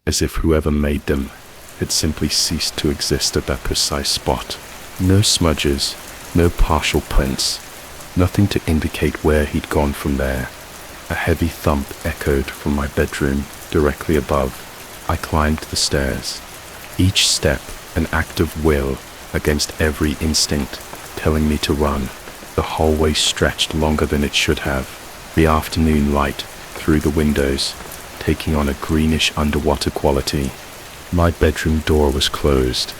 as if whoever made them had simply ceased to exist at that precise spot. No smudges, no partial prints, nothing to indicate where he'd gone from there. A heavy thump echoed from my bedroom directly above. I climbed the stairs, each step an act of will against every instinct telling me to run. The hallway stretched longer than it should have, the afternoon light through the windows taking on a greenish underwater quality. My bedroom door was closed.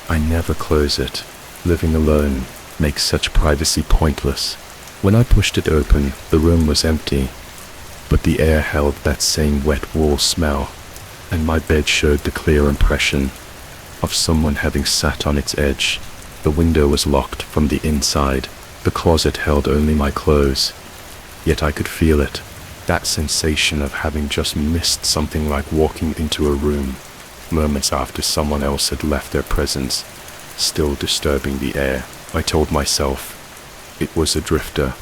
I never close it. Living alone makes such privacy pointless. When I pushed it open, the room was empty, but the air held that same wet wool smell, and my bed showed the clear impression of someone having sat on its edge. The window was locked from the inside. The closet held only my clothes, yet I could feel it, that sensation of having just missed something, like walking into a room moments after someone else had left their presence, still disturbing the air. I told myself it was a drifter,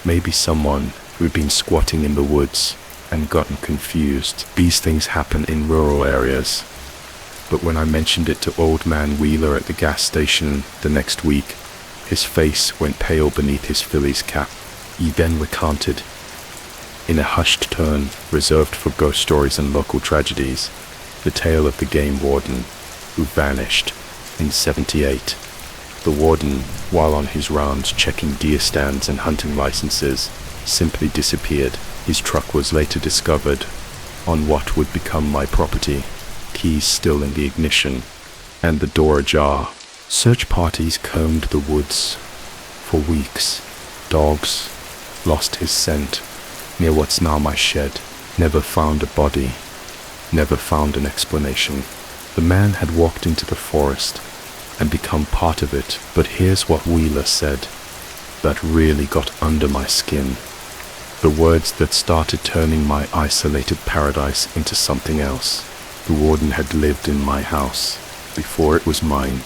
maybe someone who'd been squatting in the woods and gotten confused. These things happen in rural areas. But when I mentioned it to old man Wheeler at the gas station the next week, his face went pale beneath his Phillies cap. He then recounted, in a hushed tone reserved for ghost stories and local tragedies, the tale of the game warden who vanished in '78. The warden, while on his rounds checking deer stands and hunting licenses, simply disappeared. His truck was later discovered on what would become my property, keys still in the ignition, and the door ajar. Search parties combed the woods for weeks. Dogs lost his scent near what's now my shed. Never found a body, never found an explanation. The man had walked into the forest and become part of it, but here's what Wheeler said that really got under my skin. The words that started turning my isolated paradise into something else. The warden had lived in my house before it was mine,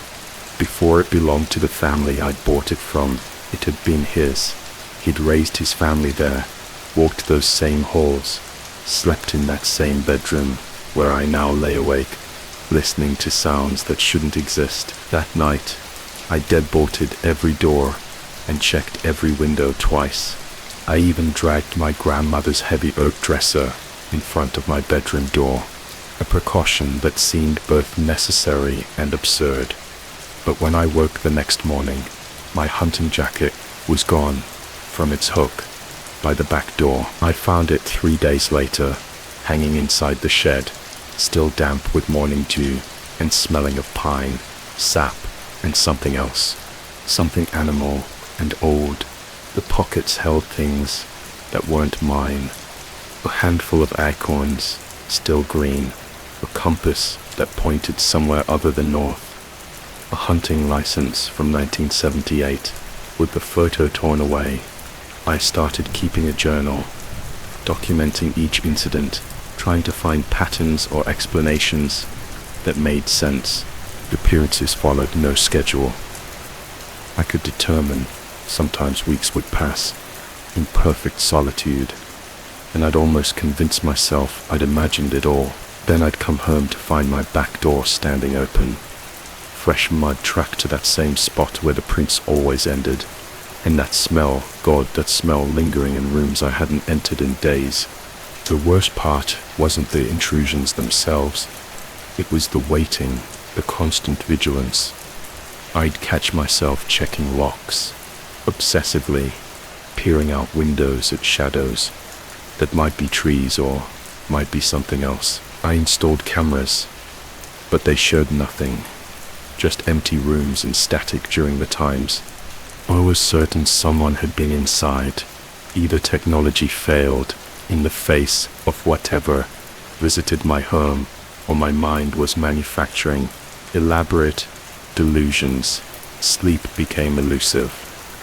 before it belonged to the family I'd bought it from. It had been his. He'd raised his family there, walked those same halls, slept in that same bedroom where I now lay awake, listening to sounds that shouldn't exist. That night, I deadbolted every door and checked every window twice. I even dragged my grandmother's heavy oak dresser in front of my bedroom door, a precaution that seemed both necessary and absurd. But when I woke the next morning, my hunting jacket was gone from its hook by the back door. I found it 3 days later, hanging inside the shed, still damp with morning dew and smelling of pine, sap, and something else, something animal and old. The pockets held things that weren't mine, a handful of acorns, still green, a compass that pointed somewhere other than north, a hunting license from 1978 with the photo torn away. I started keeping a journal, documenting each incident, trying to find patterns or explanations that made sense. The appearances followed no schedule. I could determine sometimes weeks would pass in perfect solitude, and I'd almost convinced myself I'd imagined it all. Then I'd come home to find my back door standing open, fresh mud tracked to that same spot where the prints always ended, and that smell, God, that smell lingering in rooms I hadn't entered in days. The worst part wasn't the intrusions themselves. It was the waiting, the constant vigilance. I'd catch myself checking locks, obsessively, peering out windows at shadows that might be trees or might be something else. I installed cameras, but they showed nothing, just empty rooms and static during the times. I was certain someone had been inside. Either technology failed in the face of whatever visited my home, or my mind was manufacturing elaborate delusions. Sleep became elusive.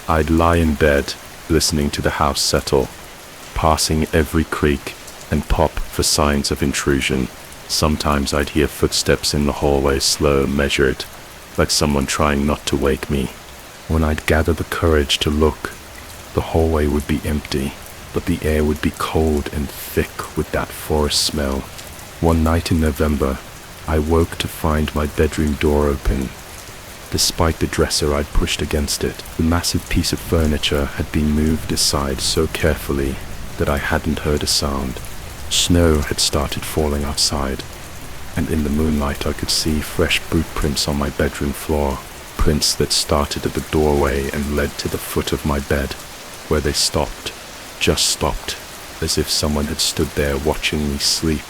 I'd lie in bed, listening to the house settle, passing every creak and pop for signs of intrusion. Sometimes I'd hear footsteps in the hallway, slow, measured, like someone trying not to wake me. When I'd gather the courage to look, the hallway would be empty, but the air would be cold and thick with that forest smell. One night in November, I woke to find my bedroom door open. Despite the dresser I'd pushed against it, the massive piece of furniture had been moved aside so carefully that I hadn't heard a sound. Snow had started falling outside, and in the moonlight I could see fresh boot prints on my bedroom floor, prints that started at the doorway and led to the foot of my bed, where they stopped, just stopped, as if someone had stood there watching me sleep,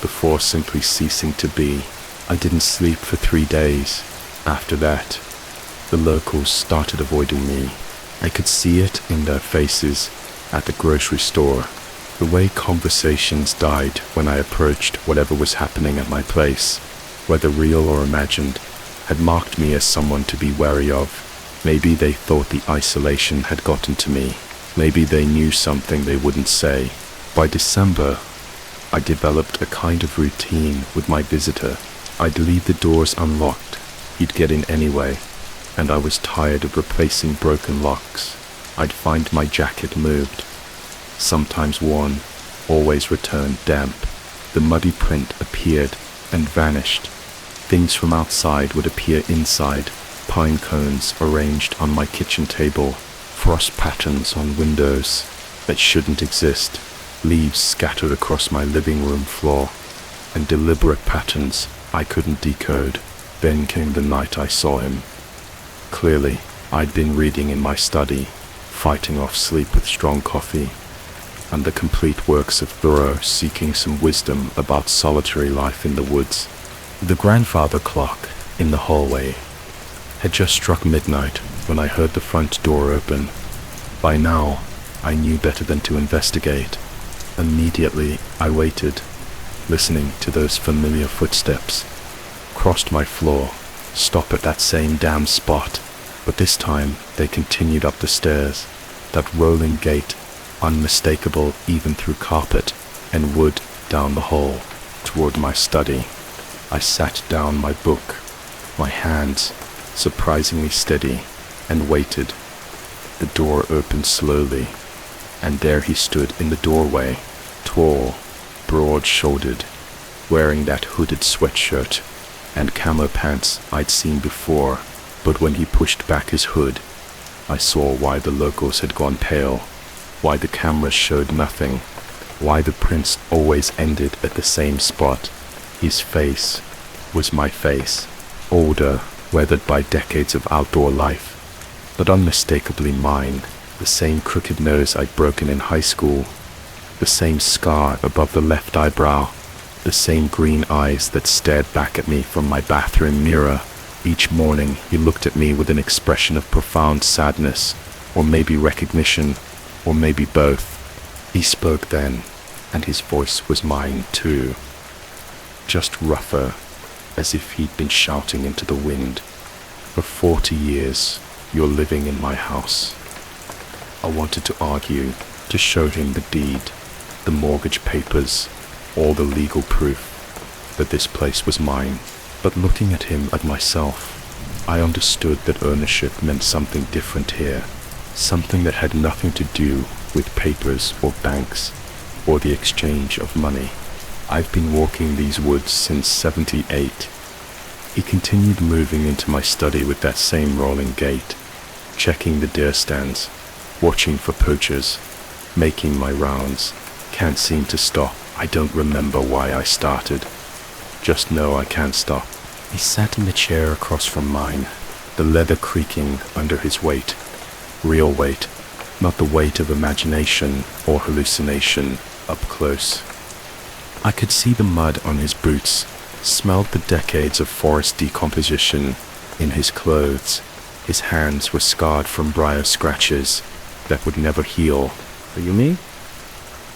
before simply ceasing to be. I didn't sleep for 3 days. After that, the locals started avoiding me. I could see it in their faces at the grocery store. The way conversations died when I approached whatever was happening at my place, whether real or imagined, had marked me as someone to be wary of. Maybe they thought the isolation had gotten to me. Maybe they knew something they wouldn't say. By December, I developed a kind of routine with my visitor. I'd leave the doors unlocked. He'd get in anyway, and I was tired of replacing broken locks. I'd find my jacket moved, sometimes worn, always returned damp. The muddy print appeared and vanished. Things from outside would appear inside, pine cones arranged on my kitchen table, frost patterns on windows that shouldn't exist, leaves scattered across my living room floor, and deliberate patterns I couldn't decode. Then came the night I saw him. Clearly, I'd been reading in my study, fighting off sleep with strong coffee, and the complete works of Thoreau, seeking some wisdom about solitary life in the woods. The grandfather clock in the hallway had just struck midnight when I heard the front door open. By now, I knew better than to investigate. Immediately, I waited, listening to those familiar footsteps. Crossed my floor, stop at that same damn spot, but this time they continued up the stairs, that rolling gait, unmistakable even through carpet and wood down the hall, toward my study. I sat down my book, my hands surprisingly steady, and waited. The door opened slowly, and there he stood in the doorway, tall, broad-shouldered, wearing that hooded sweatshirt and camo pants I'd seen before, but when he pushed back his hood, I saw why the locals had gone pale, why the cameras showed nothing, why the prints always ended at the same spot. His face was my face, older, weathered by decades of outdoor life, but unmistakably mine. The same crooked nose I'd broken in high school, the same scar above the left eyebrow, the same green eyes that stared back at me from my bathroom mirror. Each morning he looked at me with an expression of profound sadness, or maybe recognition, or maybe both. He spoke then, and his voice was mine too, just rougher, as if he'd been shouting into the wind. For 40 years, you're living in my house. I wanted to argue, to show him the deed, the mortgage papers, all the legal proof that this place was mine. But looking at him, at myself, I understood that ownership meant something different here, something that had nothing to do with papers or banks or the exchange of money. I've been walking these woods since '78. He continued moving into my study with that same rolling gait, checking the deer stands, watching for poachers, making my rounds. Can't seem to stop. I don't remember why I started. Just know I can't stop. He sat in the chair across from mine, the leather creaking under his weight. Real weight, not the weight of imagination or hallucination, up close. I could see the mud on his boots, smelled the decades of forest decomposition in his clothes. His hands were scarred from briar scratches that would never heal. "Are you me?"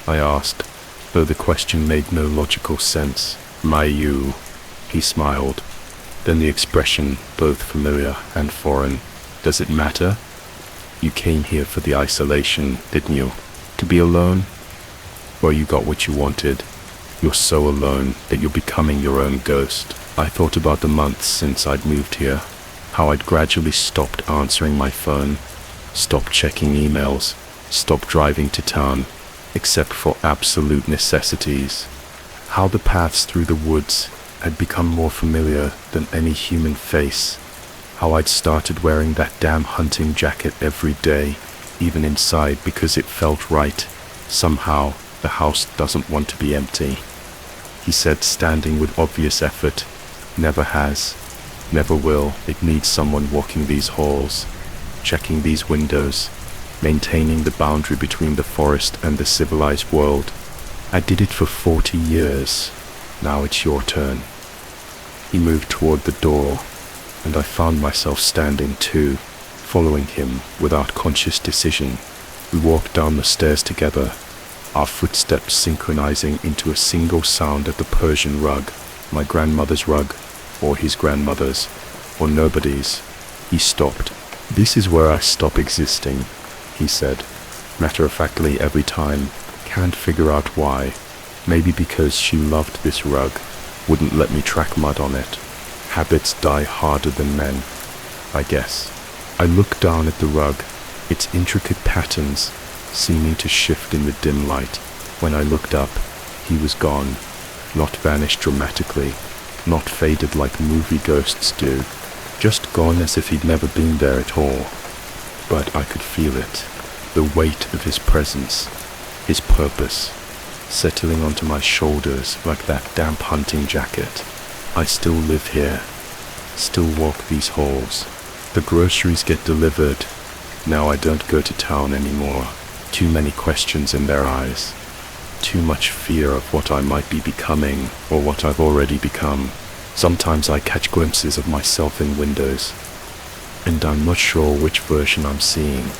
I asked, though the question made no logical sense. "My you," he smiled. Then the expression, both familiar and foreign. "Does it matter? You came here for the isolation, didn't you? To be alone? Well, you got what you wanted. You're so alone that you're becoming your own ghost." I thought about the months since I'd moved here, how I'd gradually stopped answering my phone, stopped checking emails, stopped driving to town, except for absolute necessities. How the paths through the woods had become more familiar than any human face. How I'd started wearing that damn hunting jacket every day, even inside, because it felt right. Somehow, the house doesn't want to be empty. He said, standing with obvious effort. Never has. Never will. It needs someone walking these halls, checking these windows, maintaining the boundary between the forest and the civilized world. I did it for 40 years. Now it's your turn. He moved toward the door, and I found myself standing too, following him without conscious decision. We walked down the stairs together, our footsteps synchronizing into a single sound at the Persian rug, my grandmother's rug, or his grandmother's, or nobody's. He stopped. "This is where I stop existing," he said, matter-of-factly every time. Can't figure out why. Maybe because she loved this rug, wouldn't let me track mud on it. Habits die harder than men, I guess. I looked down at the rug, its intricate patterns seeming to shift in the dim light. When I looked up, he was gone, not vanished dramatically, not faded like movie ghosts do, just gone as if he'd never been there at all. But I could feel it, the weight of his presence, his purpose, settling onto my shoulders like that damp hunting jacket. I still live here, still walk these halls. The groceries get delivered. Now I don't go to town anymore. Too many questions in their eyes. Too much fear of what I might be becoming, or what I've already become. Sometimes I catch glimpses of myself in windows, and I'm not sure which version I'm seeing.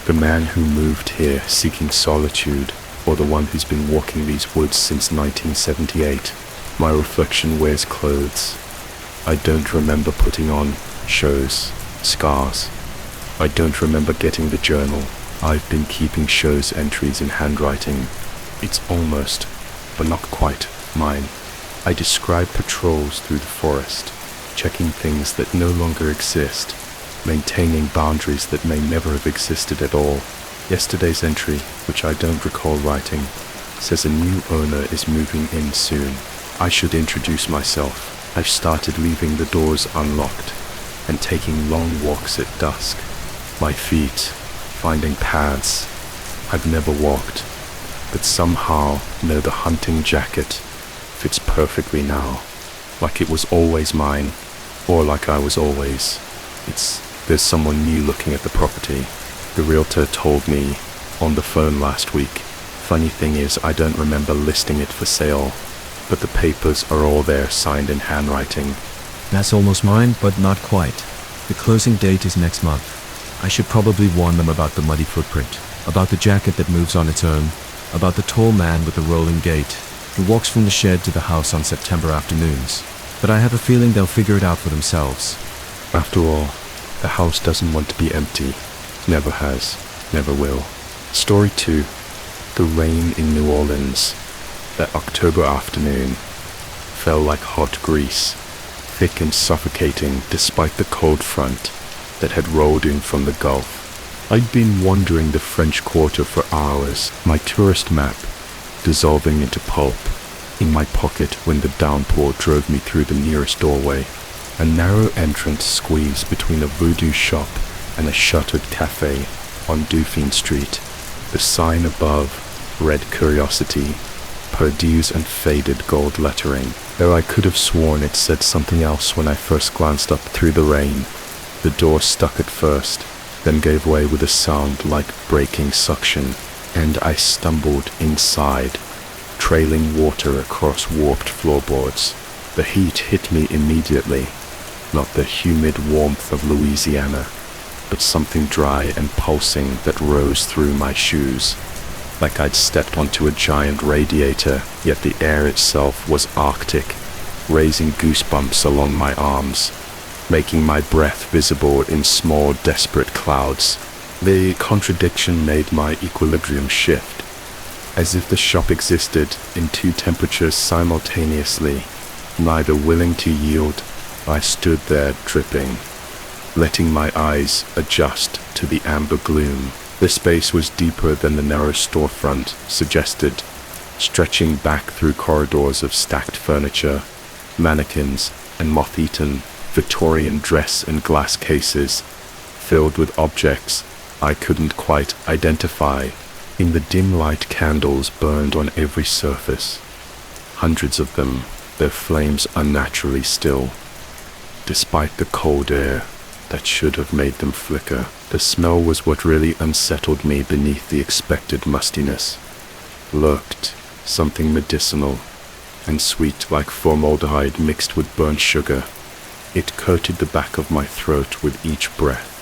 The man who moved here seeking solitude, or the one who's been walking these woods since 1978. My reflection wears clothes. I don't remember putting on shows, scars. I don't remember getting the journal. I've been keeping shows entries in handwriting. It's almost, but not quite, mine. I describe patrols through the forest, checking things that no longer exist, maintaining boundaries that may never have existed at all. Yesterday's entry, which I don't recall writing, says a new owner is moving in soon. I should introduce myself. I've started leaving the doors unlocked and taking long walks at dusk. My feet finding paths I've never walked, but somehow know the hunting jacket fits perfectly now, like it was always mine, or like I was always. There's someone new looking at the property. The realtor told me on the phone last week. Funny thing is, I don't remember listing it for sale, but the papers are all there, signed in handwriting. That's almost mine, but not quite. The closing date is next month. I should probably warn them about the muddy footprint, about the jacket that moves on its own, about the tall man with the rolling gait who walks from the shed to the house on September afternoons. But I have a feeling they'll figure it out for themselves. After all, the house doesn't want to be empty. Never has, never will. Story 2. The rain in New Orleans. That October afternoon fell like hot grease, thick and suffocating despite the cold front that had rolled in from the Gulf. I'd been wandering the French Quarter for hours, my tourist map dissolving into pulp in my pocket when the downpour drove me through the nearest doorway. A narrow entrance squeezed between a voodoo shop and a shuttered cafe on Dauphine Street. The sign above read Curiosity, Purdue's and faded gold lettering, though I could have sworn it said something else when I first glanced up through the rain. The door stuck at first, then gave way with a sound like breaking suction, and I stumbled inside, trailing water across warped floorboards. The heat hit me immediately, not the humid warmth of Louisiana, but something dry and pulsing that rose through my shoes, like I'd stepped onto a giant radiator, yet the air itself was arctic, raising goosebumps along my arms, making my breath visible in small, desperate clouds. The contradiction made my equilibrium shift, as if the shop existed in two temperatures simultaneously. Neither willing to yield, I stood there dripping, letting my eyes adjust to the amber gloom. The space was deeper than the narrow storefront suggested, stretching back through corridors of stacked furniture, mannequins, and moth-eaten Victorian dress and glass cases, filled with objects I couldn't quite identify. In the dim light, candles burned on every surface, hundreds of them, their flames unnaturally still. Despite the cold air that should have made them flicker, the smell was what really unsettled me. Beneath the expected mustiness lurked something medicinal and sweet, like formaldehyde mixed with burnt sugar. It coated the back of my throat with each breath.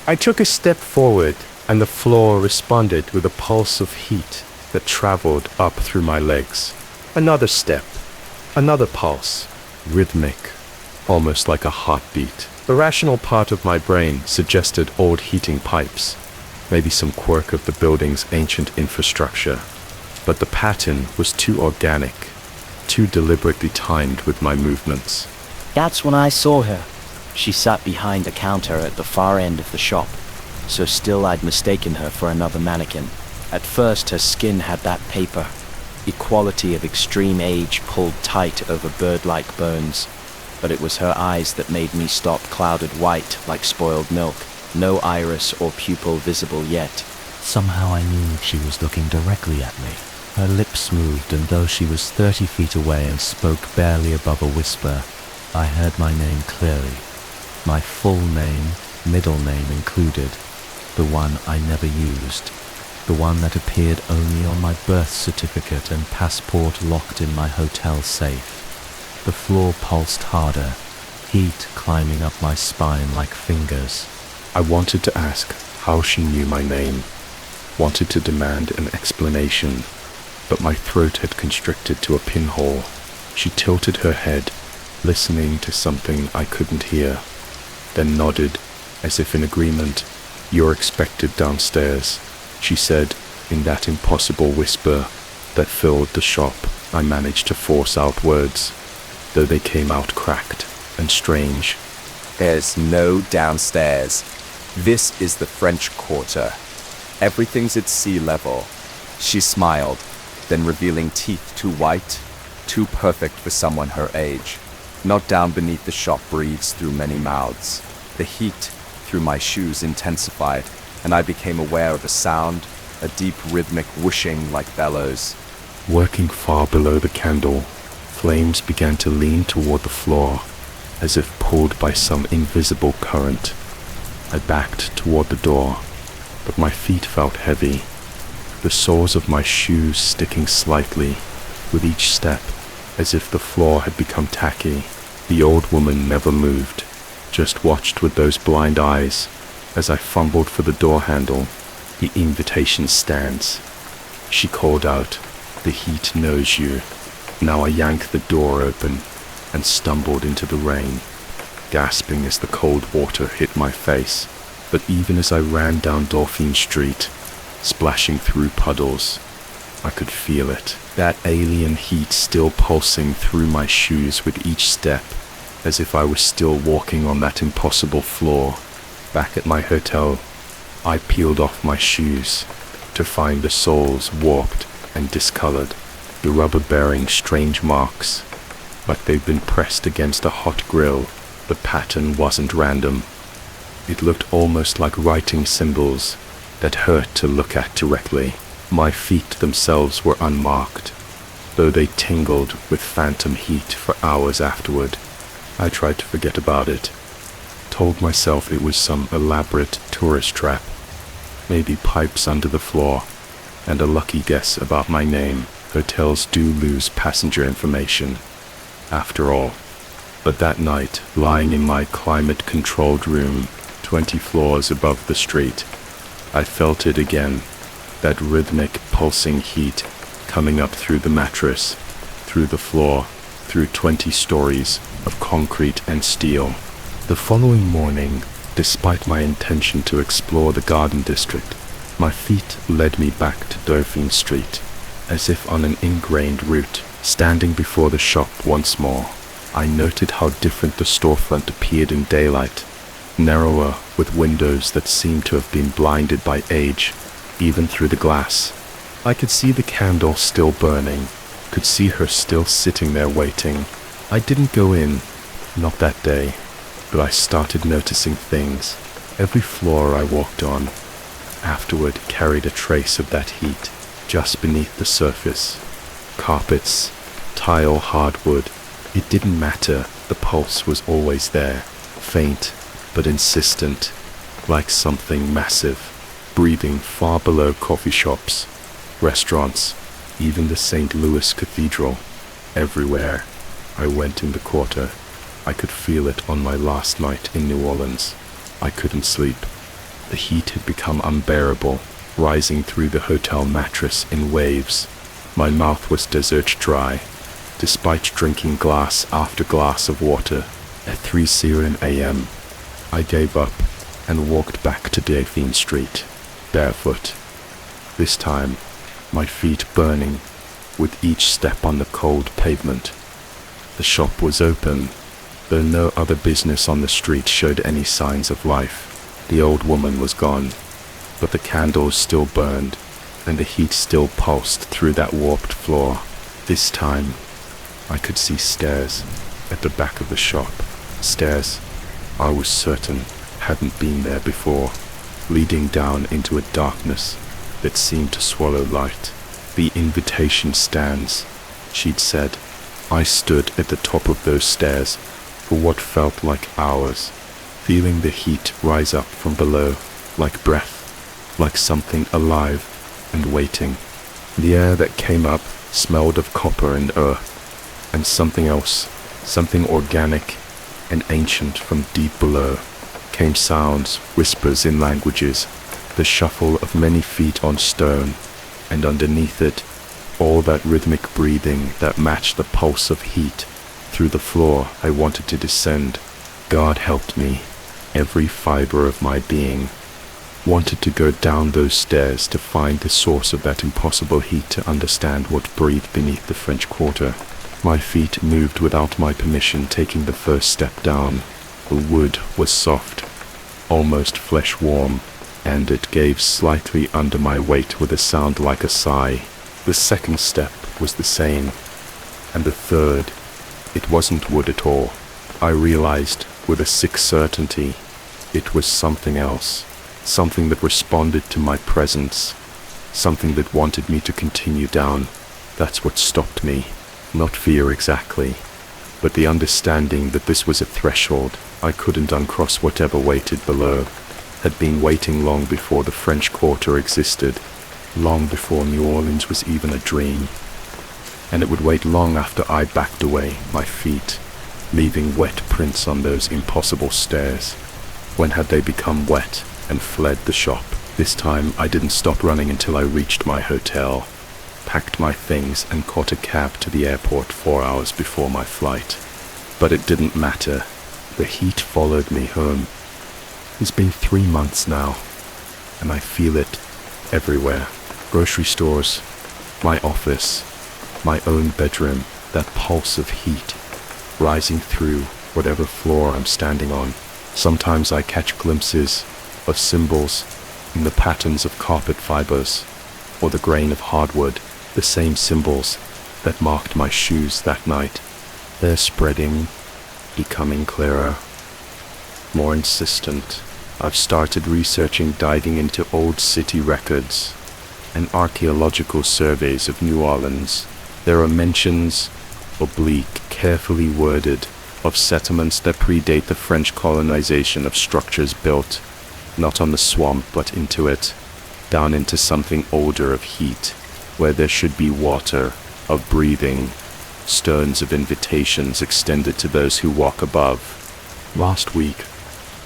I took a step forward, and the floor responded with a pulse of heat that traveled up through my legs. Another step, another pulse, rhythmic, almost like a heartbeat. The rational part of my brain suggested old heating pipes, maybe some quirk of the building's ancient infrastructure. But the pattern was too organic, too deliberately timed with my movements. That's when I saw her. She sat behind a counter at the far end of the shop, so still I'd mistaken her for another mannequin. At first her skin had that paper, equality of extreme age pulled tight over bird-like bones, but it was her eyes that made me stop, clouded white like spoiled milk, no iris or pupil visible yet. Somehow I knew she was looking directly at me. Her lips moved, and though she was 30 feet away and spoke barely above a whisper, I heard my name clearly. My full name, middle name included, the one I never used, the one that appeared only on my birth certificate and passport locked in my hotel safe. The floor pulsed harder, heat climbing up my spine like fingers. I wanted to ask how she knew my name, wanted to demand an explanation, but my throat had constricted to a pinhole. She tilted her head, listening to something I couldn't hear, then nodded, as if in agreement. "You're expected downstairs," she said, in that impossible whisper that filled the shop. I managed to force out words, though they came out cracked and strange. "There's no downstairs. This is the French Quarter. Everything's at sea level." She smiled, then revealing teeth too white, too perfect for someone her age. Not down beneath the shop breathes through many mouths. The heat through my shoes intensified, and I became aware of a sound, a deep rhythmic whooshing like bellows. Working far below the candle, flames began to lean toward the floor, as if pulled by some invisible current. I backed toward the door, but my feet felt heavy, the soles of my shoes sticking slightly with each step, as if the floor had become tacky. The old woman never moved, just watched with those blind eyes as I fumbled for the door handle. "The invitation stands," she called out. "The heat knows you." Now I yanked the door open and stumbled into the rain, gasping as the cold water hit my face. But even as I ran down Dauphine Street, splashing through puddles, I could feel it, that alien heat still pulsing through my shoes with each step, as if I was still walking on that impossible floor. Back at my hotel, I peeled off my shoes to find the soles warped and discolored, the rubber bearing strange marks, like they'd been pressed against a hot grill. The pattern wasn't random. It looked almost like writing symbols that hurt to look at directly. My feet themselves were unmarked, though they tingled with phantom heat for hours afterward. I tried to forget about it, told myself it was some elaborate tourist trap, maybe pipes under the floor, and a lucky guess about my name. Hotels do lose passenger information, after all. But that night, lying in my climate-controlled room, 20 floors above the street, I felt it again, that rhythmic, pulsing heat coming up through the mattress, through the floor, through 20 stories of concrete and steel. The following morning, despite my intention to explore the garden district, my feet led me back to Dauphine Street, as if on an ingrained route. Standing before the shop once more, I noted how different the storefront appeared in daylight, narrower, with windows that seemed to have been blinded by age, even through the glass. I could see the candle still burning, could see her still sitting there waiting. I didn't go in, not that day, but I started noticing things. Every floor I walked on afterward carried a trace of that heat just beneath the surface. Carpets, tile, hardwood, it didn't matter, the pulse was always there, faint but insistent, like something massive, breathing far below coffee shops, restaurants, even the St. Louis Cathedral. Everywhere I went in the quarter, I could feel it on my last night in New Orleans. I couldn't sleep. The heat had become unbearable, rising through the hotel mattress in waves. My mouth was desert dry, despite drinking glass after glass of water. At 3:00 a.m., I gave up and walked back to Dauphine Street, barefoot. This time, my feet burning with each step on the cold pavement. The shop was open, though no other business on the street showed any signs of life. The old woman was gone, but the candles still burned, and the heat still pulsed through that warped floor. This time, I could see stairs at the back of the shop. Stairs I was certain hadn't been there before, leading down into a darkness that seemed to swallow light. The invitation stands, she'd said. I stood at the top of those stairs for what felt like hours, feeling the heat rise up from below, like breath, like something alive and waiting. The air that came up smelled of copper and earth, and something else, something organic and ancient from deep below. Came sounds, whispers in languages, the shuffle of many feet on stone, and underneath it, all that rhythmic breathing that matched the pulse of heat through the floor I wanted to descend. God helped me. Every fiber of my being wanted to go down those stairs to find the source of that impossible heat, to understand what breathed beneath the French Quarter. My feet moved without my permission, taking the first step down. The wood was soft, almost flesh-warm, and it gave slightly under my weight with a sound like a sigh. The second step was the same, and the third, it wasn't wood at all. I realized with a sick certainty it was something else, something that responded to my presence, something that wanted me to continue down. That's what stopped me. Not fear exactly, but the understanding that this was a threshold I couldn't uncross. Whatever waited below had been waiting long before the French Quarter existed, long before New Orleans was even a dream. And it would wait long after I backed away, my feet leaving wet prints on those impossible stairs. When had they become wet and fled the shop? This time I didn't stop running until I reached my hotel, packed my things and caught a cab to the airport 4 hours before my flight. But it didn't matter. The heat followed me home. It's been 3 months now, and I feel it everywhere. Grocery stores, my office, my own bedroom, that pulse of heat rising through whatever floor I'm standing on. Sometimes I catch glimpses of symbols in the patterns of carpet fibers or the grain of hardwood, the same symbols that marked my shoes that night. They're spreading, becoming clearer, more insistent. I've started researching, diving into old city records and archaeological surveys of New Orleans. There are mentions, oblique, carefully worded, of settlements that predate the French colonization, of structures built not on the swamp but into it, down into something older, of heat, where there should be water, of breathing, stones of invitations extended to those who walk above. Last week,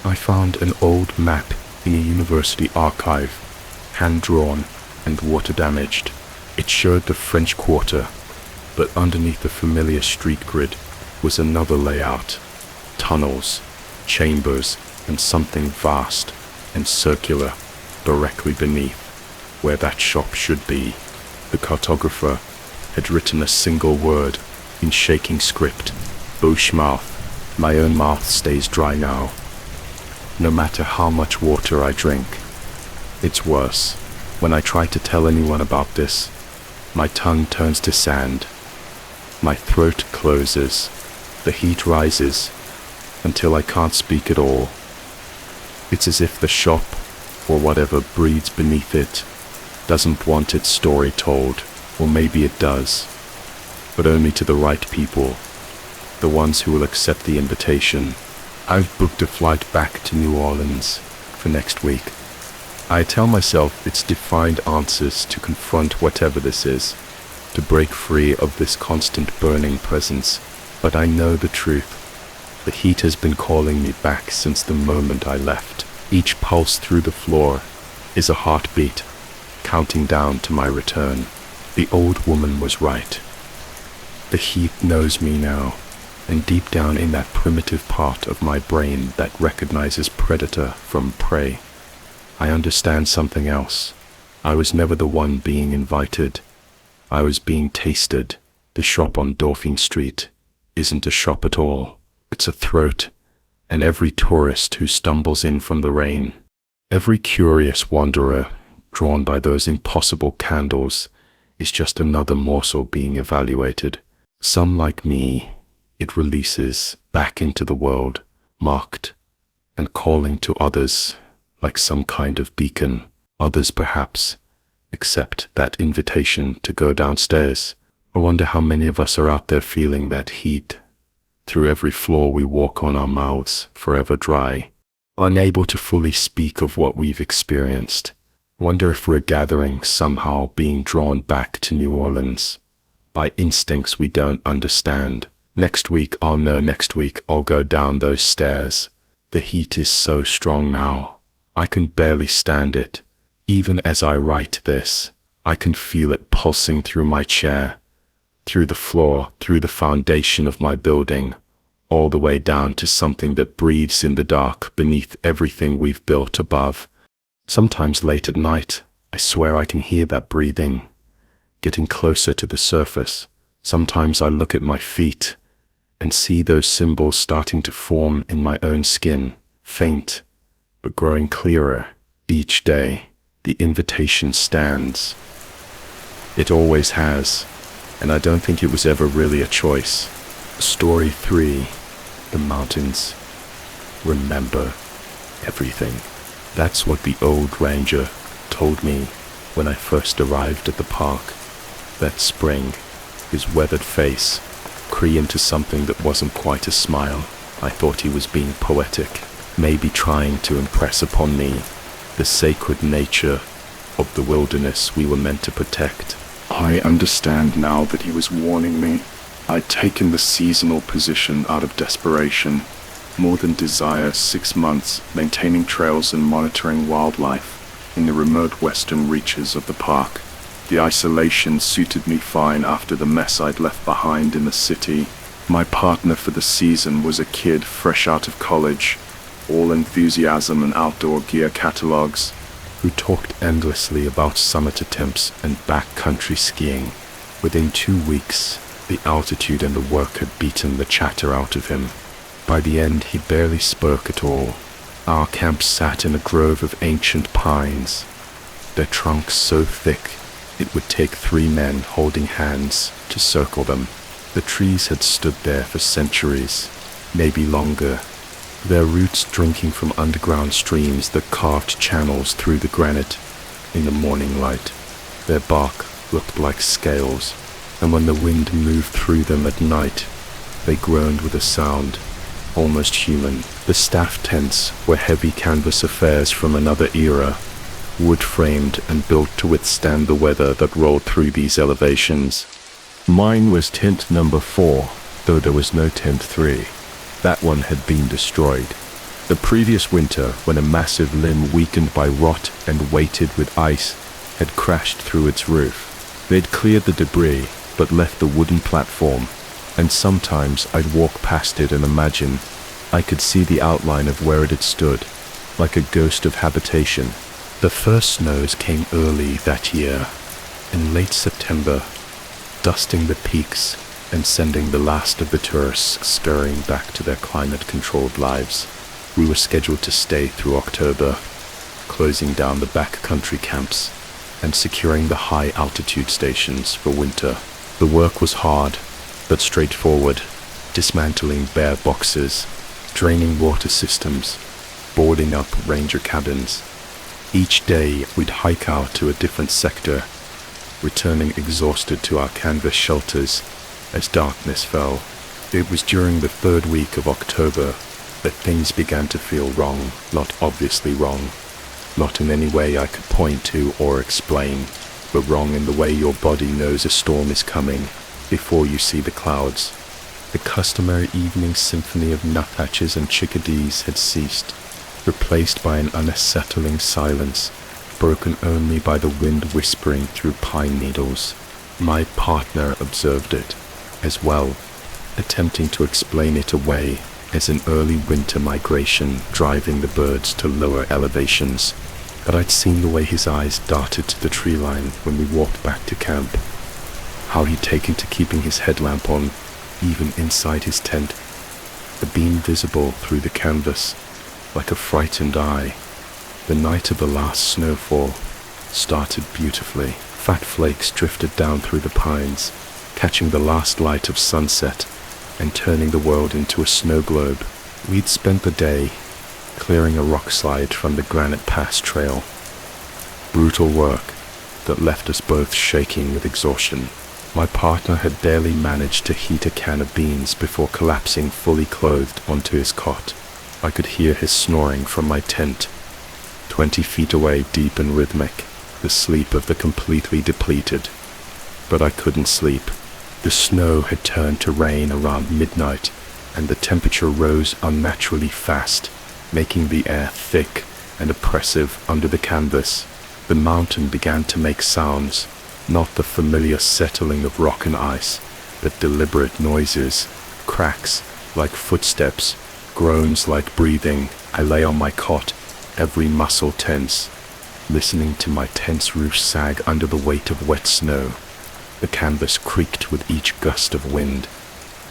I found an old map in a university archive, hand-drawn and water-damaged. It showed the French Quarter, but underneath the familiar street grid was another layout, tunnels, chambers, and something vast and circular directly beneath where that shop should be. The cartographer had written a single word in shaking script: Bouche mouth. My own mouth stays dry now. No matter how much water I drink, it's worse. When I try to tell anyone about this, my tongue turns to sand. My throat closes. The heat rises until I can't speak at all. It's as if the shop, or whatever breeds beneath it, doesn't want its story told, or maybe it does, but only to the right people, the ones who will accept the invitation. I've booked a flight back to New Orleans for next week. I tell myself it's defined answers to confront whatever this is, to break free of this constant burning presence, but I know the truth. The heat has been calling me back since the moment I left. Each pulse through the floor is a heartbeat, counting down to my return. The old woman was right. The heat knows me now, and deep down in that primitive part of my brain that recognizes predator from prey, I understand something else. I was never the one being invited. I was being tasted. The shop on Dauphine Street isn't a shop at all. It's a throat, and every tourist who stumbles in from the rain, every curious wanderer drawn by those impossible candles, is just another morsel being evaluated. Some like me, it releases back into the world, marked, and calling to others like some kind of beacon. Others perhaps accept that invitation to go downstairs. I wonder how many of us are out there feeling that heat through every floor we walk on, our mouths forever dry, unable to fully speak of what we've experienced. Wonder if we're gathering, somehow being drawn back to New Orleans by instincts we don't understand. Next week I'll know. Next week I'll go down those stairs. The heat is so strong now, I can barely stand it. Even as I write this, I can feel it pulsing through my chair, through the floor, through the foundation of my building, all the way down to something that breathes in the dark beneath everything we've built above. Sometimes late at night, I swear I can hear that breathing, getting closer to the surface. Sometimes I look at my feet and see those symbols starting to form in my own skin, faint, but growing clearer. Each day, the invitation stands. It always has, and I don't think it was ever really a choice. Story 3, The Mountains. Remember everything. That's what the old ranger told me when I first arrived at the park. That spring, his weathered face creep into something that wasn't quite a smile. I thought he was being poetic, maybe trying to impress upon me the sacred nature of the wilderness we were meant to protect. I understand now that he was warning me. I'd taken the seasonal position out of desperation, more than desire. 6 months maintaining trails and monitoring wildlife in the remote western reaches of the park. The isolation suited me fine after the mess I'd left behind in the city. My partner for the season was a kid fresh out of college, all enthusiasm and outdoor gear catalogs, who talked endlessly about summit attempts and backcountry skiing. Within 2 weeks, the altitude and the work had beaten the chatter out of him. By the end, he barely spoke at all. Our camp sat in a grove of ancient pines, their trunks so thick it would take 3 men holding hands to circle them. The trees had stood there for centuries, maybe longer, their roots drinking from underground streams that carved channels through the granite in the morning light. Their bark looked like scales, and when the wind moved through them at night, they groaned with a sound almost human. The staff tents were heavy canvas affairs from another era, wood-framed and built to withstand the weather that rolled through these elevations. Mine was tent number 4, though there was no tent 3. That one had been destroyed. The previous winter, when a massive limb weakened by rot and weighted with ice had crashed through its roof. They'd cleared the debris, but left the wooden platform, and sometimes I'd walk past it and imagine I could see the outline of where it had stood, like a ghost of habitation. The first snows came early that year, in late September, dusting the peaks and sending the last of the tourists scurrying back to their climate-controlled lives. We were scheduled to stay through October, closing down the backcountry camps and securing the high-altitude stations for winter. The work was hard, but straightforward, dismantling bare boxes, draining water systems, boarding up ranger cabins. Each day we'd hike out to a different sector, returning exhausted to our canvas shelters as darkness fell. It was during the third week of October that things began to feel wrong, not obviously wrong, not in any way I could point to or explain, but wrong in the way your body knows a storm is coming before you see the clouds. The customary evening symphony of nuthatches and chickadees had ceased, replaced by an unsettling silence, broken only by the wind whispering through pine needles. My partner observed it, as well, attempting to explain it away as an early winter migration driving the birds to lower elevations. But I'd seen the way his eyes darted to the tree line when we walked back to camp, how he'd taken to keeping his headlamp on, even inside his tent, the beam visible through the canvas, like a frightened eye. The night of the last snowfall started beautifully. Fat flakes drifted down through the pines, catching the last light of sunset and turning the world into a snow globe. We'd spent the day clearing a rock slide from the Granite Pass trail. Brutal work that left us both shaking with exhaustion. My partner had barely managed to heat a can of beans before collapsing fully clothed onto his cot. I could hear his snoring from my tent, 20 feet away, deep and rhythmic, the sleep of the completely depleted. But I couldn't sleep. The snow had turned to rain around midnight, and the temperature rose unnaturally fast, making the air thick and oppressive under the canvas. The mountain began to make sounds, not the familiar settling of rock and ice, but deliberate noises, cracks like footsteps, groans like breathing. I lay on my cot, every muscle tense, listening to my tent's roof sag under the weight of wet snow. The canvas creaked with each gust of wind,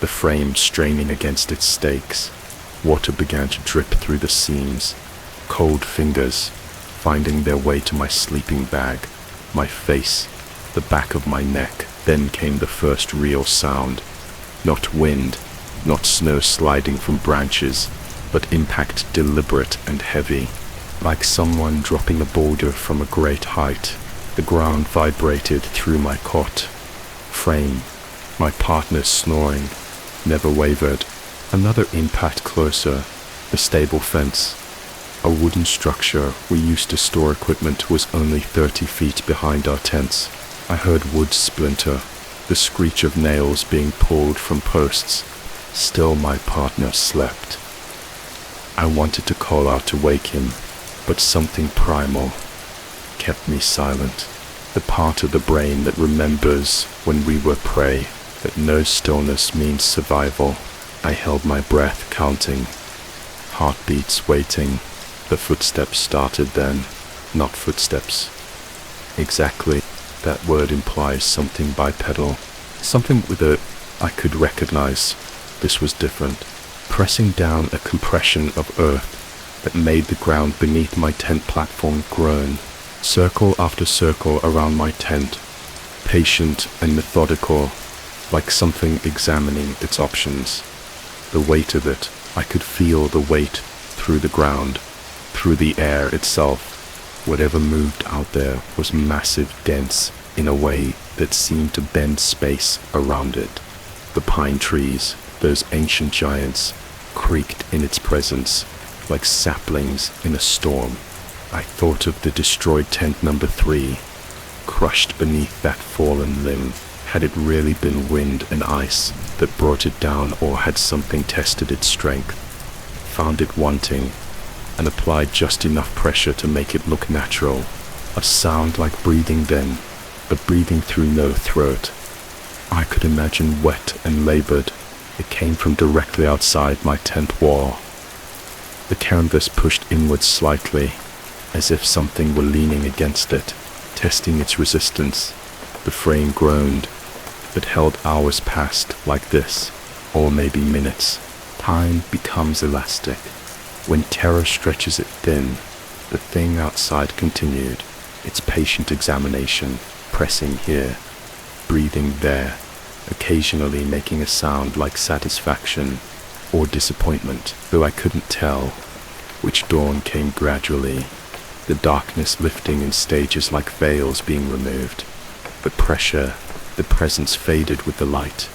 the frame straining against its stakes. Water began to drip through the seams, cold fingers finding their way to my sleeping bag, my face, the back of my neck. Then came the first real sound. Not wind, not snow sliding from branches, but impact deliberate and heavy, like someone dropping a boulder from a great height. The ground vibrated through my cot frame. My partner's snoring never wavered. Another impact closer, the stable fence. A wooden structure we used to store equipment was only 30 feet behind our tents. I heard wood splinter, the screech of nails being pulled from posts. Still my partner slept. I wanted to call out to wake him, but something primal kept me silent. The part of the brain that remembers when we were prey, that knows stillness means survival. I held my breath, counting, heartbeats waiting. The footsteps started then, not footsteps. Exactly, that word implies something bipedal, something with a I could recognize. This was different, pressing down a compression of earth that made the ground beneath my tent platform groan. Circle after circle around my tent, patient and methodical, like something examining its options. The weight of it, I could feel the weight through the ground, through the air itself. Whatever moved out there was massive, dense, in a way that seemed to bend space around it. The pine trees, those ancient giants, creaked in its presence, like saplings in a storm. I thought of the destroyed tent number 3, crushed beneath that fallen limb. Had it really been wind and ice that brought it down, or had something tested its strength, found it wanting, and applied just enough pressure to make it look natural? A sound like breathing then, but breathing through no throat. I could imagine wet and labored. It came from directly outside my tent wall. The canvas pushed inward slightly, as if something were leaning against it, testing its resistance. The frame groaned, but held hours past like this, or maybe minutes. Time becomes elastic. When terror stretches it thin, the thing outside continued. its patient examination, pressing here, breathing there, occasionally making a sound like satisfaction or disappointment, though I couldn't tell, which dawn came gradually, the darkness lifting in stages like veils being removed. The pressure, the presence faded with the light,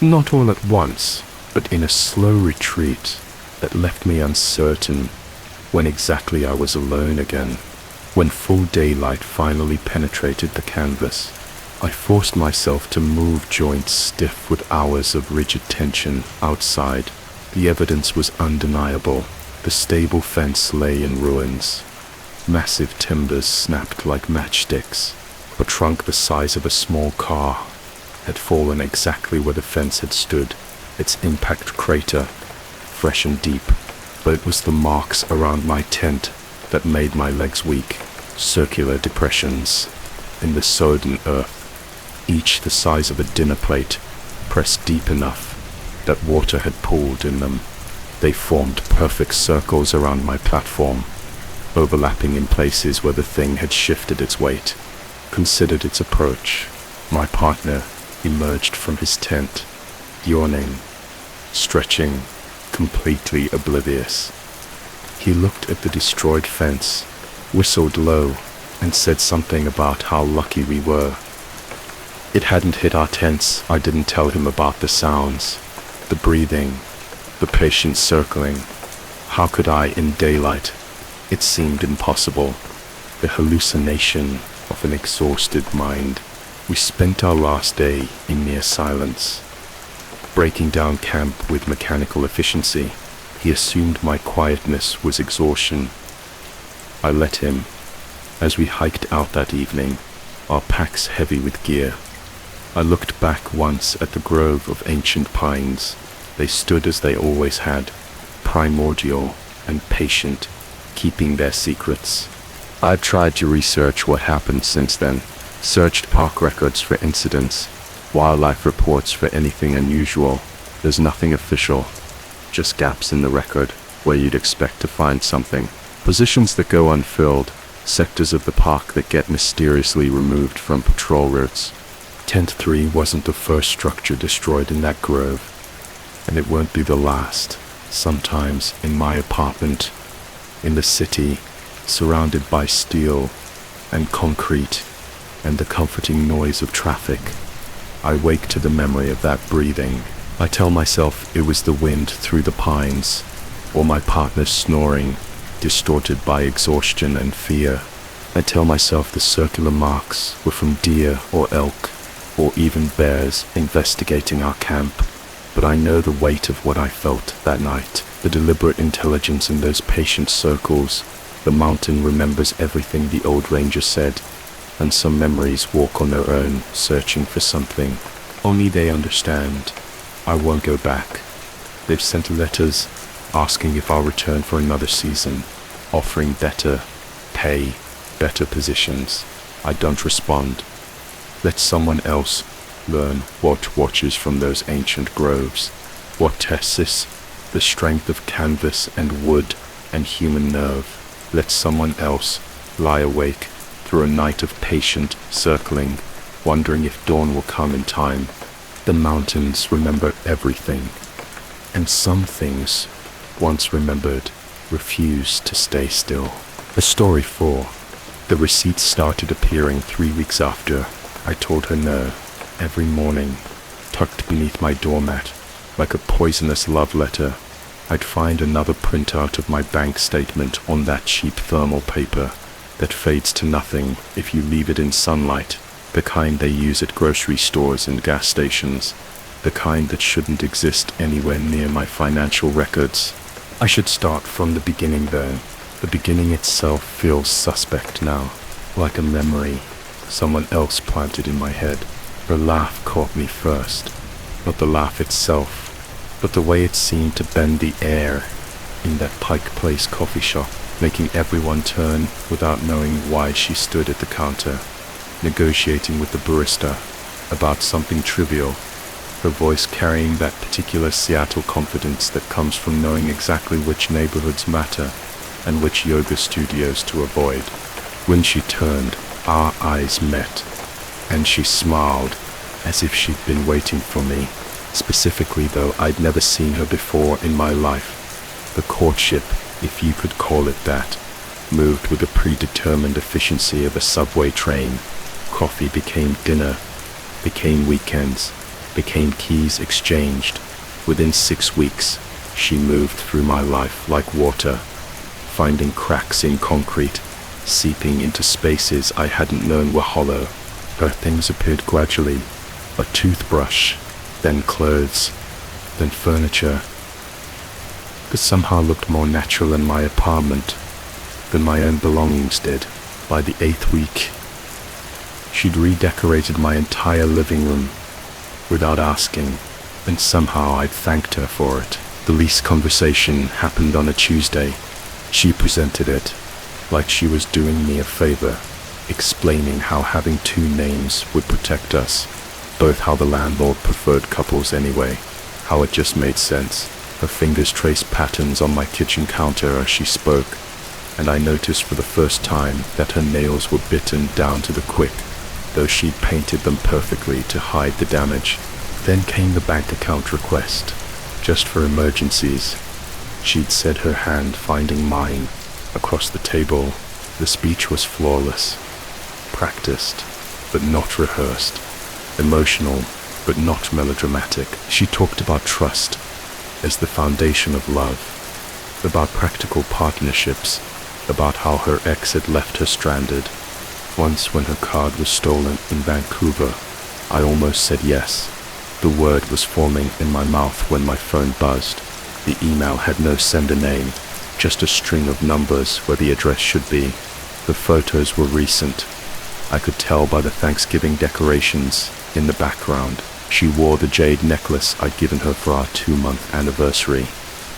not all at once, but in a slow retreat that left me uncertain when exactly I was alone again. When full daylight finally penetrated the canvas, I forced myself to move joints stiff with hours of rigid tension outside. The evidence was undeniable. The stable fence lay in ruins. Massive timbers snapped like matchsticks. A trunk the size of a small car had fallen exactly where the fence had stood, its impact crater, fresh and deep. But it was the marks around my tent that made my legs weak. Circular depressions in the sodden earth, each the size of a dinner plate, pressed deep enough that water had pooled in them. They formed perfect circles around my platform, overlapping in places where the thing had shifted its weight, considered its approach. My partner emerged from his tent, yawning, stretching, completely oblivious. He looked at the destroyed fence, whistled low, and said something about how lucky we were. It hadn't hit our tents. I didn't tell him about the sounds, the breathing, the patient circling. How could I in daylight? It seemed impossible. The hallucination of an exhausted mind. We spent our last day in near silence, breaking down camp with mechanical efficiency. He assumed my quietness was exhaustion. I let him, as we hiked out that evening, our packs heavy with gear. I looked back once at the grove of ancient pines. They stood as they always had, primordial and patient, keeping their secrets. I've tried to research what happened since then, searched park records for incidents, wildlife reports for anything unusual. There's nothing official, just gaps in the record where you'd expect to find something. Positions that go unfilled, sectors of the park that get mysteriously removed from patrol routes. Tent 3 wasn't the first structure destroyed in that grove, and it won't be the last. Sometimes in my apartment, in the city, surrounded by steel and concrete and the comforting noise of traffic, I wake to the memory of that breathing. I tell myself it was the wind through the pines, or my partner snoring, distorted by exhaustion and fear. I tell myself the circular marks were from deer or elk, or even bears investigating our camp. But I know the weight of what I felt that night, the deliberate intelligence in those patient circles. The mountain remembers everything the old ranger said, and some memories walk on their own, searching for something. Only they understand. I won't go back. They've sent letters asking if I'll return for another season, offering better pay, better positions. I don't respond. Let someone else learn what watches from those ancient groves, what tests the strength of canvas and wood and human nerve. Let someone else lie awake through a night of patient circling, wondering if dawn will come in time. The mountains remember everything, and some things, once remembered, refuse to stay still. The story 4. The receipts started appearing 3 weeks after. I told her no. Every morning, tucked beneath my doormat, like a poisonous love letter, I'd find another printout of my bank statement on that cheap thermal paper that fades to nothing if you leave it in sunlight, the kind they use at grocery stores and gas stations, the kind that shouldn't exist anywhere near my financial records. I should start from the beginning though. The beginning itself feels suspect now, like a memory someone else planted in my head. Her laugh caught me first, not the laugh itself, but the way it seemed to bend the air in that Pike Place coffee shop, making everyone turn without knowing why she stood at the counter, negotiating with the barista about something trivial, her voice carrying that particular Seattle confidence that comes from knowing exactly which neighborhoods matter and which yoga studios to avoid. When she turned, Our eyes met, and she smiled as if she'd been waiting for me. Specifically, though, I'd never seen her before in my life. The courtship, if you could call it that, moved with the predetermined efficiency of a subway train. Coffee became dinner, became weekends, became keys exchanged. Within 6 weeks, she moved through my life like water, finding cracks in concrete, seeping into spaces I hadn't known were hollow. Her things appeared gradually, a toothbrush, then clothes, then furniture. This somehow looked more natural in my apartment than my own belongings did. By the 8th week, she'd redecorated my entire living room without asking, and somehow I'd thanked her for it. The lease conversation happened on a Tuesday. She presented it like she was doing me a favor, explaining how having 2 names would protect us, both how the landlord preferred couples anyway, how it just made sense. Her fingers traced patterns on my kitchen counter as she spoke, and I noticed for the first time that her nails were bitten down to the quick, though she'd painted them perfectly to hide the damage. Then came the bank account request, just for emergencies. She'd said her hand finding mine across the table. The speech was flawless, practiced, but not rehearsed, emotional, but not melodramatic. She talked about trust as the foundation of love, about practical partnerships, about how her ex had left her stranded. Once when her card was stolen in Vancouver, I almost said yes. The word was forming in my mouth when my phone buzzed. The email had no sender name, just a string of numbers where the address should be. The photos were recent. I could tell by the Thanksgiving decorations in the background. She wore the jade necklace I'd given her for our 2-month anniversary,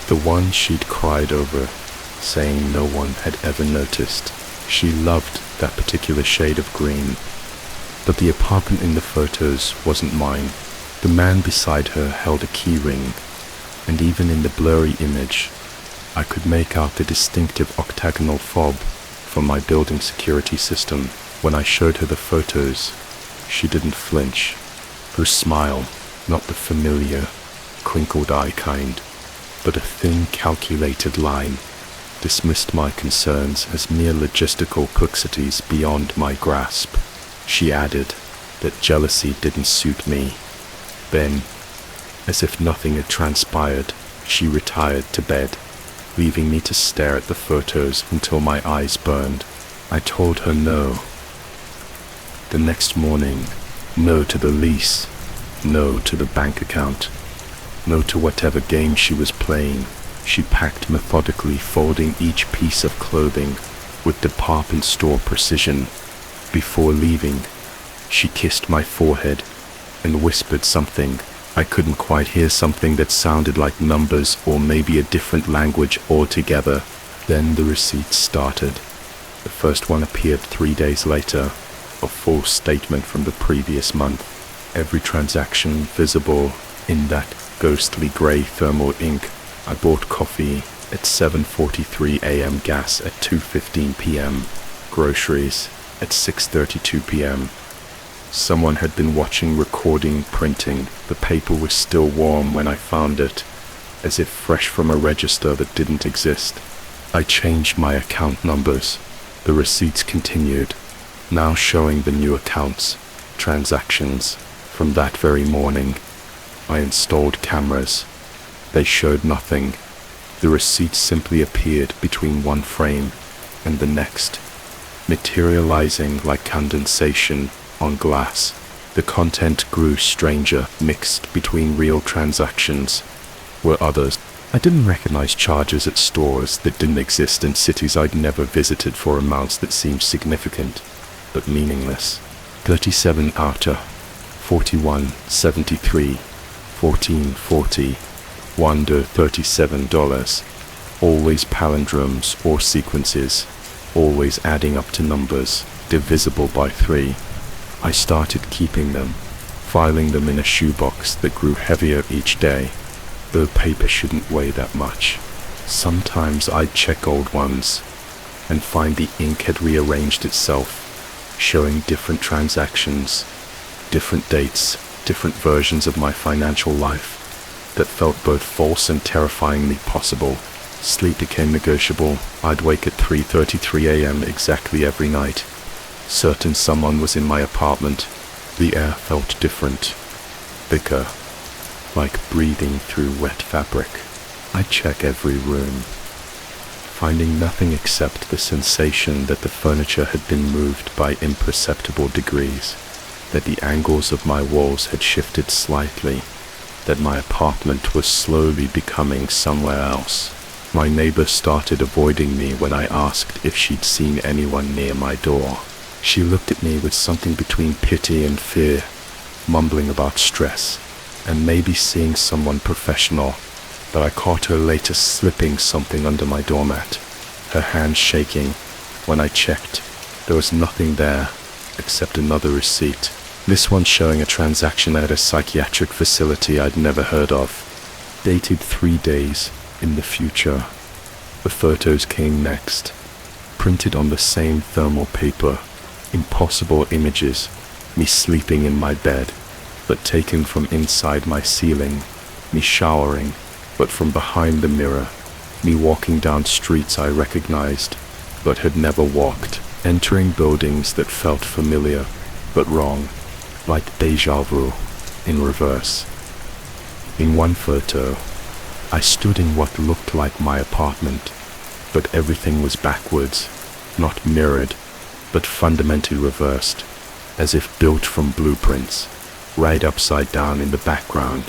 the one she'd cried over, saying no one had ever noticed. She loved that particular shade of green, but the apartment in the photos wasn't mine. The man beside her held a key ring, and even in the blurry image, I could make out the distinctive octagonal fob from my building security system. When I showed her the photos, she didn't flinch. Her smile, not the familiar, crinkled eye kind, but a thin, calculated line, dismissed my concerns as mere logistical perplexities beyond my grasp. She added that jealousy didn't suit me. Then, as if nothing had transpired, she retired to bed, leaving me to stare at the photos until my eyes burned. I told her no. The next morning, no to the lease, no to the bank account, no to whatever game she was playing. She packed methodically, folding each piece of clothing with department store precision. Before leaving, she kissed my forehead and whispered something. I couldn't quite hear, something that sounded like numbers or maybe a different language altogether. Then the receipts started. The first one appeared 3 days later, a full statement from the previous month. Every transaction visible in that ghostly grey thermal ink. I bought coffee at 7:43 a.m., gas at 2:15 p.m., groceries at 6:32 p.m. Someone had been watching, recording, printing. The paper was still warm when I found it, as if fresh from a register that didn't exist. I changed my account numbers. The receipts continued, now showing the new accounts, transactions. From that very morning, I installed cameras. They showed nothing. The receipts simply appeared between one frame and the next, materializing like condensation on glass. The content grew stranger, mixed between real transactions were others. I didn't recognize charges at stores that didn't exist in cities I'd never visited for amounts that seemed significant, but meaningless. 37 outer, 41.73, 14.40, Wonder $37, always palindromes or sequences, always adding up to numbers, divisible by 3. I started keeping them, filing them in a shoebox that grew heavier each day, though paper shouldn't weigh that much. Sometimes I'd check old ones and find the ink had rearranged itself, showing different transactions, different dates, different versions of my financial life that felt both false and terrifyingly possible. Sleep became negotiable. I'd wake at 3:33 a.m. exactly every night, certain someone was in my apartment. The air felt different, thicker, like breathing through wet fabric. I'd check every room, finding nothing except the sensation that the furniture had been moved by imperceptible degrees, that the angles of my walls had shifted slightly, that my apartment was slowly becoming somewhere else. My neighbor started avoiding me when I asked if she'd seen anyone near my door. She looked at me with something between pity and fear, mumbling about stress and maybe seeing someone professional, but I caught her later slipping something under my doormat, her hand shaking. When I checked, there was nothing there except another receipt. This one showing a transaction at a psychiatric facility I'd never heard of, dated 3 days in the future. The photos came next, printed on the same thermal paper, impossible images, me sleeping in my bed, but taken from inside my ceiling, me showering, but from behind the mirror, me walking down streets I recognized, but had never walked, entering buildings that felt familiar, but wrong, like deja vu, in reverse. In one photo, I stood in what looked like my apartment, but everything was backwards, not mirrored, but fundamentally reversed, as if built from blueprints, right upside down in the background,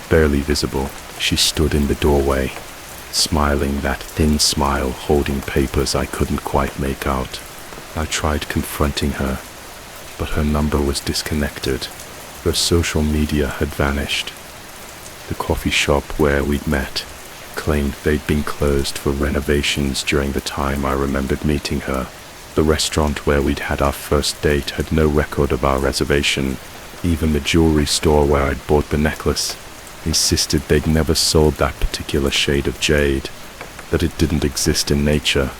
barely visible. She stood in the doorway, smiling that thin smile, holding papers I couldn't quite make out. I tried confronting her, but her number was disconnected. Her social media had vanished. The coffee shop where we'd met claimed they'd been closed for renovations during the time I remembered meeting her. The restaurant where we'd had our first date had no record of our reservation. Even the jewelry store where I'd bought the necklace insisted they'd never sold that particular shade of jade, that it didn't exist in nature,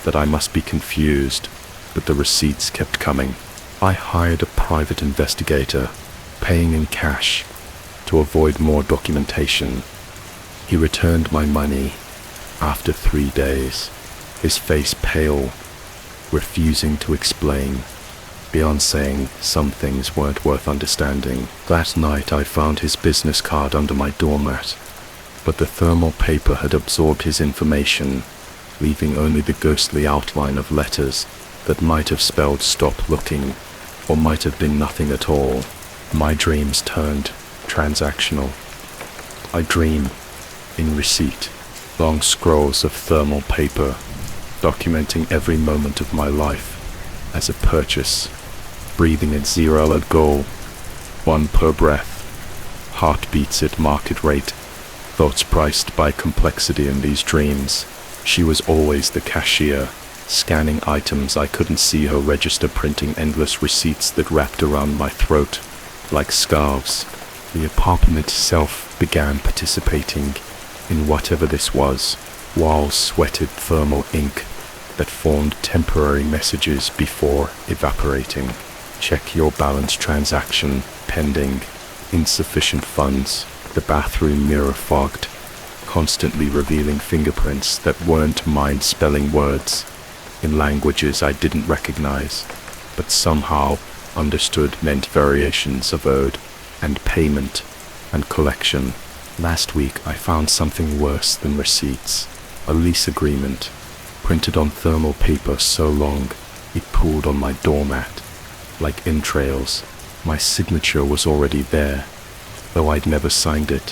that I must be confused, but the receipts kept coming. I hired a private investigator, paying in cash, to avoid more documentation. He returned my money after 3 days, his face pale, refusing to explain, beyond saying some things weren't worth understanding. That night I found his business card under my doormat, but the thermal paper had absorbed his information, leaving only the ghostly outline of letters that might have spelled stop looking, or might have been nothing at all. My dreams turned transactional. I dream in receipt, long scrolls of thermal paper, documenting every moment of my life as a purchase, breathing at 0 at goal, 1 per breath, heartbeats at market rate, thoughts priced by complexity in these dreams. She was always the cashier, scanning items I couldn't see her register, printing endless receipts that wrapped around my throat like scarves. The apartment itself began participating in whatever this was. Walls sweated thermal ink that formed temporary messages before evaporating. Check your balance transaction, pending, insufficient funds. The bathroom mirror fogged, constantly revealing fingerprints that weren't mine, spelling words in languages I didn't recognize, but somehow understood meant variations of owed and payment and collection. Last week I found something worse than receipts, a lease agreement, printed on thermal paper so long it pooled on my doormat, like entrails. My signature was already there, though I'd never signed it.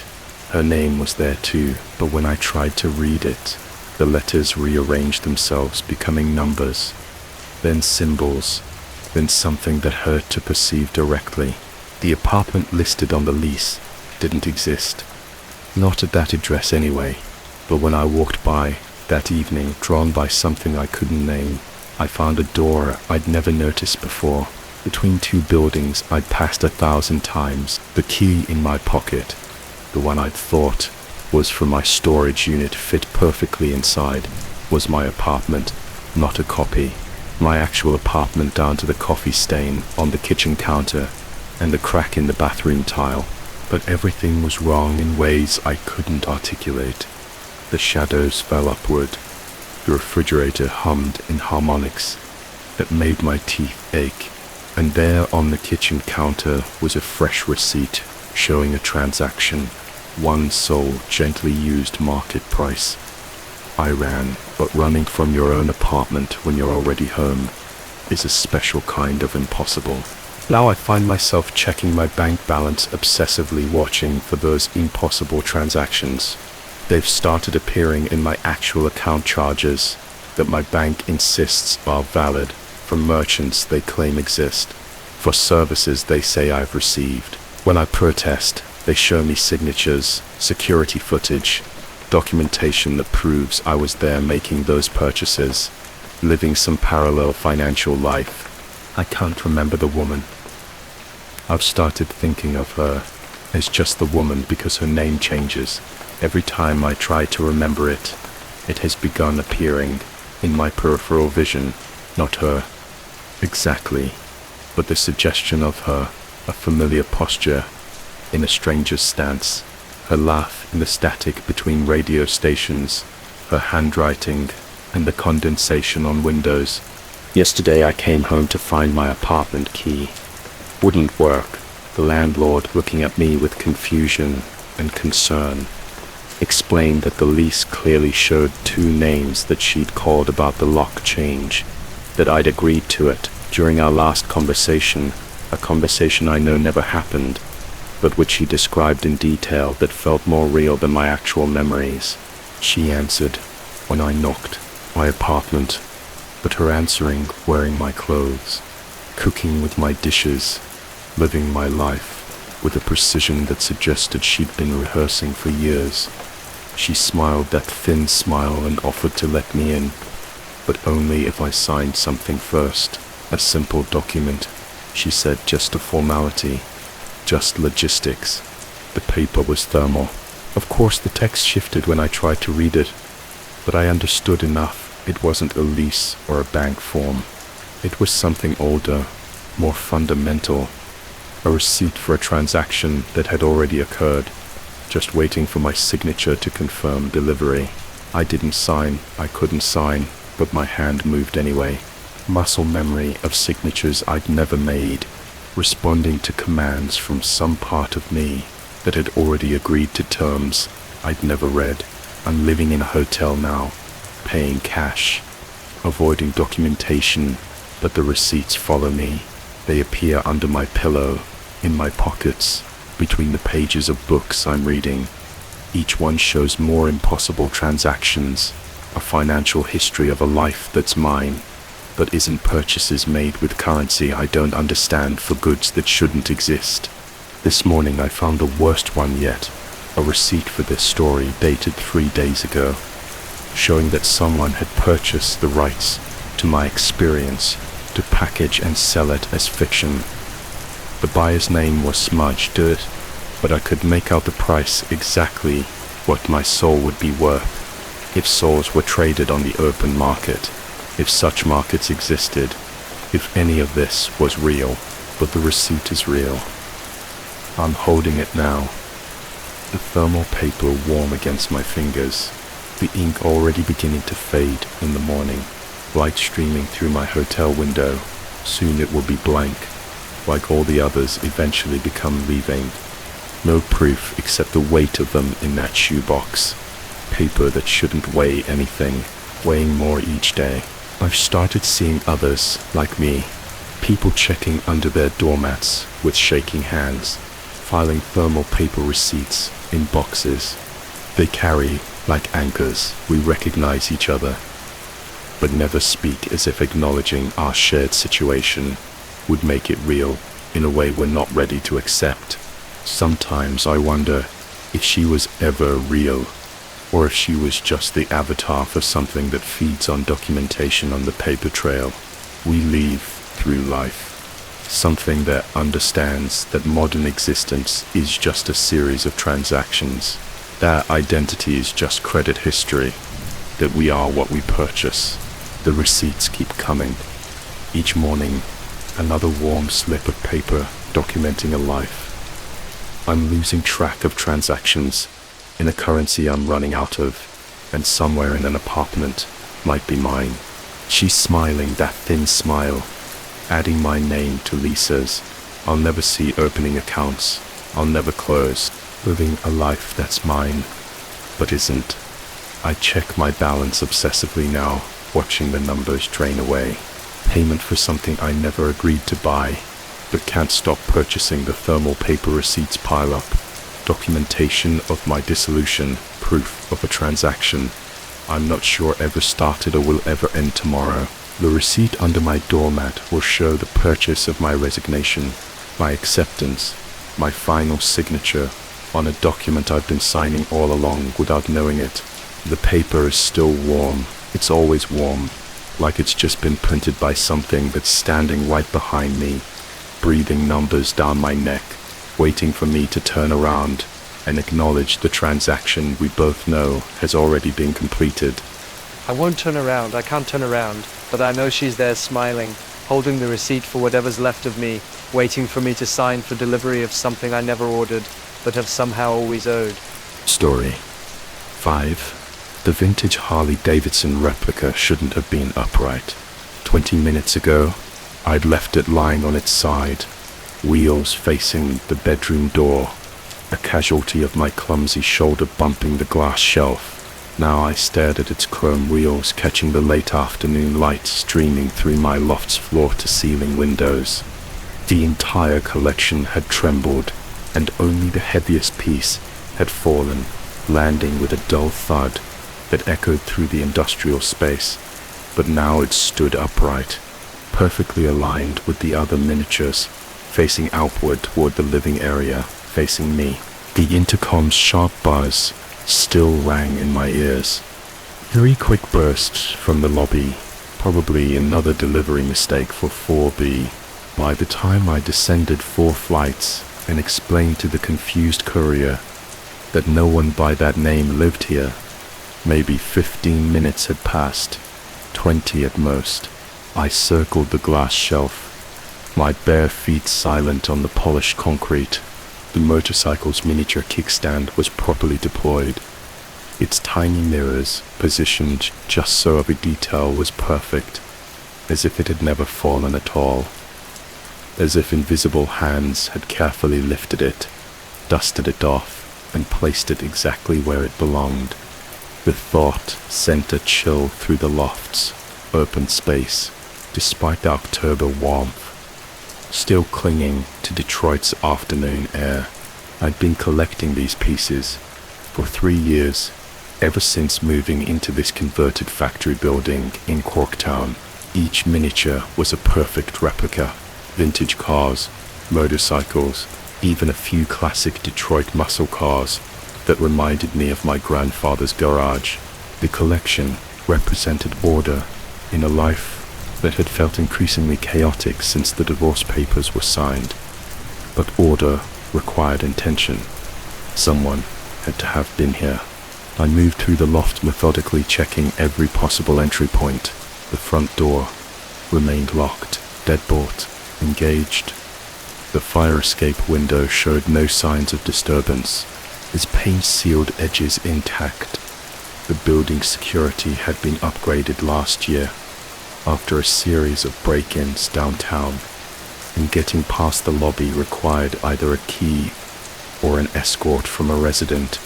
Her name was there too, but when I tried to read it, the letters rearranged themselves, becoming numbers, then symbols, then something that hurt to perceive directly. The apartment listed on the lease didn't exist. Not at that address anyway, but when I walked by that evening, drawn by something I couldn't name, I found a door I'd never noticed before. Between 2 buildings I'd passed 1,000 times, the key in my pocket, the one I'd thought was for my storage unit, fit perfectly inside, was my apartment, not a copy. My actual apartment down to the coffee stain on the kitchen counter and the crack in the bathroom tile. But everything was wrong in ways I couldn't articulate. The shadows fell upward. The refrigerator hummed in harmonics that made my teeth ache. And there on the kitchen counter was a fresh receipt showing a transaction, one sole gently used market price. I ran, but running from your own apartment when you're already home is a special kind of impossible. Now I find myself checking my bank balance, obsessively watching for those impossible transactions. They've started appearing in my actual account charges that my bank insists are valid, from merchants they claim exist, for services they say I've received. When I protest, they show me signatures, security footage, documentation that proves I was there making those purchases, living some parallel financial life. I can't remember the woman. I've started thinking of her as just the woman because her name changes. Every time I try to remember it, it has begun appearing in my peripheral vision, not her exactly, but the suggestion of her, a familiar posture in a stranger's stance, her laugh in the static between radio stations, her handwriting and the condensation on windows. Yesterday I came home to find my apartment key. Wouldn't work. The landlord, looking at me with confusion and concern, explained that the lease clearly showed two names that she'd called about the lock change, that I'd agreed to it during our last conversation, a conversation I know never happened, but which he described in detail that felt more real than my actual memories. She answered when I knocked my apartment, but her answering wearing my clothes, cooking with my dishes, living my life with a precision that suggested she'd been rehearsing for years. She smiled that thin smile and offered to let me in, but only if I signed something first, a simple document. She said just a formality, just logistics. The paper was thermal. Of course the text shifted when I tried to read it, but I understood enough. It wasn't a lease or a bank form. It was something older, more fundamental, a receipt for a transaction that had already occurred, just waiting for my signature to confirm delivery. I didn't sign, I couldn't sign, but my hand moved anyway. Muscle memory of signatures I'd never made, responding to commands from some part of me that had already agreed to terms I'd never read. I'm living in a hotel now, paying cash, avoiding documentation, but the receipts follow me. They appear under my pillow, in my pockets, between the pages of books I'm reading. Each one shows more impossible transactions, a financial history of a life that's mine, but isn't purchases made with currency I don't understand for goods that shouldn't exist. This morning I found the worst one yet, a receipt for this story dated 3 days ago, showing that someone had purchased the rights to my experience to package and sell it as fiction. The buyer's name was smudged to it, but I could make out the price exactly what my soul would be worth if souls were traded on the open market, if such markets existed, if any of this was real. But the receipt is real. I'm holding it now, the thermal paper warm against my fingers, the ink already beginning to fade in the morning, light streaming through my hotel window. Soon it will be blank, like all the others eventually become leaving. No proof except the weight of them in that shoebox. Paper that shouldn't weigh anything, weighing more each day. I've started seeing others like me, people checking under their doormats with shaking hands, filing thermal paper receipts in boxes. They carry like anchors. We recognize each other, but never speak as if acknowledging our shared situation would make it real in a way we're not ready to accept. Sometimes I wonder if she was ever real, or if she was just the avatar for something that feeds on documentation on the paper trail we leave through life. Something that understands that modern existence is just a series of transactions, that identity is just credit history, that we are what we purchase. The receipts keep coming. Each morning, another warm slip of paper documenting a life. I'm losing track of transactions in a currency I'm running out of, and somewhere in an apartment might be mine. She's smiling that thin smile, adding my name to Lisa's. I'll never see opening accounts. I'll never close, living a life that's mine, but isn't. I check my balance obsessively now, watching the numbers drain away. Payment for something I never agreed to buy, but can't stop purchasing. The thermal paper receipts pile up. Documentation of my dissolution, proof of a transaction I'm not sure ever started or will ever end tomorrow. The receipt under my doormat will show the purchase of my resignation, my acceptance, my final signature on a document I've been signing all along without knowing it. The paper is still warm. It's always warm, like it's just been printed by something that's standing right behind me, breathing numbers down my neck, waiting for me to turn around and acknowledge the transaction we both know has already been completed. I won't turn around, I can't turn around, but I know she's there smiling, holding the receipt for whatever's left of me, waiting for me to sign for delivery of something I never ordered, but have somehow always owed. Story 5. The vintage Harley-Davidson replica shouldn't have been upright. 20 minutes ago, I'd left it lying on its side, wheels facing the bedroom door, a casualty of my clumsy shoulder bumping the glass shelf. Now I stared at its chrome wheels, catching the late afternoon light streaming through my loft's floor-to-ceiling windows. The entire collection had trembled, and only the heaviest piece had fallen, landing with a dull thud that echoed through the industrial space. But now it stood upright, perfectly aligned with the other miniatures, facing outward toward the living area, facing me. The intercom's sharp buzz still rang in my ears. 3 quick bursts from the lobby, probably another delivery mistake for 4B. By the time I descended 4 flights and explained to the confused courier that no one by that name lived here, maybe 15 minutes had passed, 20 at most. I circled the glass shelf, my bare feet silent on the polished concrete. The motorcycle's miniature kickstand was properly deployed. Its tiny mirrors, positioned just so every detail was perfect, as if it had never fallen at all. As if invisible hands had carefully lifted it, dusted it off, and placed it exactly where it belonged. The thought sent a chill through the loft's open space, despite the October warmth. Still clinging to Detroit's afternoon air, I'd been collecting these pieces for 3 years, ever since moving into this converted factory building in Corktown. Each miniature was a perfect replica. Vintage cars, motorcycles, even a few classic Detroit muscle cars that reminded me of my grandfather's garage. The collection represented order in a life that had felt increasingly chaotic since the divorce papers were signed. But order required intention. Someone had to have been here. I moved through the loft methodically, checking every possible entry point. The front door remained locked, deadbolt, engaged. The fire escape window showed no signs of disturbance, its paint-sealed edges intact. The building's security had been upgraded last year, after a series of break-ins downtown, and getting past the lobby required either a key or an escort from a resident.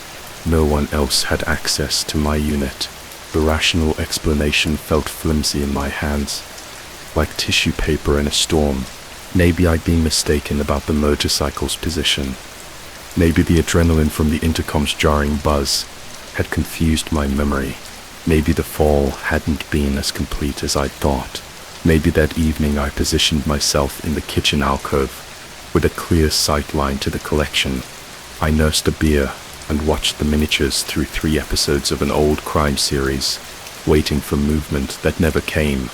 No one else had access to my unit. The rational explanation felt flimsy in my hands, like tissue paper in a storm. Maybe I'd been mistaken about the motorcycle's position. Maybe the adrenaline from the intercom's jarring buzz had confused my memory. Maybe the fall hadn't been as complete as I'd thought. Maybe that evening I positioned myself in the kitchen alcove with a clear sight line to the collection. I nursed a beer and watched the miniatures through 3 episodes of an old crime series, waiting for movement that never came.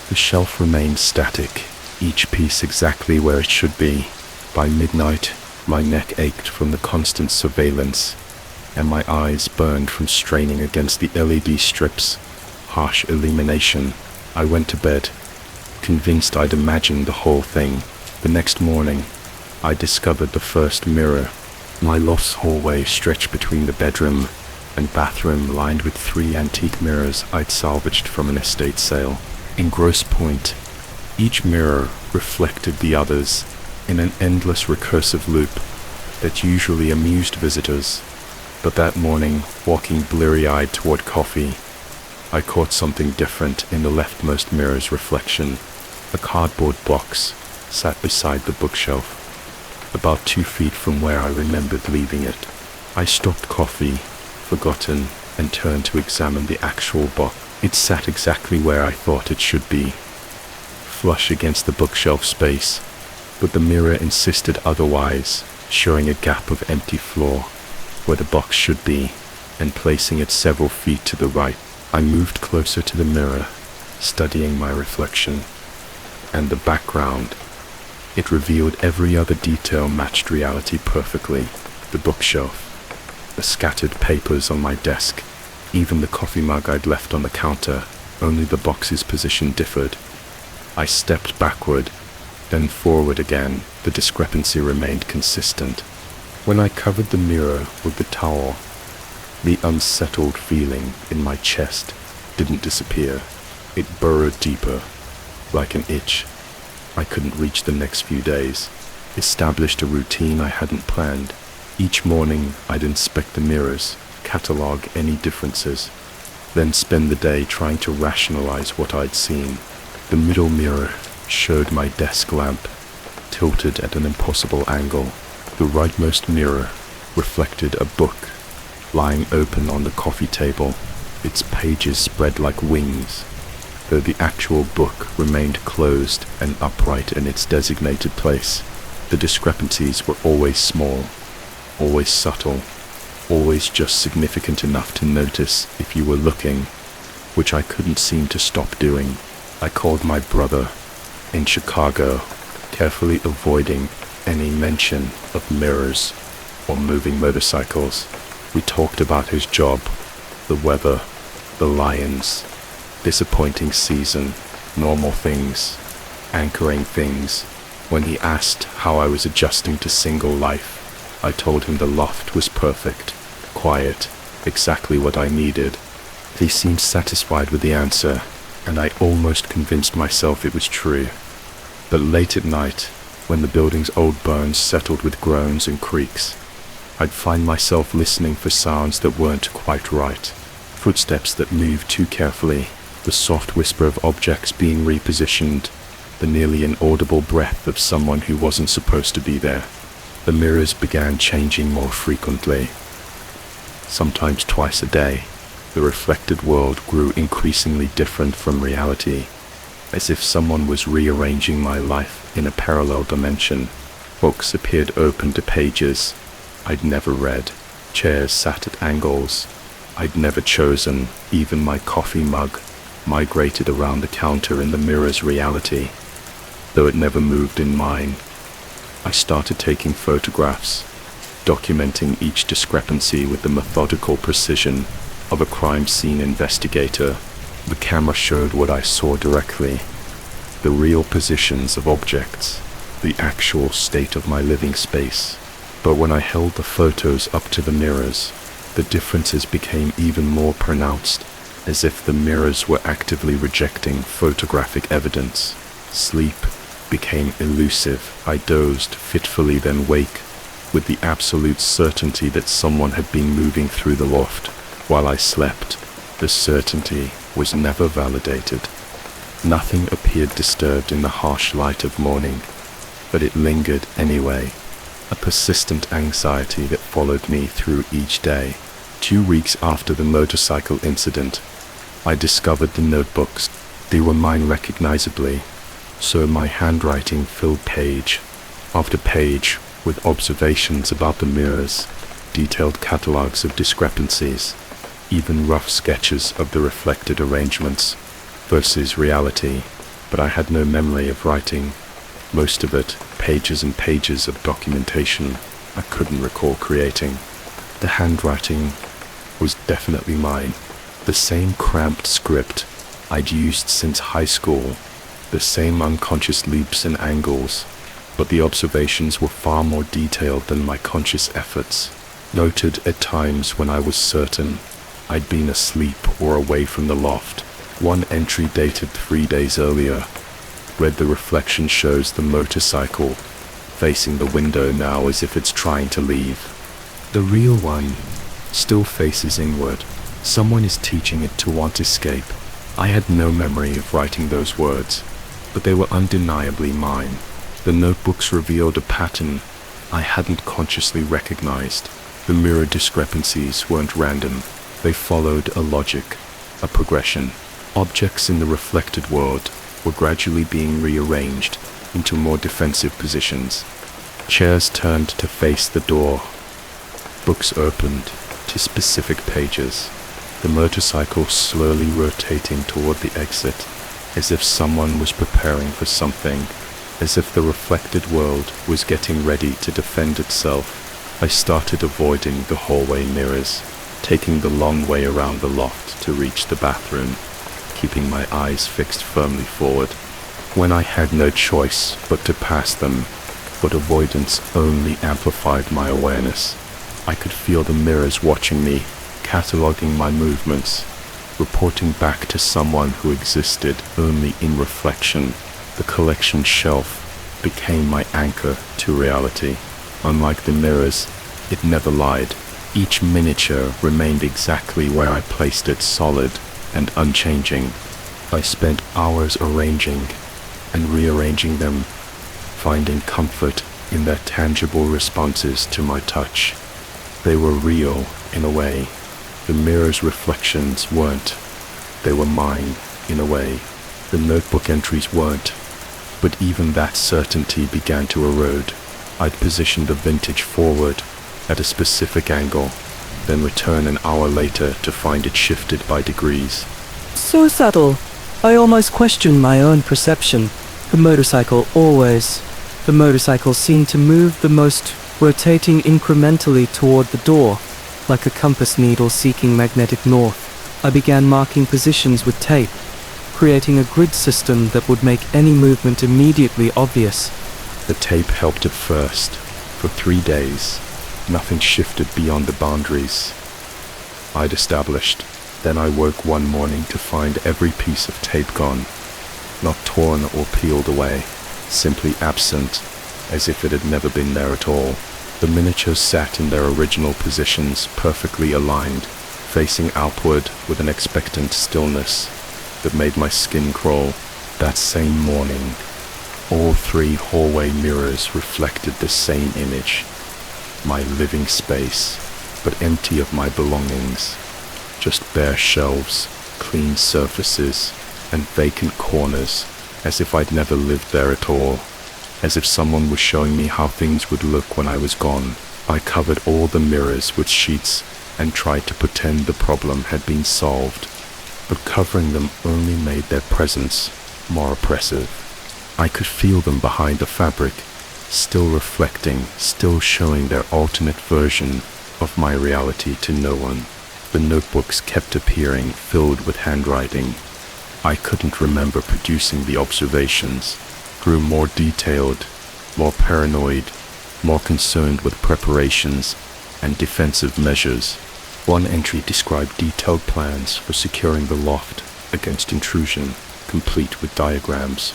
The shelf remained static, each piece exactly where it should be. By midnight, my neck ached from the constant surveillance, and my eyes burned from straining against the LED strips' harsh illumination. I went to bed, convinced I'd imagined the whole thing. The next morning, I discovered the first mirror. My loft's hallway stretched between the bedroom and bathroom, lined with 3 antique mirrors I'd salvaged from an estate sale. In Grosse Pointe, each mirror reflected the others in an endless recursive loop that usually amused visitors. But that morning, walking bleary-eyed toward coffee, I caught something different in the leftmost mirror's reflection. A cardboard box sat beside the bookshelf, about 2 feet from where I remembered leaving it. I stopped coffee, forgotten, and turned to examine the actual box. It sat exactly where I thought it should be, flush against the bookshelf space, but the mirror insisted otherwise, showing a gap of empty floor where the box should be, and placing it several feet to the right. I moved closer to the mirror, studying my reflection, and the background. It revealed every other detail matched reality perfectly. The bookshelf, the scattered papers on my desk, even the coffee mug I'd left on the counter, only the box's position differed. I stepped backward, then forward again. The discrepancy remained consistent. When I covered the mirror with the towel, the unsettled feeling in my chest didn't disappear. It burrowed deeper, like an itch I couldn't reach the next few days. Established a routine I hadn't planned. Each morning I'd inspect the mirrors, catalog any differences, then spend the day trying to rationalize what I'd seen. The middle mirror showed my desk lamp, tilted at an impossible angle. The rightmost mirror reflected a book lying open on the coffee table, its pages spread like wings, though the actual book remained closed and upright in its designated place. The discrepancies were always small, always subtle, always just significant enough to notice if you were looking, which I couldn't seem to stop doing. I called my brother in Chicago, carefully avoiding any mention of mirrors or moving motorcycles. We talked about his job, the weather, the lions, disappointing season, normal things, anchoring things. When he asked how I was adjusting to single life, I told him the loft was perfect, quiet, exactly what I needed. He seemed satisfied with the answer, and I almost convinced myself it was true. But late at night, when the building's old bones settled with groans and creaks, I'd find myself listening for sounds that weren't quite right. Footsteps that moved too carefully, the soft whisper of objects being repositioned, the nearly inaudible breath of someone who wasn't supposed to be there. The mirrors began changing more frequently, sometimes twice a day. The reflected world grew increasingly different from reality, as if someone was rearranging my life in a parallel dimension. Books appeared open to pages I'd never read. Chairs sat at angles I'd never chosen. Even my coffee mug migrated around the counter in the mirror's reality, though it never moved in mine. I started taking photographs, documenting each discrepancy with the methodical precision of a crime scene investigator. The camera showed what I saw directly, the real positions of objects, the actual state of my living space. But when I held the photos up to the mirrors, the differences became even more pronounced, as if the mirrors were actively rejecting photographic evidence. Sleep became elusive. I dozed fitfully, then wake, with the absolute certainty that someone had been moving through the loft while I slept. The certainty was never validated. Nothing appeared disturbed in the harsh light of morning, but it lingered anyway, a persistent anxiety that followed me through each day. 2 weeks after the motorcycle incident, I discovered the notebooks. They were mine recognizably, so my handwriting filled page after page with observations about the mirrors, detailed catalogues of discrepancies, even rough sketches of the reflected arrangements versus reality. But I had no memory of writing. Most of it, pages and pages of documentation, I couldn't recall creating. The handwriting was definitely mine, the same cramped script I'd used since high school, the same unconscious leaps and angles, but the observations were far more detailed than my conscious efforts. Noted at times when I was certain I'd been asleep or away from the loft. One entry dated 3 days earlier read the reflection shows the motorcycle facing the window now as if it's trying to leave. The real one still faces inward. Someone is teaching it to want escape. I had no memory of writing those words, but they were undeniably mine. The notebooks revealed a pattern I hadn't consciously recognized. The mirror discrepancies weren't random. They followed a logic, a progression. Objects in the reflected world were gradually being rearranged into more defensive positions. Chairs turned to face the door. Books opened to specific pages. The motorcycle slowly rotating toward the exit, as if someone was preparing for something, as if the reflected world was getting ready to defend itself. I started avoiding the hallway mirrors, taking the long way around the loft to reach the bathroom, keeping my eyes fixed firmly forward. When I had no choice but to pass them, but avoidance only amplified my awareness. I could feel the mirrors watching me, cataloging my movements, reporting back to someone who existed only in reflection. The collection shelf became my anchor to reality. Unlike the mirrors, it never lied. Each miniature remained exactly where I placed it, solid and unchanging. I spent hours arranging and rearranging them, finding comfort in their tangible responses to my touch. They were real, in a way. The mirror's reflections weren't. They were mine, in a way. The notebook entries weren't. But even that certainty began to erode. I'd position the vintage forward at a specific angle, then return an hour later to find it shifted by degrees. So subtle. I almost questioned my own perception. The motorcycle seemed to move the most, rotating incrementally toward the door, like a compass needle seeking magnetic north. I began marking positions with tape, creating a grid system that would make any movement immediately obvious. The tape helped at first. For 3 days, nothing shifted beyond the boundaries I'd established. Then I woke one morning to find every piece of tape gone, not torn or peeled away, simply absent, as if it had never been there at all. The miniatures sat in their original positions, perfectly aligned, facing outward with an expectant stillness that made my skin crawl. That same morning, all 3 hallway mirrors reflected the same image. My living space, but empty of my belongings. Just bare shelves, clean surfaces, and vacant corners, as if I'd never lived there at all. As if someone was showing me how things would look when I was gone. I covered all the mirrors with sheets and tried to pretend the problem had been solved. But covering them only made their presence more oppressive. I could feel them behind the fabric, still reflecting, still showing their alternate version of my reality to no one. The notebooks kept appearing, filled with handwriting. I couldn't remember producing the observations. Grew more detailed, more paranoid, more concerned with preparations and defensive measures. One entry described detailed plans for securing the loft against intrusion, complete with diagrams.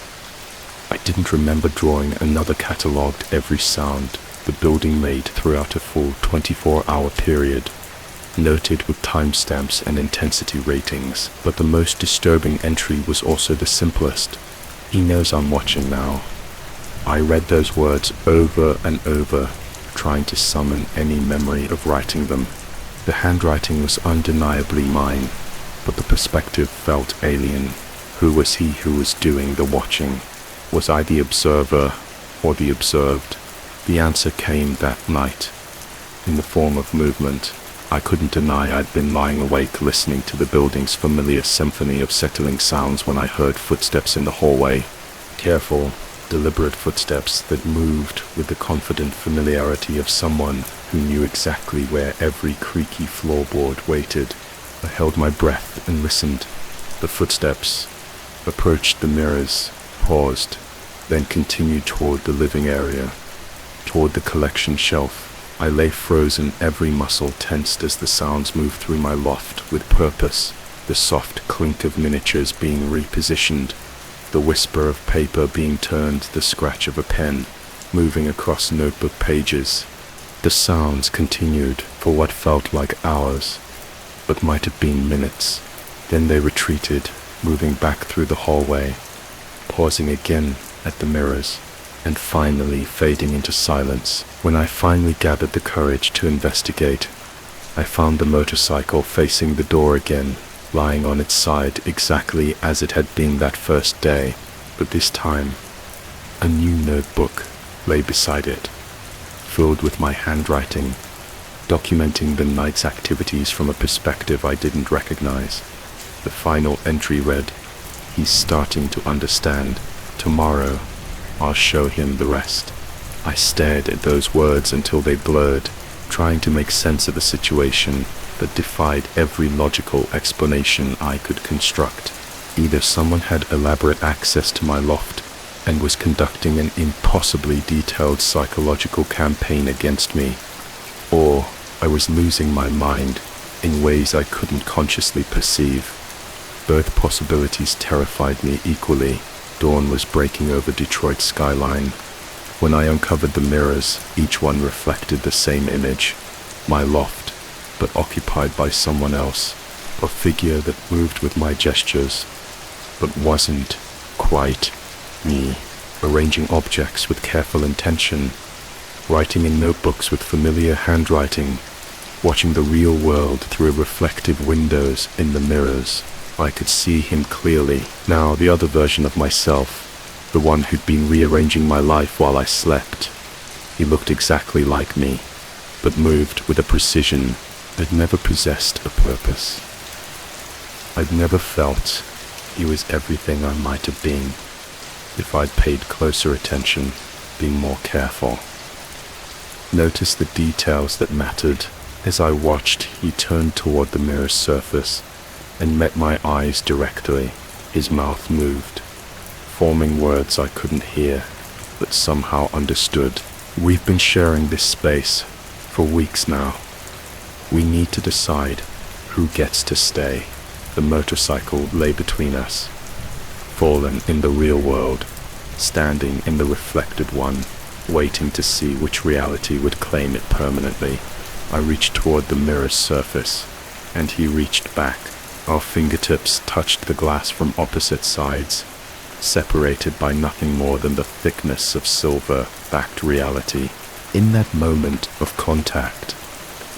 I didn't remember drawing another catalogued every sound the building made throughout a full 24-hour period, noted with timestamps and intensity ratings. But the most disturbing entry was also the simplest. He knows I'm watching now. I read those words over and over, trying to summon any memory of writing them. The handwriting was undeniably mine, but the perspective felt alien. Who was he who was doing the watching? Was I the observer or the observed? The answer came that night, in the form of movement. I couldn't deny I'd been lying awake listening to the building's familiar symphony of settling sounds when I heard footsteps in the hallway. Careful, deliberate footsteps that moved with the confident familiarity of someone who knew exactly where every creaky floorboard waited. I held my breath and listened. The footsteps approached the mirrors, paused, then continued toward the living area, toward the collection shelf. I lay frozen, every muscle tensed as the sounds moved through my loft with purpose, the soft clink of miniatures being repositioned, the whisper of paper being turned, the scratch of a pen moving across notebook pages. The sounds continued for what felt like hours, but might have been minutes. Then they retreated, moving back through the hallway, pausing again at the mirrors, and finally fading into silence. When I finally gathered the courage to investigate, I found the motorcycle facing the door again, lying on its side exactly as it had been that first day, but this time a new notebook lay beside it, filled with my handwriting, documenting the night's activities from a perspective I didn't recognize. The final entry read, "He's starting to understand. Tomorrow, I'll show him the rest." I stared at those words until they blurred, trying to make sense of a situation that defied every logical explanation I could construct. Either someone had elaborate access to my loft and was conducting an impossibly detailed psychological campaign against me, or I was losing my mind in ways I couldn't consciously perceive. Both possibilities terrified me equally. Dawn was breaking over Detroit's skyline. When I uncovered the mirrors, each one reflected the same image, my loft, but occupied by someone else, a figure that moved with my gestures, but wasn't quite me, arranging objects with careful intention, writing in notebooks with familiar handwriting, watching the real world through reflective windows in the mirrors. I could see him clearly. Now the other version of myself, the one who'd been rearranging my life while I slept. He looked exactly like me, but moved with a precision that never possessed a purpose. I'd never felt he was everything I might have been if I'd paid closer attention, been more careful. Noticed the details that mattered. As I watched, he turned toward the mirror's surface and met my eyes directly. His mouth moved, forming words I couldn't hear, but somehow understood. "We've been sharing this space for weeks now. We need to decide who gets to stay." The motorcycle lay between us, fallen in the real world, standing in the reflected one, waiting to see which reality would claim it permanently. I reached toward the mirror's surface, and he reached back. Our fingertips touched the glass from opposite sides, separated by nothing more than the thickness of silver-backed reality. In that moment of contact,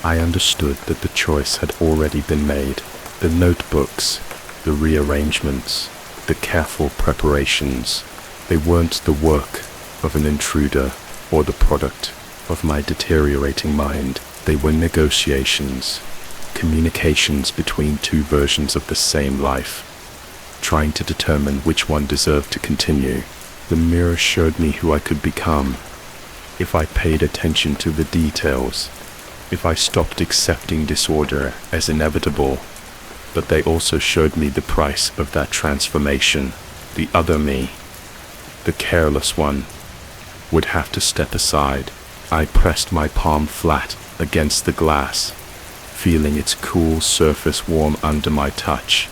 I understood that the choice had already been made. The notebooks, the rearrangements, the careful preparations, they weren't the work of an intruder or the product of my deteriorating mind. They were negotiations, communications between two versions of the same life, trying to determine which one deserved to continue. The mirror showed me who I could become if I paid attention to the details, if I stopped accepting disorder as inevitable. But they also showed me the price of that transformation. The other me, the careless one, would have to step aside. I pressed my palm flat against the glass, feeling its cool surface warm under my touch.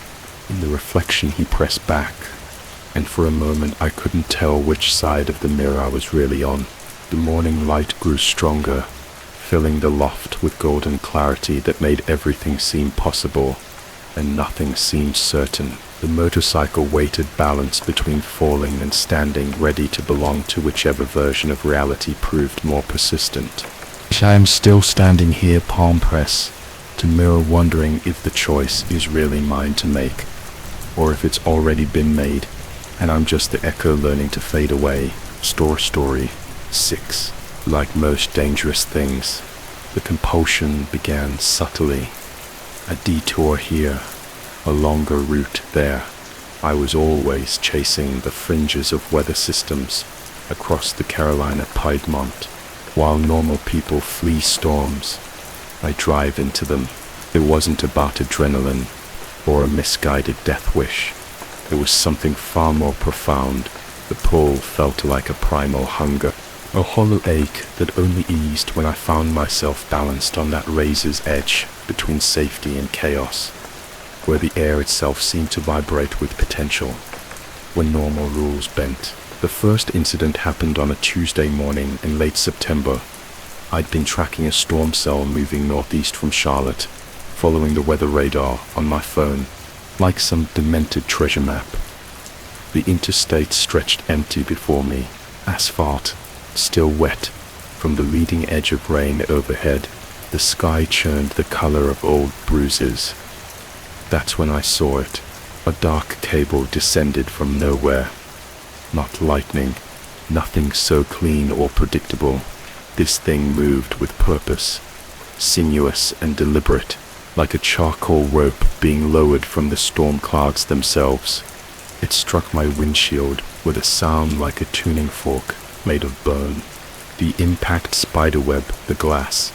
In the reflection he pressed back, and for a moment I couldn't tell which side of the mirror I was really on. The morning light grew stronger, filling the loft with golden clarity that made everything seem possible, and nothing seemed certain. The motorcycle waited balanced between falling and standing, ready to belong to whichever version of reality proved more persistent. I am still standing here, palm press, to mirror, wondering if the choice is really mine to make, or if it's already been made, and I'm just the echo learning to fade away. Story 6. Like most dangerous things, the compulsion began subtly. A detour here, a longer route there. I was always chasing the fringes of weather systems across the Carolina Piedmont. While normal people flee storms, I drive into them. It wasn't about adrenaline or a misguided death wish. It was something far more profound, The pull felt like a primal hunger, a hollow ache that only eased when I found myself balanced on that razor's edge between safety and chaos, where the air itself seemed to vibrate with potential, when normal rules bent. The first incident happened on a Tuesday morning in late September. I'd been tracking a storm cell moving northeast from Charlotte, following the weather radar on my phone, like some demented treasure map. The interstate stretched empty before me, asphalt still wet from the leading edge of rain overhead. The sky churned the color of old bruises. That's when I saw it. A dark cable descended from nowhere. Not lightning, nothing so clean or predictable. This thing moved with purpose, sinuous and deliberate, like a charcoal rope being lowered from the storm clouds themselves. It struck my windshield with a sound like a tuning fork made of bone. The impact spiderwebbed the glass,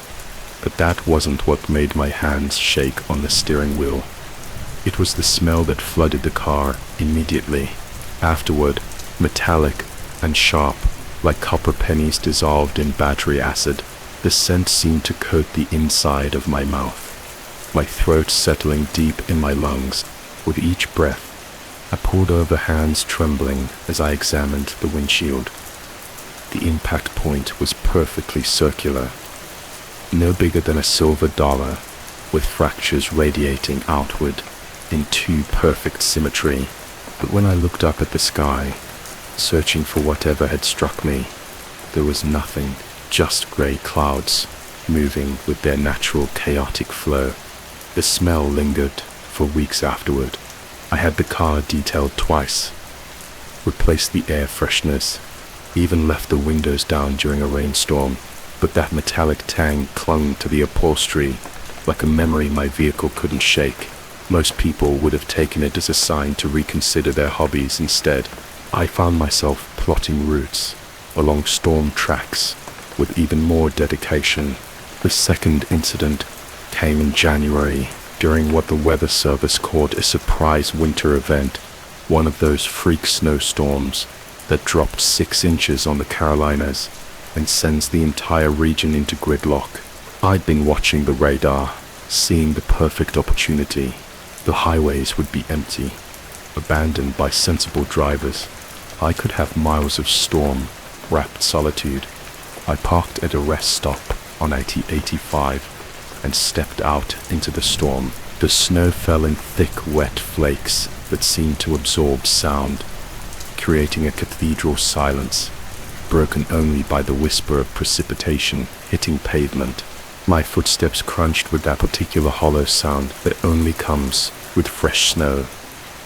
but that wasn't what made my hands shake on the steering wheel. It was the smell that flooded the car immediately. Afterward, metallic and sharp, like copper pennies dissolved in battery acid, the scent seemed to coat the inside of my mouth, my throat settling deep in my lungs. With each breath, I pulled over, hands trembling as I examined the windshield. The impact point was perfectly circular, no bigger than a silver dollar, with fractures radiating outward in too perfect symmetry. But when I looked up at the sky, searching for whatever had struck me, there was nothing, just grey clouds, moving with their natural chaotic flow. The smell lingered for weeks afterward. I had the car detailed twice, replaced the air fresheners, even left the windows down during a rainstorm, but that metallic tang clung to the upholstery like a memory my vehicle couldn't shake. Most people would have taken it as a sign to reconsider their hobbies instead. I found myself plotting routes along storm tracks with even more dedication. The second incident came in January during what the weather service called a surprise winter event, one of those freak snowstorms that dropped 6 inches on the Carolinas and sends the entire region into gridlock. I'd been watching the radar, seeing the perfect opportunity. The highways would be empty, abandoned by sensible drivers. I could have miles of storm-wrapped solitude. I parked at a rest stop on 85 and stepped out into the storm. The snow fell in thick, wet flakes that seemed to absorb sound, creating a cathedral silence, broken only by the whisper of precipitation hitting pavement. My footsteps crunched with that particular hollow sound that only comes with fresh snow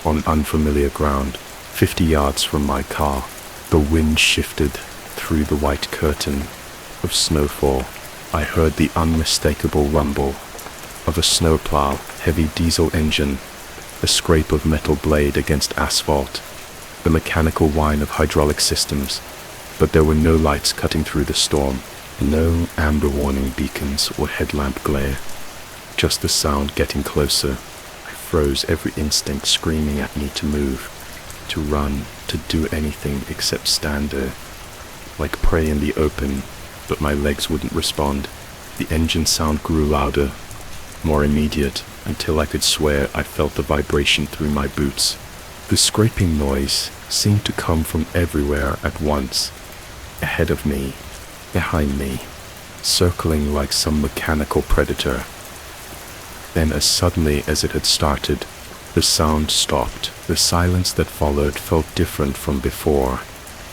on unfamiliar ground. 50 yards from my car, the wind shifted through the white curtain of snowfall. I heard the unmistakable rumble of a snowplow, heavy diesel engine, the scrape of metal blade against asphalt, the mechanical whine of hydraulic systems, but there were no lights cutting through the storm, no amber warning beacons or headlamp glare, just the sound getting closer. I froze, every instinct screaming at me to move, to run, to do anything except stand there, like prey in the open, but my legs wouldn't respond. The engine sound grew louder, more immediate, until I could swear I felt the vibration through my boots. The scraping noise seemed to come from everywhere at once, ahead of me, behind me, circling like some mechanical predator. Then, as suddenly as it had started, the sound stopped. The silence that followed felt different from before,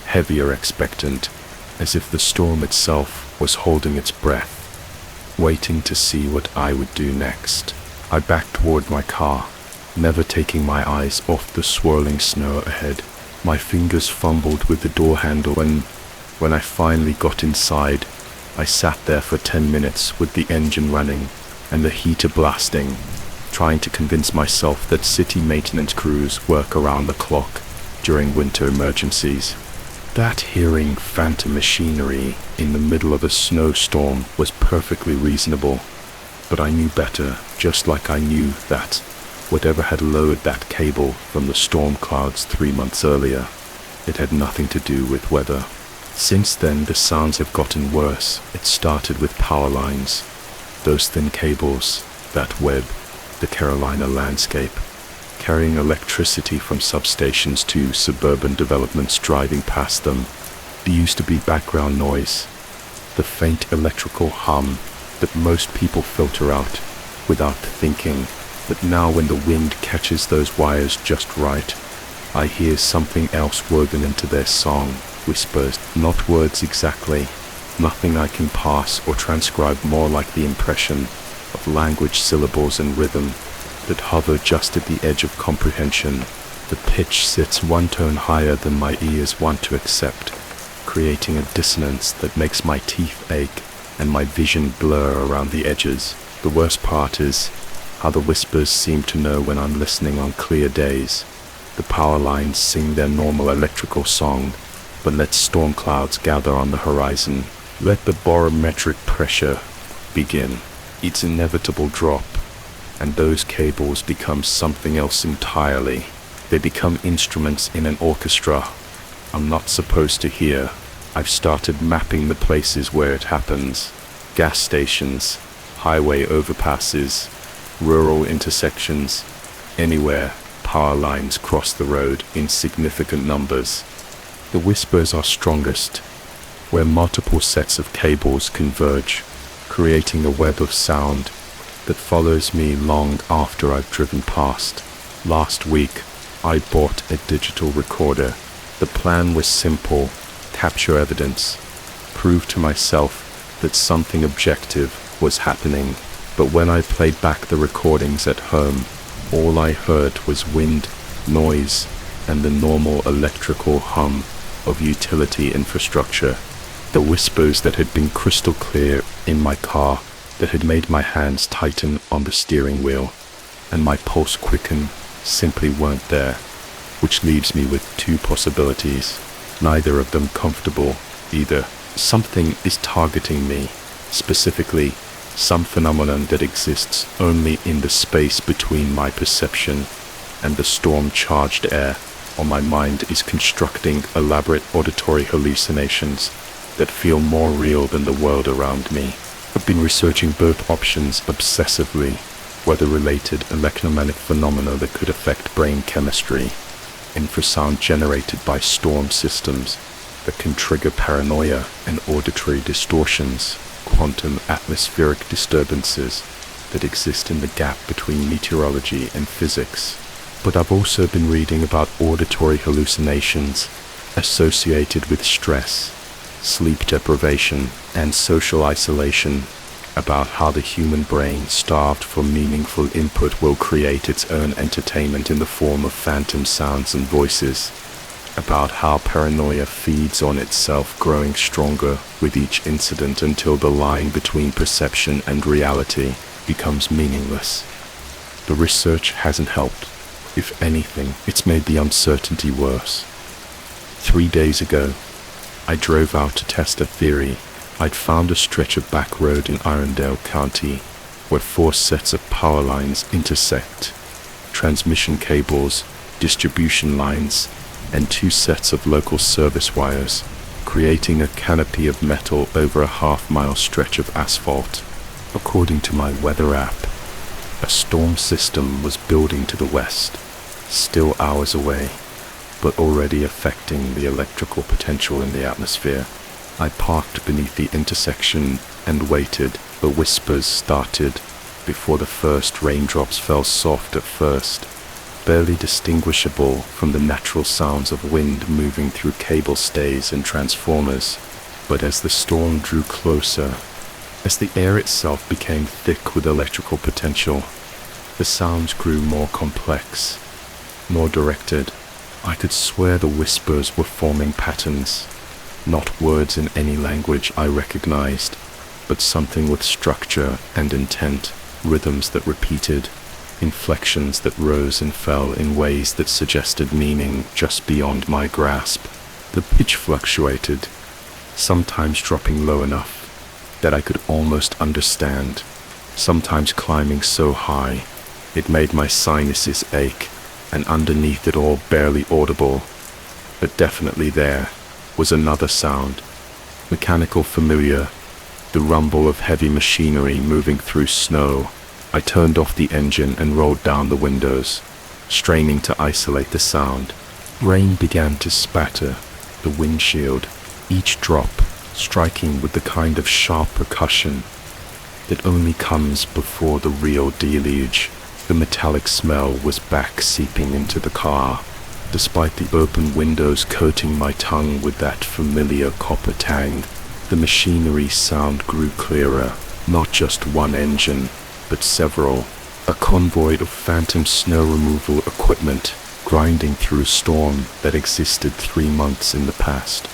heavier, expectant, as if the storm itself was holding its breath, waiting to see what I would do next. I backed toward my car, never taking my eyes off the swirling snow ahead. My fingers fumbled with the door handle. When I finally got inside, I sat there for 10 minutes with the engine running and the heater blasting, trying to convince myself that city maintenance crews work around the clock during winter emergencies. That hearing phantom machinery in the middle of a snowstorm was perfectly reasonable, but I knew better, just like I knew that whatever had lowered that cable from the storm clouds 3 months earlier It had nothing to do with weather. Since then, the sounds have gotten worse. It started with power lines, those thin cables, that web, the Carolina landscape, carrying electricity from substations to suburban developments driving past them. There used to be background noise, the faint electrical hum that most people filter out without thinking. But now when the wind catches those wires just right, I hear something else woven into their song, whispers, not words exactly, nothing I can pass or transcribe, more like the impression of language, syllables and rhythm that hover just at the edge of comprehension. The pitch sits one tone higher than my ears want to accept, creating a dissonance that makes my teeth ache and my vision blur around the edges. The worst part is how the whispers seem to know when I'm listening on clear days. The power lines sing their normal electrical song, but let storm clouds gather on the horizon. Let the barometric pressure begin, its inevitable drop, and those cables become something else entirely. They become instruments in an orchestra I'm not supposed to hear. I've started mapping the places where it happens. Gas stations, highway overpasses, rural intersections, anywhere power lines cross the road in significant numbers. The whispers are strongest where multiple sets of cables converge, creating a web of sound that follows me long after I've driven past. Last week, I bought a digital recorder. The plan was simple: capture evidence, prove to myself that something objective was happening. But when I played back the recordings at home, all I heard was wind, noise, and the normal electrical hum of utility infrastructure. The whispers that had been crystal clear in my car, that had made my hands tighten on the steering wheel and my pulse quicken, simply weren't there, which leaves me with two possibilities, neither of them comfortable either. Something is targeting me, specifically some phenomenon that exists only in the space between my perception and the storm-charged air, or my mind is constructing elaborate auditory hallucinations that feel more real than the world around me. I've been researching both options obsessively, weather-related electromagnetic phenomena that could affect brain chemistry, infrasound generated by storm systems that can trigger paranoia and auditory distortions, quantum atmospheric disturbances that exist in the gap between meteorology and physics. But I've also been reading about auditory hallucinations associated with stress, sleep deprivation, and social isolation, about how the human brain, starved for meaningful input, will create its own entertainment in the form of phantom sounds and voices, about how paranoia feeds on itself, growing stronger with each incident until the line between perception and reality becomes meaningless. The research hasn't helped. If anything, it's made the uncertainty worse. 3 days ago, I drove out to test a theory. I'd found a stretch of back road in Irondale County where 4 sets of power lines intersect, transmission cables, distribution lines, and 2 sets of local service wires, creating a canopy of metal over a half-mile stretch of asphalt. According to my weather app, a storm system was building to the west, still hours away, but already affecting the electrical potential in the atmosphere. I parked beneath the intersection and waited. The whispers started before the first raindrops fell, soft at first, barely distinguishable from the natural sounds of wind moving through cable stays and transformers. But as the storm drew closer, as the air itself became thick with electrical potential, the sounds grew more complex, more directed. I could swear the whispers were forming patterns, not words in any language I recognized, but something with structure and intent, rhythms that repeated, inflections that rose and fell in ways that suggested meaning just beyond my grasp. The pitch fluctuated, sometimes dropping low enough that I could almost understand, sometimes climbing so high it made my sinuses ache, and underneath it all, barely audible, but definitely there, was another sound. Mechanical, familiar, the rumble of heavy machinery moving through snow. I turned off the engine and rolled down the windows, straining to isolate the sound. Rain began to spatter the windshield, each drop striking with the kind of sharp percussion that only comes before the real deluge. The metallic smell was back seeping into the car, despite the open windows coating my tongue with that familiar copper tang. The machinery sound grew clearer, not just one engine, but several, a convoy of phantom snow removal equipment grinding through a storm that existed 3 months in the past.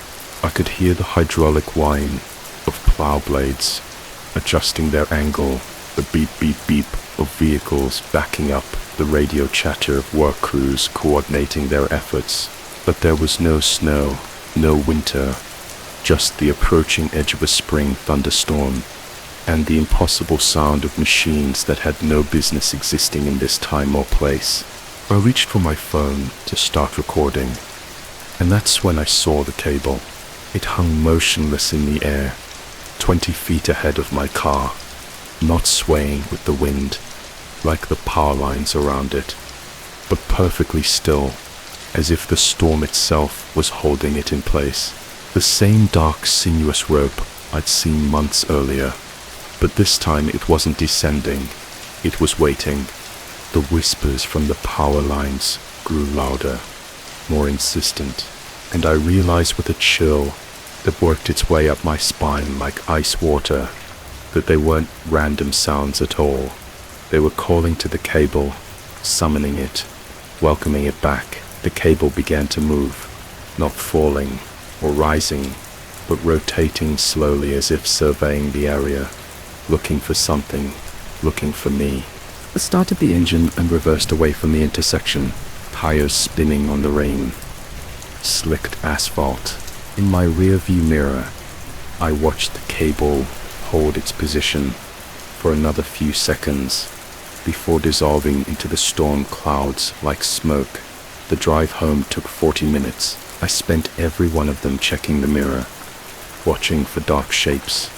I could hear the hydraulic whine of plow blades adjusting their angle, the beep beep beep of vehicles backing up, the radio chatter of work crews coordinating their efforts. But there was no snow, no winter, just the approaching edge of a spring thunderstorm, and the impossible sound of machines that had no business existing in this time or place. I reached for my phone to start recording, and that's when I saw the cable. It hung motionless in the air, 20 feet ahead of my car, not swaying with the wind, like the power lines around it, but perfectly still, as if the storm itself was holding it in place. The same dark, sinuous rope I'd seen months earlier, but this time it wasn't descending, it was waiting. The whispers from the power lines grew louder, more insistent, and I realized with a chill that worked its way up my spine like ice water that they weren't random sounds at all. They were calling to the cable, summoning it, welcoming it back. The cable began to move, not falling or rising, but rotating slowly as if surveying the area, looking for something, looking for me. I started the engine and reversed away from the intersection, tires spinning on the rain. Slicked asphalt. In my rear-view mirror, I watched the cable hold its position for another few seconds before dissolving into the storm clouds like smoke. The drive home took 40 minutes. I spent every one of them checking the mirror, watching for dark shapes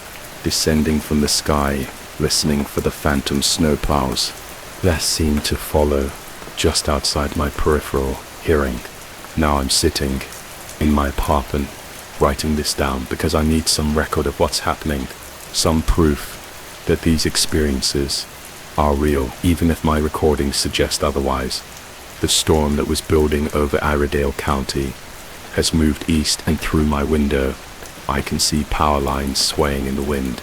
descending from the sky, listening for the phantom snowplows that seemed to follow just outside my peripheral hearing. Now I'm sitting in my apartment, writing this down because I need some record of what's happening, some proof that these experiences are real, even if my recordings suggest otherwise. The storm that was building over Iredale County has moved east, and through my window I can see power lines swaying in the wind.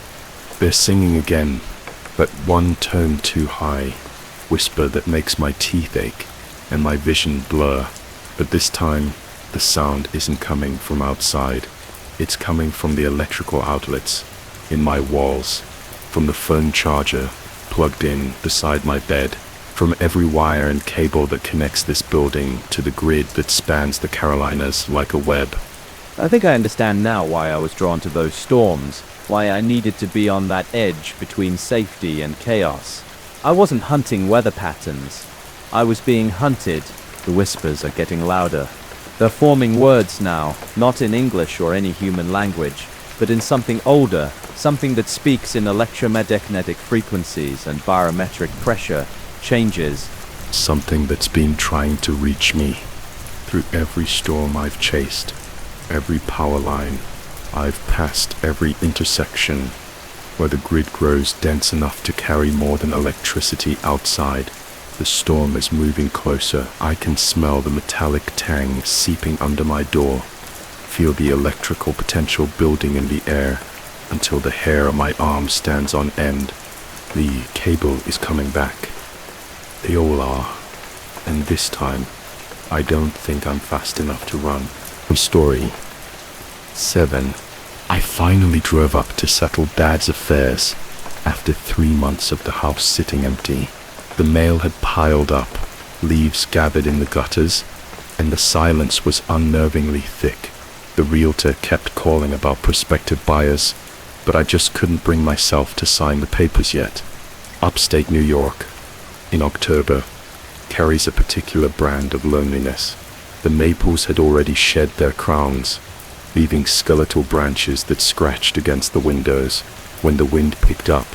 They're singing again, but one tone too high, whisper that makes my teeth ache and my vision blur. But this time, the sound isn't coming from outside. It's coming from the electrical outlets in my walls, from the phone charger plugged in beside my bed, from every wire and cable that connects this building to the grid that spans the Carolinas like a web. I think I understand now why I was drawn to those storms, why I needed to be on that edge between safety and chaos. I wasn't hunting weather patterns. I was being hunted. The whispers are getting louder. They're forming words now, not in English or any human language, but in something older, something that speaks in electromagnetic frequencies and barometric pressure changes. Something that's been trying to reach me through every storm I've chased, every power line I've passed, every intersection where the grid grows dense enough to carry more than electricity outside. The storm is moving closer. I can smell the metallic tang seeping under my door, feel the electrical potential building in the air until the hair on my arm stands on end. The cable is coming back. They all are. And this time, I don't think I'm fast enough to run. Story 7. I finally drove up to settle Dad's affairs after 3 months of the house sitting empty. The mail had piled up, leaves gathered in the gutters, and the silence was unnervingly thick. The realtor kept calling about prospective buyers, but I just couldn't bring myself to sign the papers yet. Upstate New York, in October, carries a particular brand of loneliness. The maples had already shed their crowns, leaving skeletal branches that scratched against the windows. When the wind picked up,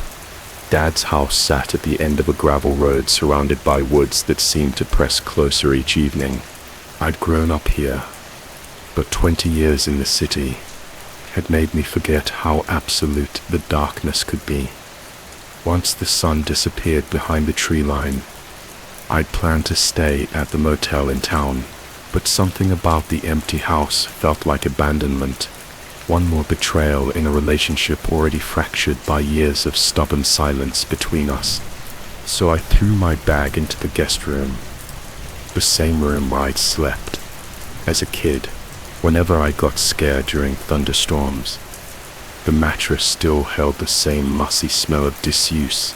Dad's house sat at the end of a gravel road surrounded by woods that seemed to press closer each evening. I'd grown up here, but 20 years in the city had made me forget how absolute the darkness could be. Once the sun disappeared behind the tree line, I'd planned to stay at the motel in town, but something about the empty house felt like abandonment. One more betrayal in a relationship already fractured by years of stubborn silence between us. So I threw my bag into the guest room, the same room where I'd slept as a kid whenever I got scared during thunderstorms. The mattress still held the same mussy smell of disuse,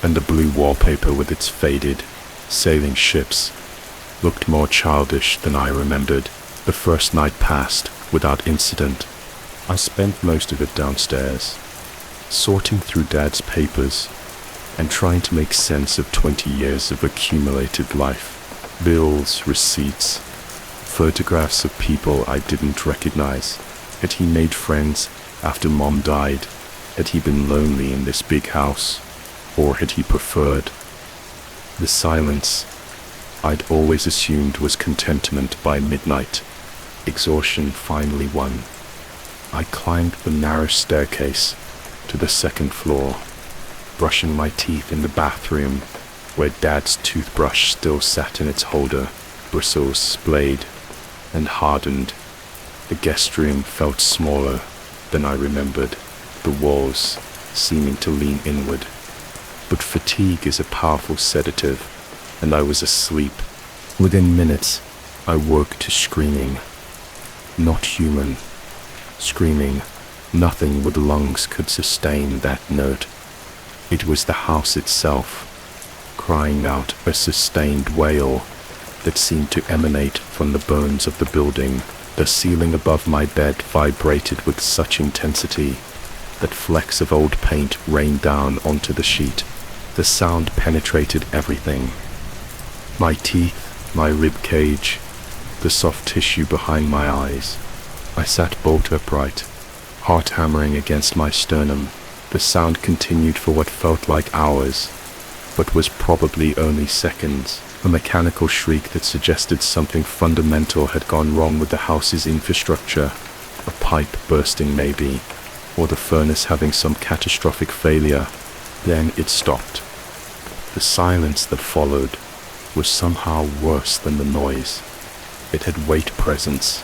and the blue wallpaper with its faded, sailing ships looked more childish than I remembered. The first night passed without incident. I spent most of it downstairs, sorting through Dad's papers and trying to make sense of 20 years of accumulated life. Bills, receipts, photographs of people I didn't recognize. Had he made friends after Mom died? Had he been lonely in this big house? Or had he preferred the silence I'd always assumed was contentment by midnight? Exhaustion finally won. I climbed the narrow staircase to the second floor, brushing my teeth in the bathroom where Dad's toothbrush still sat in its holder, bristles splayed and hardened. The guest room felt smaller than I remembered, the walls seeming to lean inward. But fatigue is a powerful sedative, and I was asleep. Within minutes, I woke to screaming. Not human. Screaming. Nothing with lungs could sustain that note. It was the house itself, crying out a sustained wail that seemed to emanate from the bones of the building. The ceiling above my bed vibrated with such intensity that flecks of old paint rained down onto the sheet. The sound penetrated everything. My teeth, my rib cage, the soft tissue behind my eyes. I sat bolt upright, heart hammering against my sternum. The sound continued for what felt like hours, but was probably only seconds. A mechanical shriek that suggested something fundamental had gone wrong with the house's infrastructure. A pipe bursting maybe, or the furnace having some catastrophic failure. Then it stopped. The silence that followed was somehow worse than the noise. It had weight presence,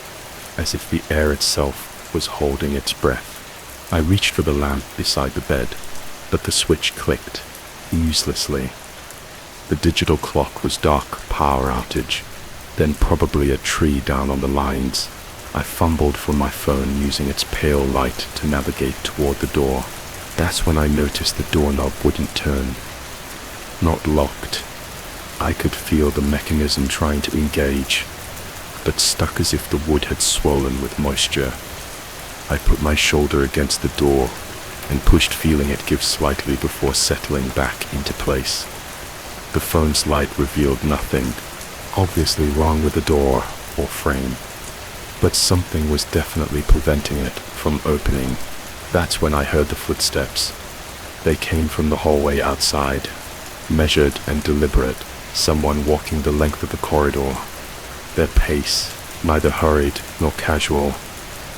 as if the air itself was holding its breath. I reached for the lamp beside the bed, but the switch clicked uselessly. The digital clock was dark power outage, then probably a tree down on the lines. I fumbled for my phone using its pale light to navigate toward the door. That's when I noticed the doorknob wouldn't turn. Not locked. I could feel the mechanism trying to engage, but stuck as if the wood had swollen with moisture. I put my shoulder against the door and pushed, feeling it give slightly before settling back into place. The phone's light revealed nothing obviously wrong with the door or frame, but something was definitely preventing it from opening. That's when I heard the footsteps. They came from the hallway outside, measured and deliberate, someone walking the length of the corridor. Their pace, neither hurried nor casual,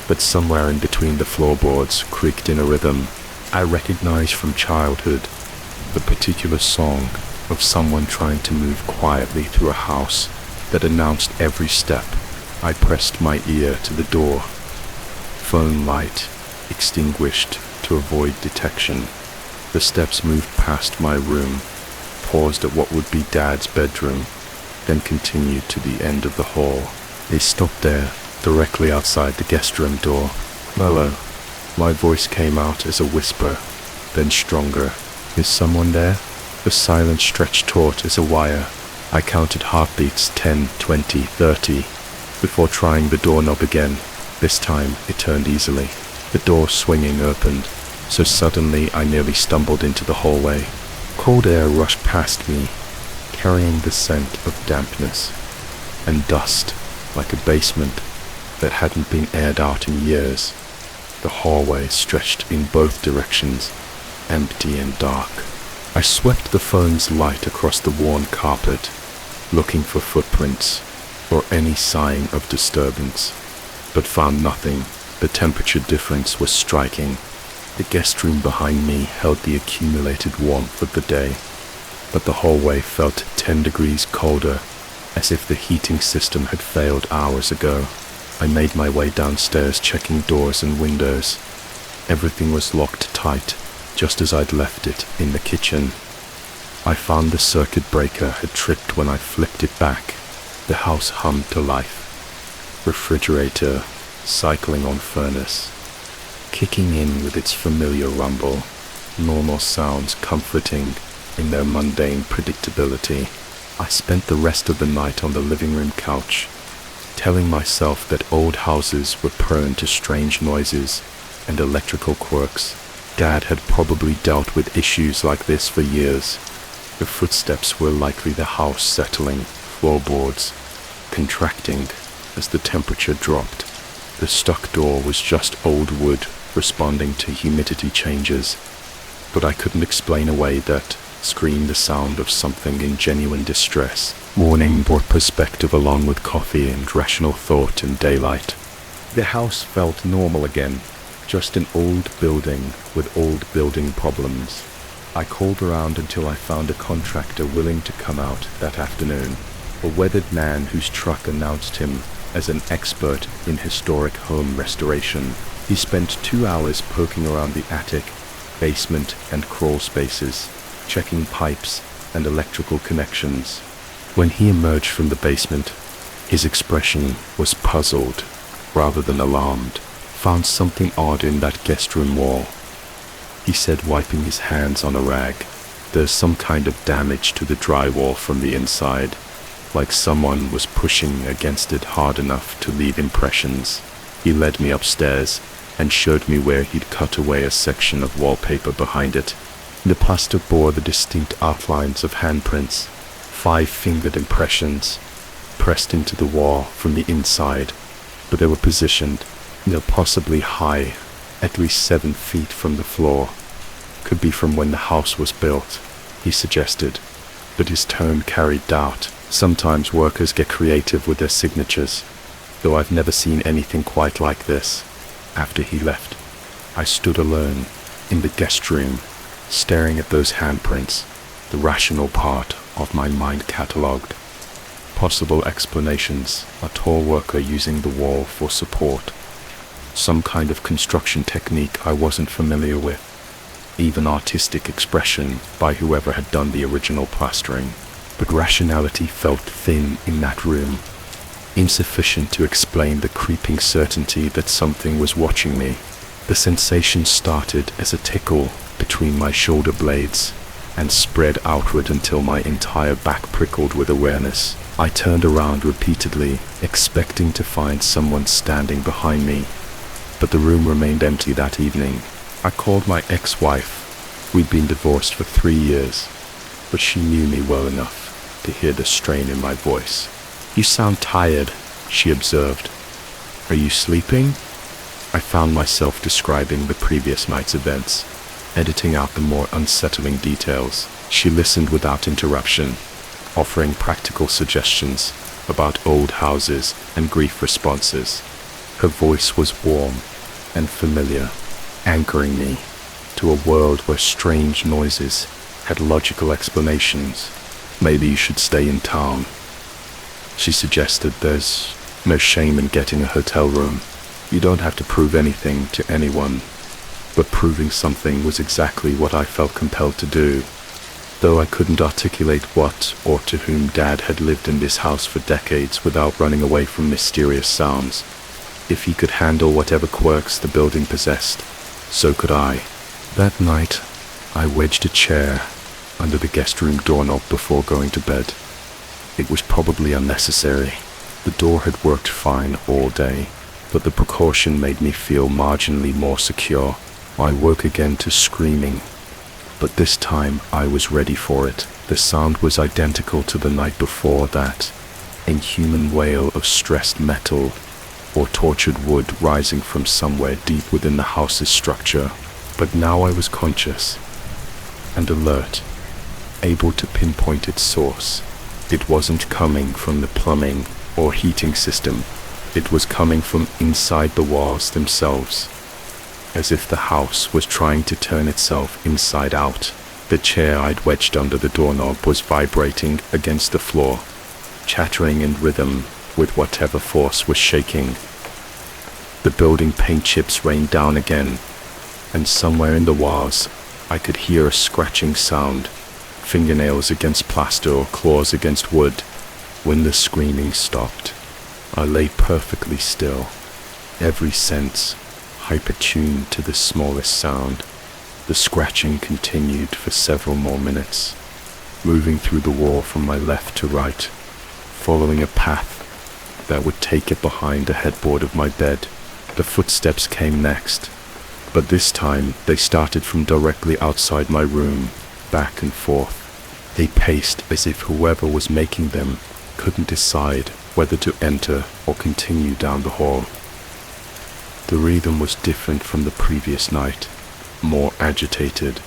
but somewhere in between the floorboards creaked in a rhythm I recognized from childhood, the particular song of someone trying to move quietly through a house that announced every step. I pressed my ear to the door. Phone light extinguished to avoid detection. The steps moved past my room, paused at what would be Dad's bedroom, then continued to the end of the hall. They stopped there, directly outside the guest room door. "Hello." My voice came out as a whisper, then stronger. "Is someone there?" The silence stretched taut as a wire. I counted heartbeats, 10, 20, 30, before trying the doorknob again. This time it turned easily. The door swinging opened, so suddenly I nearly stumbled into the hallway. Cold air rushed past me, carrying the scent of dampness and dust. like a basement that hadn't been aired out in years. The hallway stretched in both directions, empty and dark. I swept the phone's light across the worn carpet, looking for footprints or any sign of disturbance, but found nothing. The temperature difference was striking. The guest room behind me held the accumulated warmth of the day, but the hallway felt 10 degrees colder, as if the heating system had failed hours ago. I made my way downstairs, checking doors and windows. Everything was locked tight, just as I'd left it in the kitchen. I found the circuit breaker had tripped when I flipped it back. The house hummed to life. Refrigerator cycling on furnace, kicking in with its familiar rumble. Normal sounds comforting in their mundane predictability. I spent the rest of the night on the living room couch, telling myself that old houses were prone to strange noises and electrical quirks. Dad had probably dealt with issues like this for years. The footsteps were likely the house settling, floorboards contracting as the temperature dropped. The stuck door was just old wood responding to humidity changes, but I couldn't explain away that screamed the sound of something in genuine distress. Morning brought perspective along with coffee and rational thought and daylight. The house felt normal again, just an old building with old building problems. I called around until I found a contractor willing to come out that afternoon, a weathered man whose truck announced him as an expert in historic home restoration. He spent 2 hours poking around the attic, basement, and crawl spaces, checking pipes and electrical connections. When he emerged from the basement, his expression was puzzled rather than alarmed. Found something odd in that guest room wall, he said, wiping his hands on a rag. There's some kind of damage to the drywall from the inside, like someone was pushing against it hard enough to leave impressions. He led me upstairs and showed me where he'd cut away a section of wallpaper behind it. The plaster bore the distinct outlines of handprints, 5-fingered impressions, pressed into the wall from the inside, but they were positioned, possibly high, at least 7 feet from the floor. Could be from when the house was built, he suggested, but his tone carried doubt. Sometimes workers get creative with their signatures, though I've never seen anything quite like this. After he left, I stood alone in the guest room, staring at those handprints, the rational part of my mind catalogued. Possible explanations: a tall worker using the wall for support, some kind of construction technique I wasn't familiar with, even artistic expression by whoever had done the original plastering. But rationality felt thin in that room, insufficient to explain the creeping certainty that something was watching me. The sensation started as a tickle between my shoulder blades and spread outward until my entire back prickled with awareness. I turned around repeatedly, expecting to find someone standing behind me, but the room remained empty that evening. I called my ex-wife. We'd been divorced for 3 years, but she knew me well enough to hear the strain in my voice. "You sound tired," she observed. "Are you sleeping?" I found myself describing the previous night's events, editing out the more unsettling details. She listened without interruption, offering practical suggestions about old houses and grief responses. Her voice was warm and familiar, anchoring me to a world where strange noises had logical explanations. "Maybe you should stay in town," she suggested. "There's no shame in getting a hotel room. You don't have to prove anything to anyone." But proving something was exactly what I felt compelled to do. Though I couldn't articulate what or to whom Dad had lived in this house for decades without running away from mysterious sounds. If he could handle whatever quirks the building possessed, so could I. That night, I wedged a chair under the guest room doorknob before going to bed. It was probably unnecessary. The door had worked fine all day, but the precaution made me feel marginally more secure. I woke again to screaming, but this time I was ready for it. The sound was identical to the night before, that inhuman wail of stressed metal or tortured wood rising from somewhere deep within the house's structure. But now I was conscious and alert, able to pinpoint its source. It wasn't coming from the plumbing or heating system. It was coming from inside the walls themselves, as if the house was trying to turn itself inside out. The chair I'd wedged under the doorknob was vibrating against the floor, chattering in rhythm with whatever force was shaking. The building paint chips rained down again, and somewhere in the walls I could hear a scratching sound, fingernails against plaster or claws against wood. When the screaming stopped, I lay perfectly still, every sense hyper-tuned to the smallest sound. The scratching continued for several more minutes, moving through the wall from my left to right, following a path that would take it behind the headboard of my bed. The footsteps came next, but this time they started from directly outside my room, back and forth. They paced as if whoever was making them couldn't decide whether to enter or continue down the hall. The rhythm was different from the previous night, more agitated,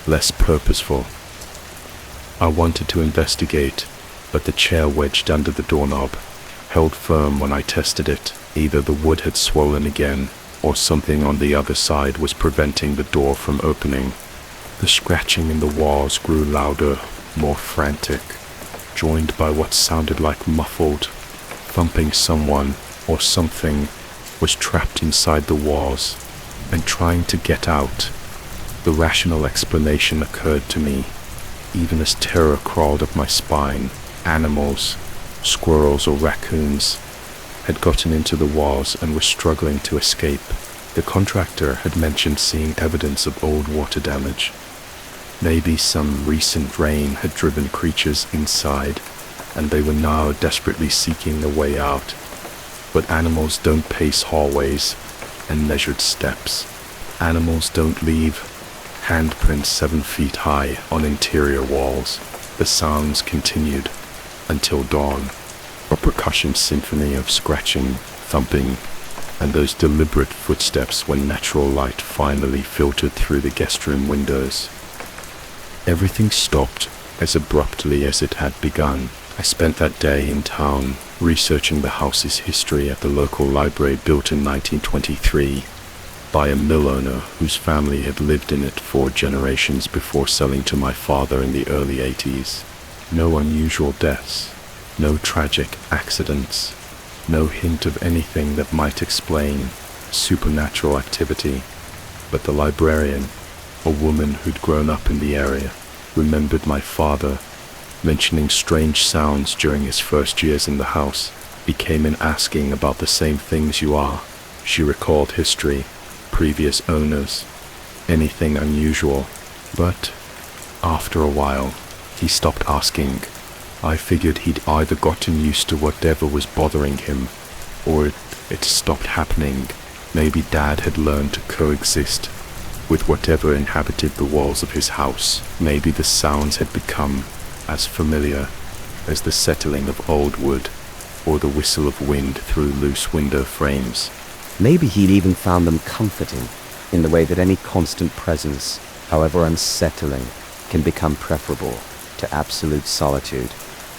less purposeful. I wanted to investigate, but the chair wedged under the doorknob held firm when I tested it. Either the wood had swollen again, or something on the other side was preventing the door from opening. The scratching in the walls grew louder, more frantic, joined by what sounded like muffled thumping. Someone or something was trapped inside the walls and trying to get out. The rational explanation occurred to me, even as terror crawled up my spine. Animals, squirrels or raccoons, had gotten into the walls and were struggling to escape. The contractor had mentioned seeing evidence of old water damage. Maybe some recent rain had driven creatures inside, and they were now desperately seeking a way out. But animals don't pace hallways and measured steps. Animals don't leave handprints 7 feet high on interior walls. The sounds continued until dawn, a percussion symphony of scratching, thumping, and those deliberate footsteps when natural light finally filtered through the guest room windows. Everything stopped as abruptly as it had begun. I spent that day in town researching the house's history at the local library built in 1923 by a mill owner whose family had lived in it 4 generations before selling to my father in the early 80s. No unusual deaths, no tragic accidents, no hint of anything that might explain supernatural activity. But the librarian, a woman who'd grown up in the area, remembered my father mentioning strange sounds during his first years in the house. He came in asking about the same things you are. She recalled history, previous owners, anything unusual. But after a while, he stopped asking. I figured he'd either gotten used to whatever was bothering him, or it stopped happening. Maybe Dad had learned to coexist with whatever inhabited the walls of his house. Maybe the sounds had become as familiar as the settling of old wood or the whistle of wind through loose window frames. Maybe he'd even found them comforting, in the way that any constant presence, however unsettling, can become preferable to absolute solitude.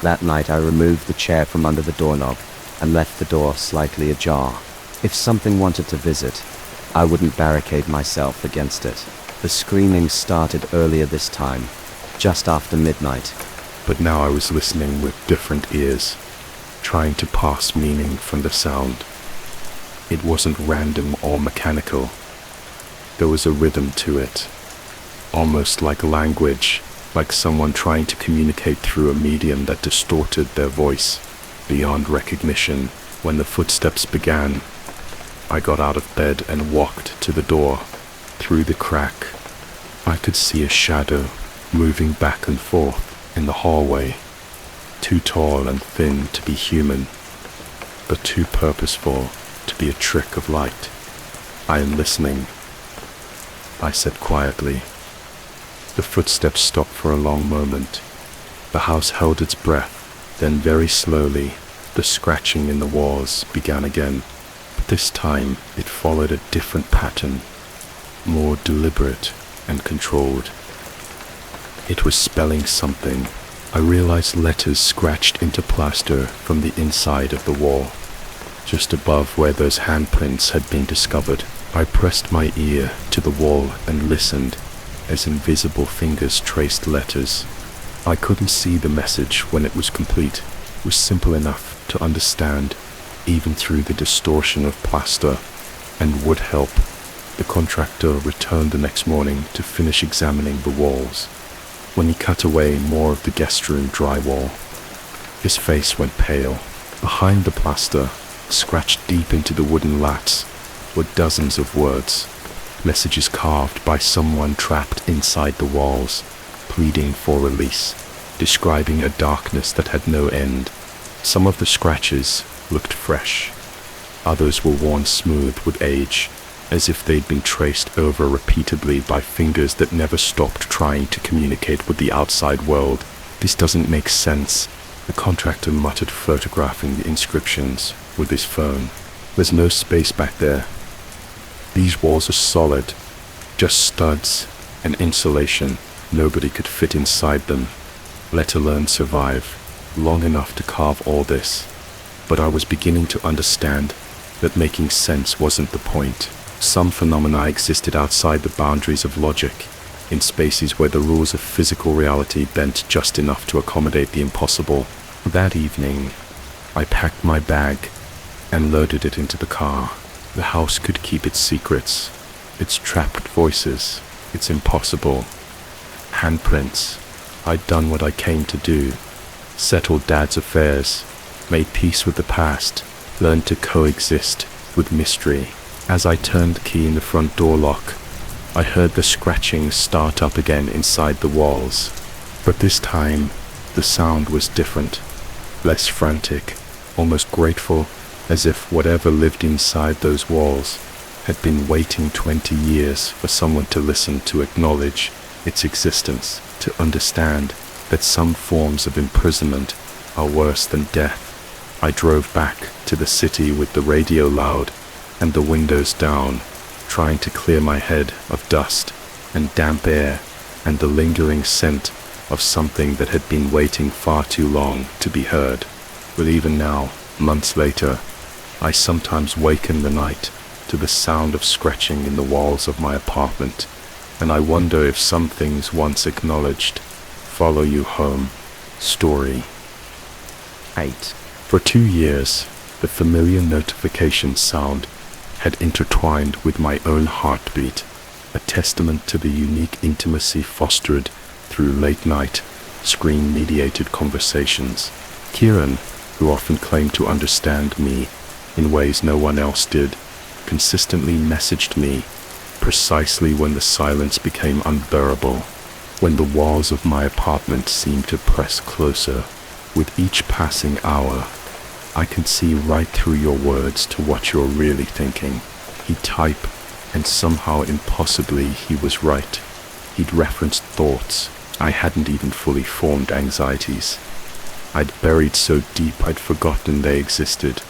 That night I removed the chair from under the doorknob and left the door slightly ajar. If something wanted to visit, I wouldn't barricade myself against it. The screaming started earlier this time, just after midnight. But now I was listening with different ears, trying to parse meaning from the sound. It wasn't random or mechanical. There was a rhythm to it, almost like language, like someone trying to communicate through a medium that distorted their voice beyond recognition. When the footsteps began, I got out of bed and walked to the door. Through the crack, I could see a shadow moving back and forth in the hallway, too tall and thin to be human, but too purposeful to be a trick of light. I am listening, I said quietly. The footsteps stopped for a long moment. The house held its breath, then very slowly, The scratching in the walls began again, but this time it followed a different pattern, more deliberate and controlled. It was spelling something. I realized letters scratched into plaster from the inside of the wall, just above where those handprints had been discovered. I pressed my ear to the wall and listened as invisible fingers traced letters. I couldn't see the message when it was complete. It was simple enough to understand, even through the distortion of plaster, and would help. The contractor returned the next morning to finish examining the walls. When he cut away more of the guest room drywall, his face went pale. Behind the plaster, scratched deep into the wooden lats, were dozens of words, messages carved by someone trapped inside the walls, pleading for release, describing a darkness that had no end. Some of the scratches looked fresh. Others were worn smooth with age, as if they'd been traced over repeatedly by fingers that never stopped trying to communicate with the outside world. This doesn't make sense, the contractor muttered, photographing the inscriptions with his phone. There's no space back there. These walls are solid, just studs and insulation. Nobody could fit inside them, let alone survive long enough to carve all this. But I was beginning to understand that making sense wasn't the point. Some phenomena existed outside the boundaries of logic, in spaces where the rules of physical reality bent just enough to accommodate the impossible. That evening, I packed my bag and loaded it into the car. The house could keep its secrets, its trapped voices, its impossible handprints. I'd done what I came to do, settled Dad's affairs, made peace with the past, learned to coexist with mystery. As I turned the key in the front door lock, I heard the scratching start up again inside the walls. But this time, the sound was different, less frantic, almost grateful, as if whatever lived inside those walls had been waiting 20 years for someone to listen, to acknowledge its existence, to understand that some forms of imprisonment are worse than death. I drove back to the city with the radio loud and the windows down, trying to clear my head of dust and damp air and the lingering scent of something that had been waiting far too long to be heard. But even now, months later, I sometimes wake in the night to the sound of scratching in the walls of my apartment, and I wonder if some things once acknowledged follow you home. Story 8. For 2 years, the familiar notification sound had intertwined with my own heartbeat, a testament to the unique intimacy fostered through late-night, screen-mediated conversations. Kieran, who often claimed to understand me in ways no one else did, consistently messaged me precisely when the silence became unbearable, when the walls of my apartment seemed to press closer. With each passing hour, I can see right through your words to what you're really thinking. He'd type, and somehow impossibly he was right. He'd referenced thoughts I hadn't even fully formed, anxieties I'd buried so deep I'd forgotten they existed.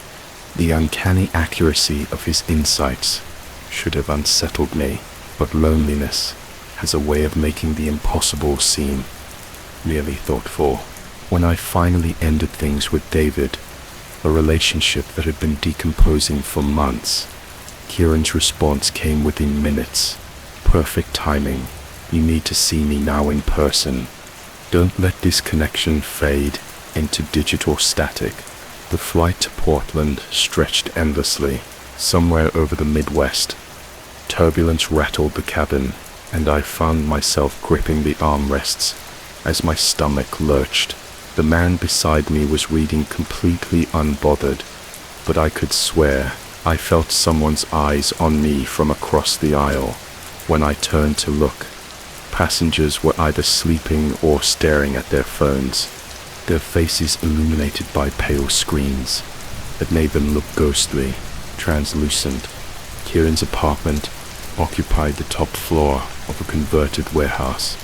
The uncanny accuracy of his insights should have unsettled me, but loneliness has a way of making the impossible seem really thoughtful. When I finally ended things with David, a relationship that had been decomposing for months, Kieran's response came within minutes. Perfect timing. You need to see me now in person. Don't let this connection fade into digital static. The flight to Portland stretched endlessly. Somewhere over the Midwest, turbulence rattled the cabin, and I found myself gripping the armrests as my stomach lurched. The man beside me was reading completely unbothered, but I could swear I felt someone's eyes on me from across the aisle. When I turned to look, passengers were either sleeping or staring at their phones, their faces illuminated by pale screens that made them look ghostly, translucent. Kieran's apartment occupied the top floor of a converted warehouse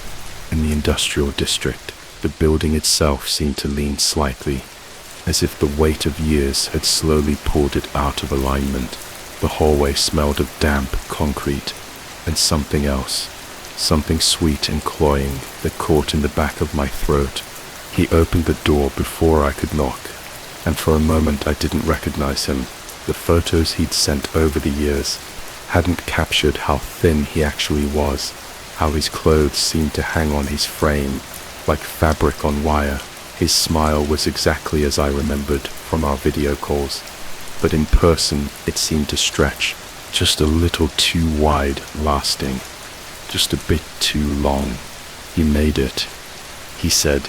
in the industrial district. The building itself seemed to lean slightly, as if the weight of years had slowly pulled it out of alignment. The hallway smelled of damp concrete and something else, something sweet and cloying that caught in the back of my throat. He opened the door before I could knock, and for a moment I didn't recognize him. The photos he'd sent over the years hadn't captured how thin he actually was, how his clothes seemed to hang on his frame like fabric on wire. His smile was exactly as I remembered from our video calls, but in person it seemed to stretch just a little too wide lasting, just a bit too long. "You made it," he said,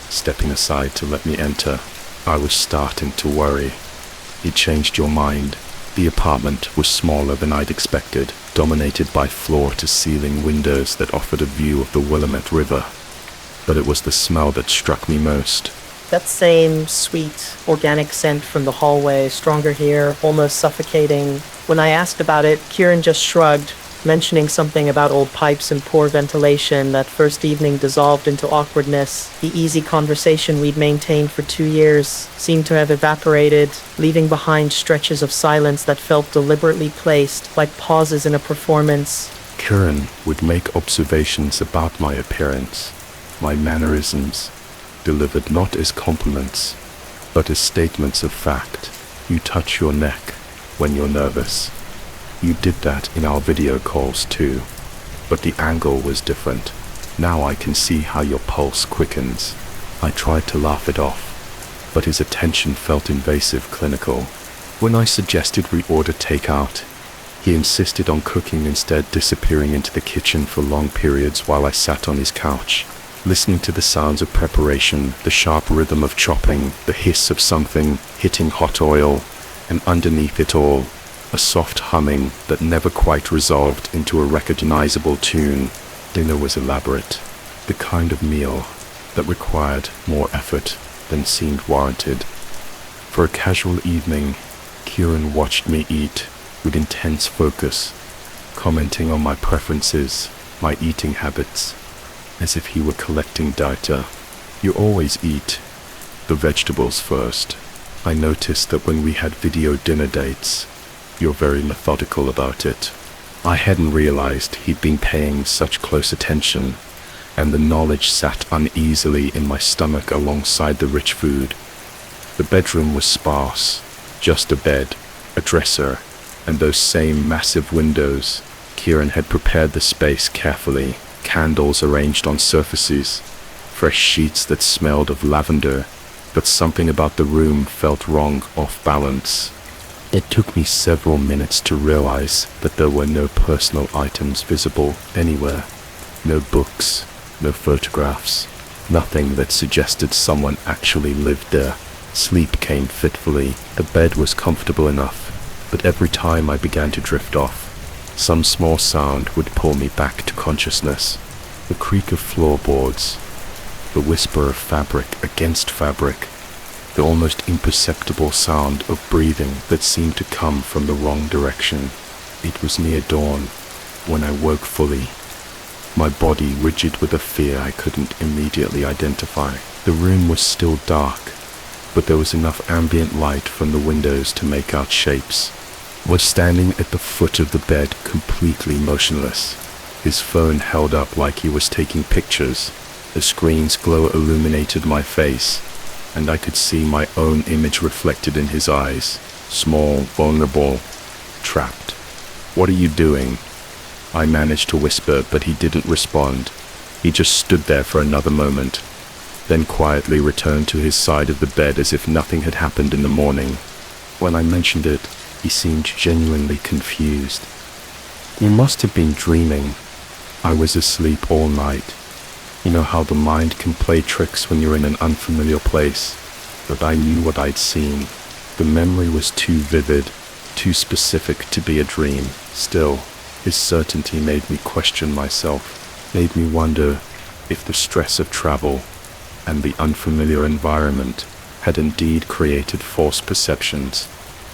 stepping aside to let me enter. I was starting to worry. "You changed your mind." The apartment was smaller than I'd expected, dominated by floor-to-ceiling windows that offered a view of the Willamette River. But it was the smell that struck me most. That same sweet, organic scent from the hallway, stronger here, almost suffocating. When I asked about it, Kieran just shrugged, mentioning something about old pipes and poor ventilation. That first evening dissolved into awkwardness. The easy conversation we'd maintained for 2 years seemed to have evaporated, leaving behind stretches of silence that felt deliberately placed, like pauses in a performance. Kieran would make observations about my appearance, my mannerisms, delivered not as compliments, but as statements of fact. "You touch your neck when you're nervous. You did that in our video calls too, but the angle was different. Now I can see how your pulse quickens." I tried to laugh it off, but his attention felt invasive, clinical. When I suggested we order takeout, he insisted on cooking instead, disappearing into the kitchen for long periods while I sat on his couch, listening to the sounds of preparation, the sharp rhythm of chopping, the hiss of something hitting hot oil, and underneath it all, a soft humming that never quite resolved into a recognizable tune. Dinner was elaborate, the kind of meal that required more effort than seemed warranted. For a casual evening, Kieran watched me eat with intense focus, commenting on my preferences, my eating habits, as if he were collecting data. "You always eat the vegetables first. I noticed that when we had video dinner dates, you're very methodical about it." I hadn't realized he'd been paying such close attention, and the knowledge sat uneasily in my stomach alongside the rich food. The bedroom was sparse, just a bed, a dresser, and those same massive windows. Kieran had prepared the space carefully, candles arranged on surfaces, fresh sheets that smelled of lavender, but something about the room felt wrong, off balance. It took me several minutes to realize that there were no personal items visible anywhere. No books, no photographs, nothing that suggested someone actually lived there. Sleep came fitfully. The bed was comfortable enough, but every time I began to drift off, some small sound would pull me back to consciousness. The creak of floorboards, the whisper of fabric against fabric, the almost imperceptible sound of breathing that seemed to come from the wrong direction. It was near dawn when I woke fully, my body rigid with a fear I couldn't immediately identify. The room was still dark, but there was enough ambient light from the windows to make out shapes. Was standing at the foot of the bed, completely motionless, his phone held up like he was taking pictures. The screen's glow illuminated my face, and I could see my own image reflected in his eyes. Small, vulnerable, trapped. "What are you doing?" I managed to whisper, but he didn't respond. He just stood there for another moment, then quietly returned to his side of the bed as if nothing had happened in the morning. When I mentioned it, he seemed genuinely confused. "You must have been dreaming. I was asleep all night. You know how the mind can play tricks when you're in an unfamiliar place, but I knew what I'd seen. The memory was too vivid, too specific to be a dream. Still, his certainty made me question myself, made me wonder if the stress of travel and the unfamiliar environment had indeed created false perceptions.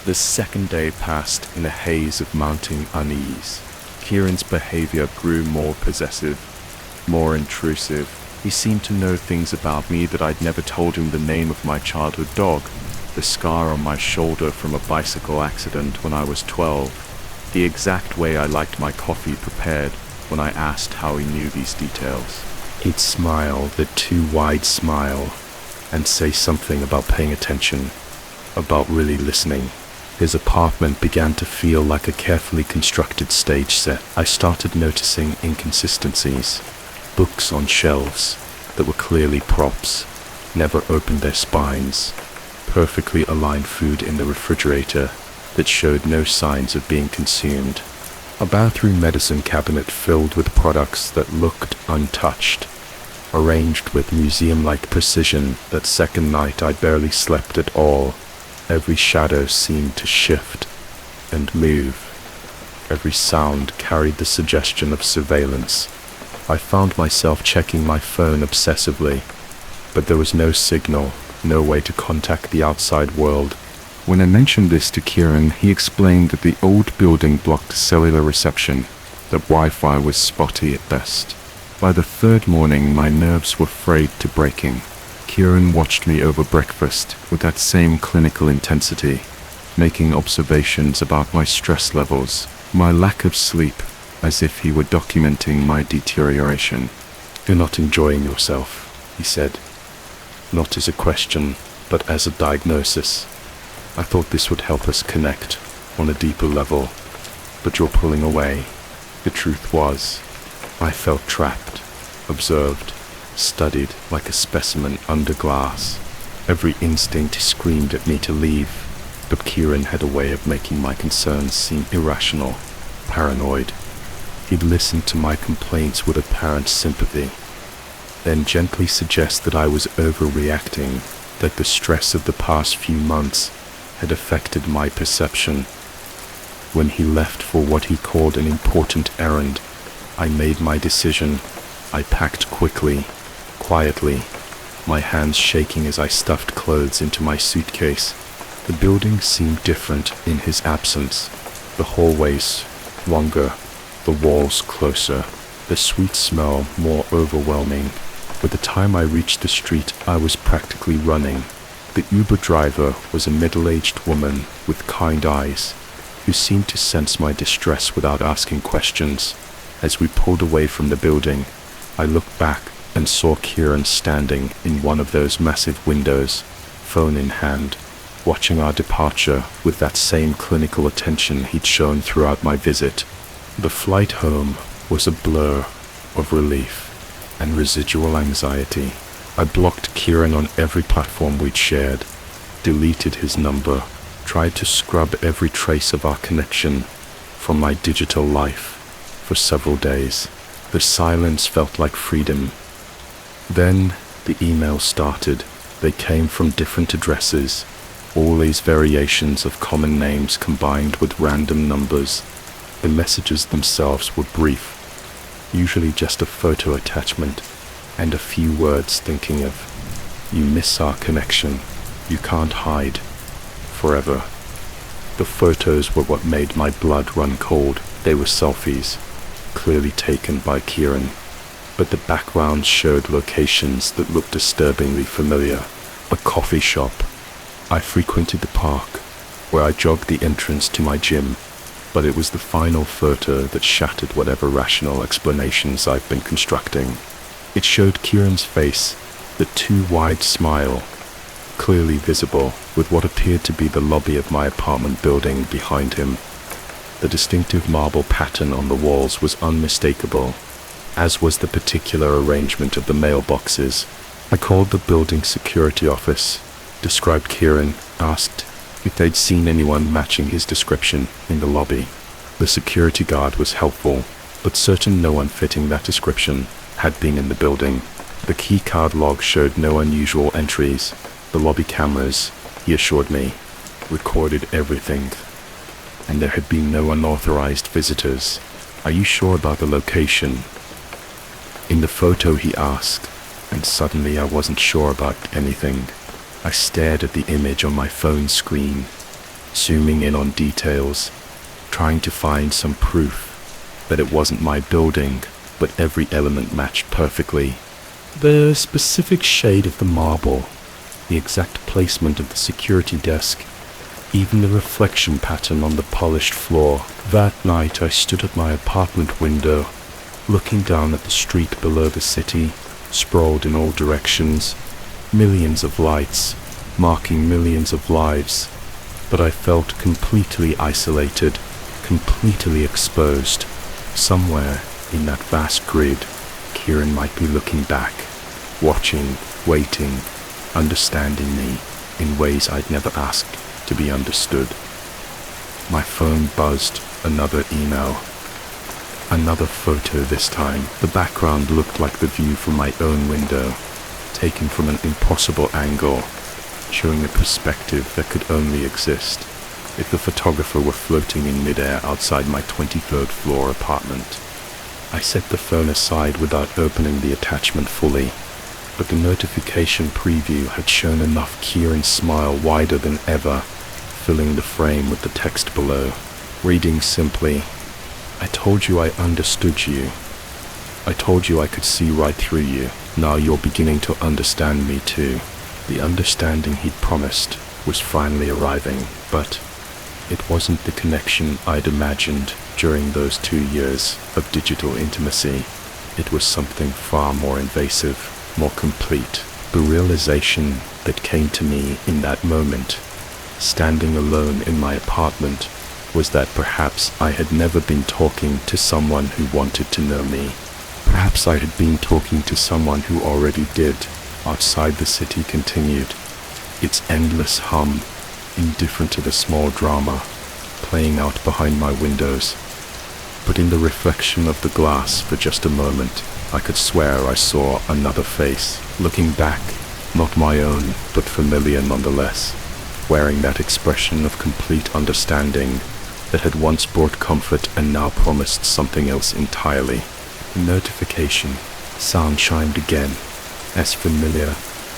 The second day passed in a haze of mounting unease. Kieran's behavior grew more possessive, more intrusive. He seemed to know things about me that I'd never told him: the name of my childhood dog, the scar on my shoulder from a bicycle accident when I was 12, the exact way I liked my coffee prepared when I asked how he knew these details. He'd smile, the too wide smile, and say something about paying attention, about really listening. His apartment began to feel like a carefully constructed stage set. I started noticing inconsistencies. Books on shelves that were clearly props, never opened their spines. Perfectly aligned food in the refrigerator that showed no signs of being consumed. A bathroom medicine cabinet filled with products that looked untouched, arranged with museum-like precision. That second night I barely slept at all. Every shadow seemed to shift and move. Every sound carried the suggestion of surveillance. I found myself checking my phone obsessively, but there was no signal, no way to contact the outside world. When I mentioned this to Kieran, he explained that the old building blocked cellular reception, that Wi-Fi was spotty at best. By the third morning, my nerves were frayed to breaking. Kieran watched me over breakfast with that same clinical intensity, making observations about my stress levels, my lack of sleep, as if he were documenting my deterioration. "You're not enjoying yourself," he said. Not as a question, but as a diagnosis. I thought this would help us connect on a deeper level, but you're pulling away. The truth was, I felt trapped, observed, studied like a specimen under glass. Every instinct screamed at me to leave, but Kieran had a way of making my concerns seem irrational, paranoid. He'd listen to my complaints with apparent sympathy, then gently suggest that I was overreacting, that the stress of the past few months had affected my perception. When he left for what he called an important errand, I made my decision. I packed quickly, quietly, my hands shaking as I stuffed clothes into my suitcase. The building seemed different in his absence. The hallways longer, the walls closer, the sweet smell more overwhelming. By the time I reached the street, I was practically running. The Uber driver was a middle-aged woman with kind eyes, who seemed to sense my distress without asking questions. As we pulled away from the building, I looked back and saw Kieran standing in one of those massive windows, phone in hand, watching our departure with that same clinical attention he'd shown throughout my visit. The flight home was a blur of relief and residual anxiety. I blocked Kieran on every platform we'd shared, deleted his number, tried to scrub every trace of our connection from my digital life for several days. The silence felt like freedom. Then the emails started. They came from different addresses, all these variations of common names combined with random numbers. The messages themselves were brief, usually just a photo attachment and a few words thinking of, "You miss our connection. You can't hide. Forever." The photos were what made my blood run cold. They were selfies, clearly taken by Kieran, but the backgrounds showed locations that looked disturbingly familiar. A coffee shop. I frequented the park, where I jogged the entrance to my gym, but it was the final photo that shattered whatever rational explanations I've been constructing. It showed Kieran's face, the too wide smile, clearly visible, with what appeared to be the lobby of my apartment building behind him. The distinctive marble pattern on the walls was unmistakable, as was the particular arrangement of the mailboxes. I called the building security office, described Kieran, asked if they'd seen anyone matching his description in the lobby. The security guard was helpful, but certain no one fitting that description had been in the building. The keycard log showed no unusual entries. The lobby cameras, he assured me, recorded everything, and there had been no unauthorized visitors. "Are you sure about the location?" In the photo he asked, and suddenly I wasn't sure about anything. I stared at the image on my phone screen, zooming in on details, trying to find some proof that it wasn't my building, but every element matched perfectly. The specific shade of the marble, the exact placement of the security desk, even the reflection pattern on the polished floor. That night I stood at my apartment window, looking down at the street below the city, sprawled in all directions, millions of lights, marking millions of lives, but I felt completely isolated, completely exposed. Somewhere in that vast grid, Kieran might be looking back, watching, waiting, understanding me in ways I'd never asked to be understood. My phone buzzed. Another email. Another photo this time. The background looked like the view from my own window, taken from an impossible angle, showing a perspective that could only exist if the photographer were floating in midair outside my 23rd floor apartment. I set the phone aside without opening the attachment fully, but the notification preview had shown enough Kieran's smile wider than ever, filling the frame with the text below, reading simply, "I told you I understood you. I told you I could see right through you. Now you're beginning to understand me too." The understanding he'd promised was finally arriving, but it wasn't the connection I'd imagined during those 2 years of digital intimacy. It was something far more invasive, more complete. The realization that came to me in that moment, standing alone in my apartment, was that perhaps I had never been talking to someone who wanted to know me. Perhaps I had been talking to someone who already did. Outside the city continued, its endless hum, indifferent to the small drama, playing out behind my windows. But in the reflection of the glass for just a moment, I could swear I saw another face, looking back, not my own, but familiar nonetheless, wearing that expression of complete understanding that had once brought comfort and now promised something else entirely. The notification sound chimed again, as familiar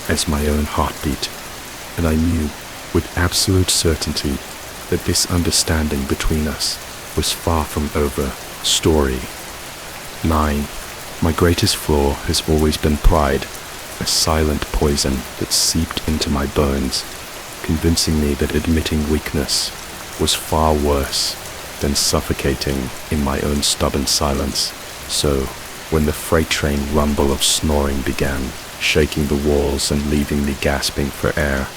as my own heartbeat, and I knew with absolute certainty that this understanding between us was far from over. Story 9. My greatest flaw has always been pride, a silent poison that seeped into my bones, convincing me that admitting weakness was far worse than suffocating in my own stubborn silence. So, when the freight train rumble of snoring began, shaking the walls and leaving me gasping for air,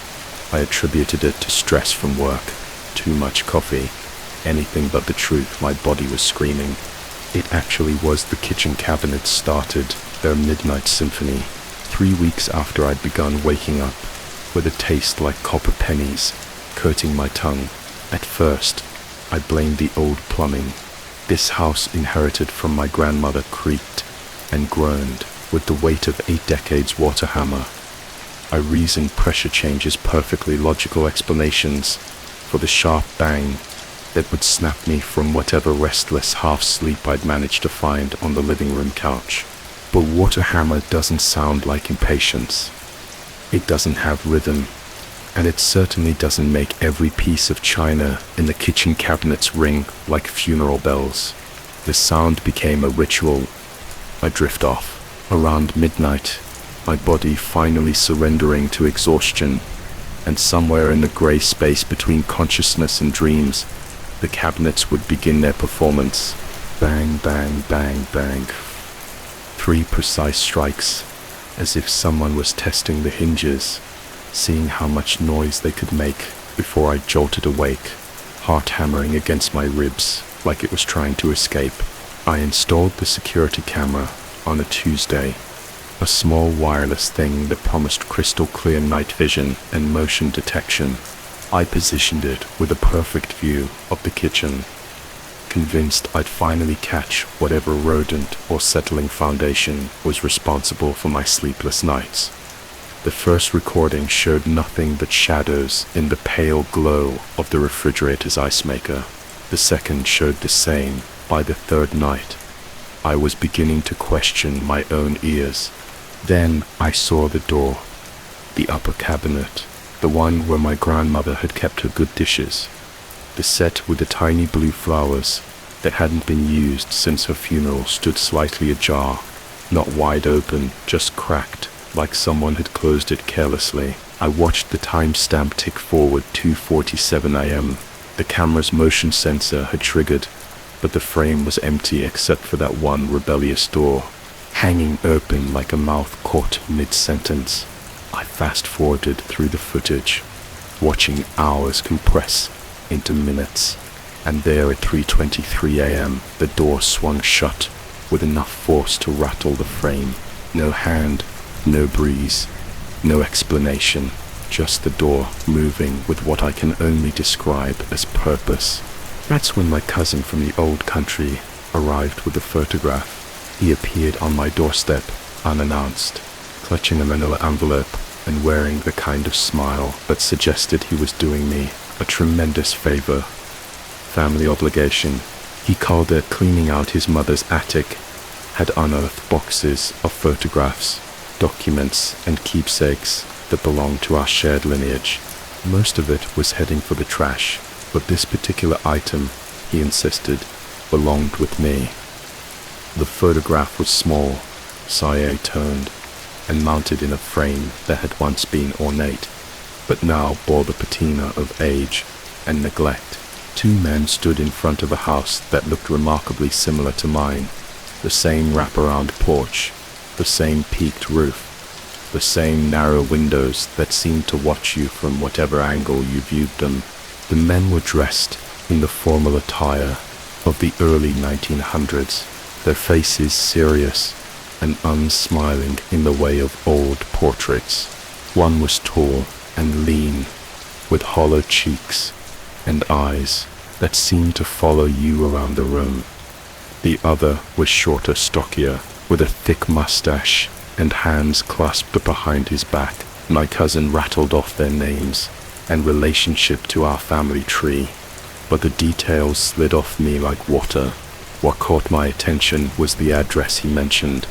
I attributed it to stress from work, too much coffee, anything but the truth. My body was screaming. It actually was the kitchen cabinets started their midnight symphony 3 weeks after I'd begun waking up, with a taste like copper pennies coating my tongue. At first, I blamed the old plumbing. This house, inherited from my grandmother, creaked and groaned with the weight of 8 decades water hammer. I reasoned pressure changes, perfectly logical explanations for the sharp bang that would snap me from whatever restless half-sleep I'd managed to find on the living room couch. But water hammer doesn't sound like impatience. It doesn't have rhythm, and it certainly doesn't make every piece of china in the kitchen cabinets ring like funeral bells. The sound became a ritual. I drift off. Around midnight, my body finally surrendering to exhaustion, and somewhere in the grey space between consciousness and dreams, the cabinets would begin their performance. Bang, bang, bang, bang. 3 precise strikes, as if someone was testing the hinges, seeing how much noise they could make before I jolted awake, heart hammering against my ribs like it was trying to escape. I installed the security camera on a Tuesday, a small wireless thing that promised crystal clear night vision and motion detection. I positioned it with a perfect view of the kitchen, convinced I'd finally catch whatever rodent or settling foundation was responsible for my sleepless nights. The first recording showed nothing but shadows in the pale glow of the refrigerator's ice maker. The second showed the same. By the third night, I was beginning to question my own ears. Then I saw the door, the upper cabinet, the one where my grandmother had kept her good dishes. The set with the tiny blue flowers that hadn't been used since her funeral stood slightly ajar, not wide open, just cracked, like someone had closed it carelessly. I watched the timestamp tick forward 2:47 a.m. The camera's motion sensor had triggered, but the frame was empty except for that one rebellious door, hanging open like a mouth caught mid-sentence. I fast-forwarded through the footage, watching hours compress into minutes, and there at 3:23 a.m. the door swung shut with enough force to rattle the frame. No hand, no breeze, no explanation, just the door moving with what I can only describe as purpose. That's when my cousin from the old country arrived with the photograph. He appeared on my doorstep, unannounced, clutching a manila envelope and wearing the kind of smile that suggested he was doing me a tremendous favor. Family obligation. He called it cleaning out his mother's attic, had unearthed boxes of photographs, documents, and keepsakes that belonged to our shared lineage. Most of it was heading for the trash, but this particular item, he insisted, belonged with me. The photograph was small, cyan-toned, and mounted in a frame that had once been ornate, but now bore the patina of age and neglect. Two men stood in front of a house that looked remarkably similar to mine. The same wraparound porch, the same peaked roof, the same narrow windows that seemed to watch you from whatever angle you viewed them. The men were dressed in the formal attire of the early 1900s, their faces serious and unsmiling in the way of old portraits. One was tall and lean, with hollow cheeks and eyes that seemed to follow you around the room. The other was shorter, stockier, with a thick mustache and hands clasped behind his back. My cousin rattled off their names and relationship to our family tree, but the details slid off me like water. What caught my attention was the address he mentioned,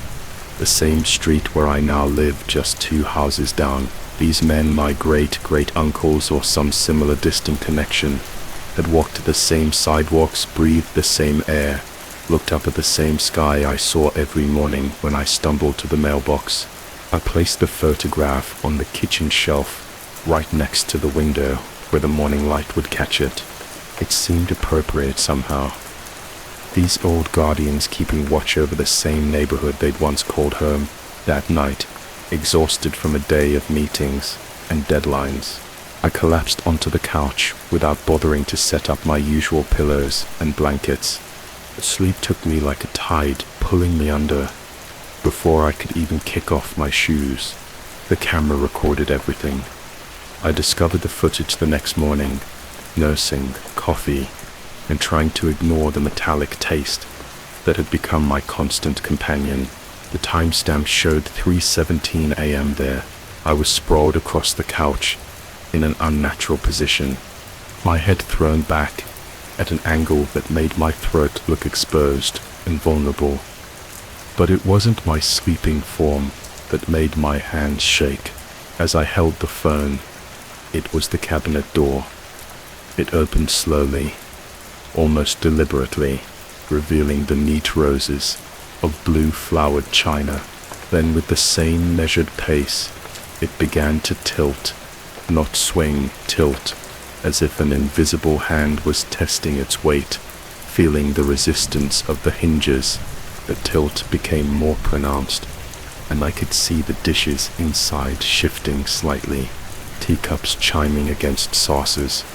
the same street where I now live, just 2 houses down. These men, my great-great-uncles or some similar distant connection, had walked the same sidewalks, breathed the same air, looked up at the same sky I saw every morning when I stumbled to the mailbox. I placed the photograph on the kitchen shelf, right next to the window where the morning light would catch it. It seemed appropriate somehow. These old guardians keeping watch over the same neighborhood they'd once called home. That night, exhausted from a day of meetings and deadlines, I collapsed onto the couch without bothering to set up my usual pillows and blankets. Sleep took me like a tide, pulling me under. Before I could even kick off my shoes, the camera recorded everything. I discovered the footage the next morning, nursing, coffee, and trying to ignore the metallic taste that had become my constant companion. The timestamp showed 3:17 a.m. there. I was sprawled across the couch in an unnatural position, my head thrown back at an angle that made my throat look exposed and vulnerable. But it wasn't my sleeping form that made my hands shake as I held the phone. It was the cabinet door. It opened slowly, almost deliberately, revealing the neat roses of blue-flowered china. Then with the same measured pace, it began to tilt, not swing, tilt, as if an invisible hand was testing its weight. Feeling the resistance of the hinges, the tilt became more pronounced, and I could see the dishes inside shifting slightly, teacups chiming against saucers,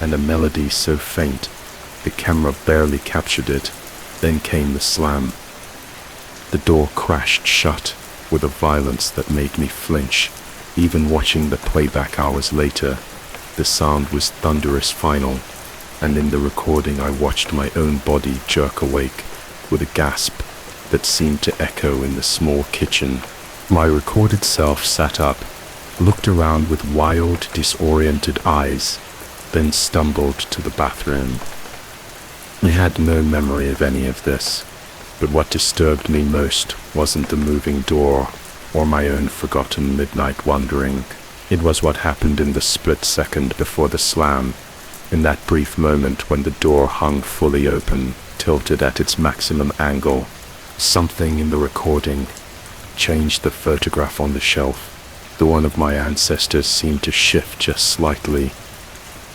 and a melody so faint the camera barely captured it. Then came the slam. The door crashed shut with a violence that made me flinch. Even watching the playback hours later, the sound was thunderous final, and in the recording I watched my own body jerk awake with a gasp that seemed to echo in the small kitchen. My recorded self sat up, looked around with wild, disoriented eyes, then stumbled to the bathroom. I had no memory of any of this, but what disturbed me most wasn't the moving door or my own forgotten midnight wandering. It was what happened in the split second before the slam, in that brief moment when the door hung fully open, tilted at its maximum angle. Something in the recording changed the photograph on the shelf. The one of my ancestors seemed to shift just slightly,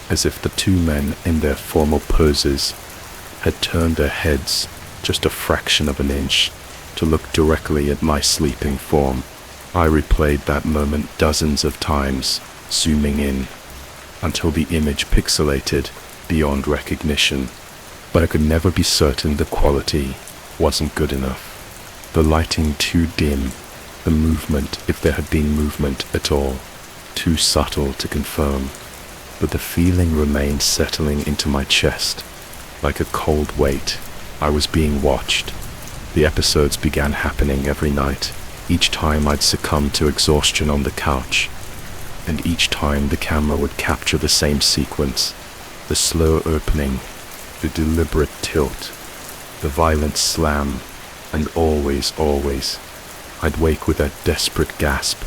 as if the two men in their formal poses had turned their heads just a fraction of an inch to look directly at my sleeping form. I replayed that moment dozens of times, zooming in, until the image pixelated beyond recognition. But I could never be certain the quality wasn't good enough. The lighting too dim, the movement, if there had been movement at all, too subtle to confirm. But the feeling remained settling into my chest, like a cold weight. I was being watched. The episodes began happening every night. Each time I'd succumb to exhaustion on the couch, and each time the camera would capture the same sequence, the slow opening, the deliberate tilt, the violent slam, and always, I'd wake with that desperate gasp,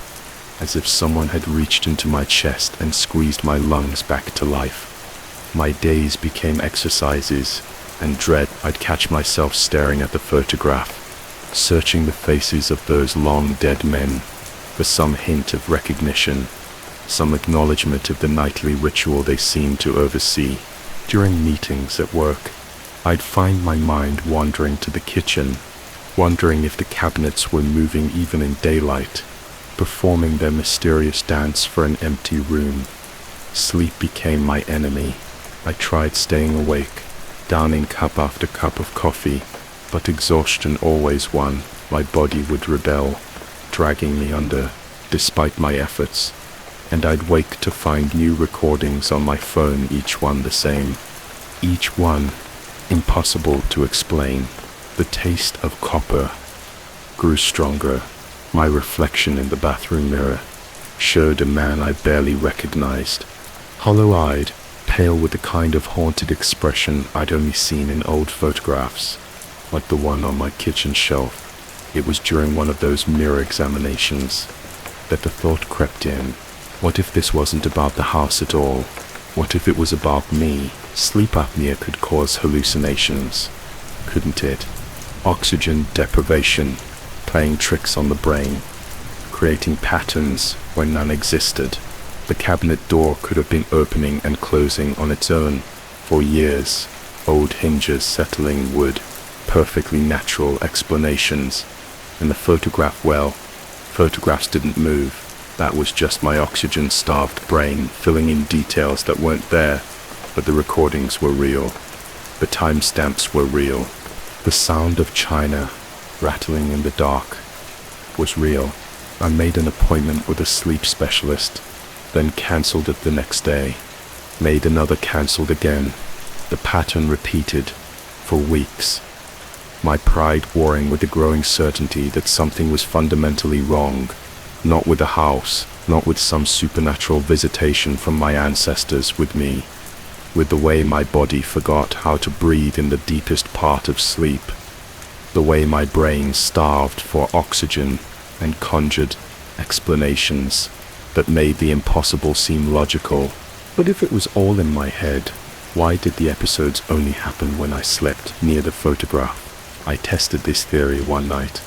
as if someone had reached into my chest and squeezed my lungs back to life. My days became exercises, and dread I'd catch myself staring at the photograph, searching the faces of those long dead men for some hint of recognition, some acknowledgement of the nightly ritual they seemed to oversee. During meetings at work, I'd find my mind wandering to the kitchen, wondering if the cabinets were moving even in daylight, performing their mysterious dance for an empty room. Sleep became my enemy. I tried staying awake, downing cup after cup of coffee, but exhaustion always won. My body would rebel, dragging me under, despite my efforts, and I'd wake to find new recordings on my phone, each one the same. Each one impossible to explain. The taste of copper grew stronger. My reflection in the bathroom mirror showed a man I barely recognized, hollow-eyed, pale with the kind of haunted expression I'd only seen in old photographs, like the one on my kitchen shelf. It was during one of those mirror examinations that the thought crept in. What if this wasn't about the house at all? What if it was about me? Sleep apnea could cause hallucinations, couldn't it? Oxygen deprivation, playing tricks on the brain, creating patterns where none existed. The cabinet door could have been opening and closing on its own for years. Old hinges settling wood, perfectly natural explanations. And the photograph, well, photographs didn't move. That was just my oxygen-starved brain filling in details that weren't there, but the recordings were real. The timestamps were real. The sound of china rattling in the dark was real. I made an appointment with a sleep specialist, then cancelled it the next day. Made another, cancelled again. The pattern repeated for weeks. My pride warring with the growing certainty that something was fundamentally wrong. Not with the house, not with some supernatural visitation from my ancestors, with me, with the way my body forgot how to breathe in the deepest part of sleep, the way my brain starved for oxygen and conjured explanations that made the impossible seem logical. But if it was all in my head, why did the episodes only happen when I slept near the photograph? I tested this theory one night,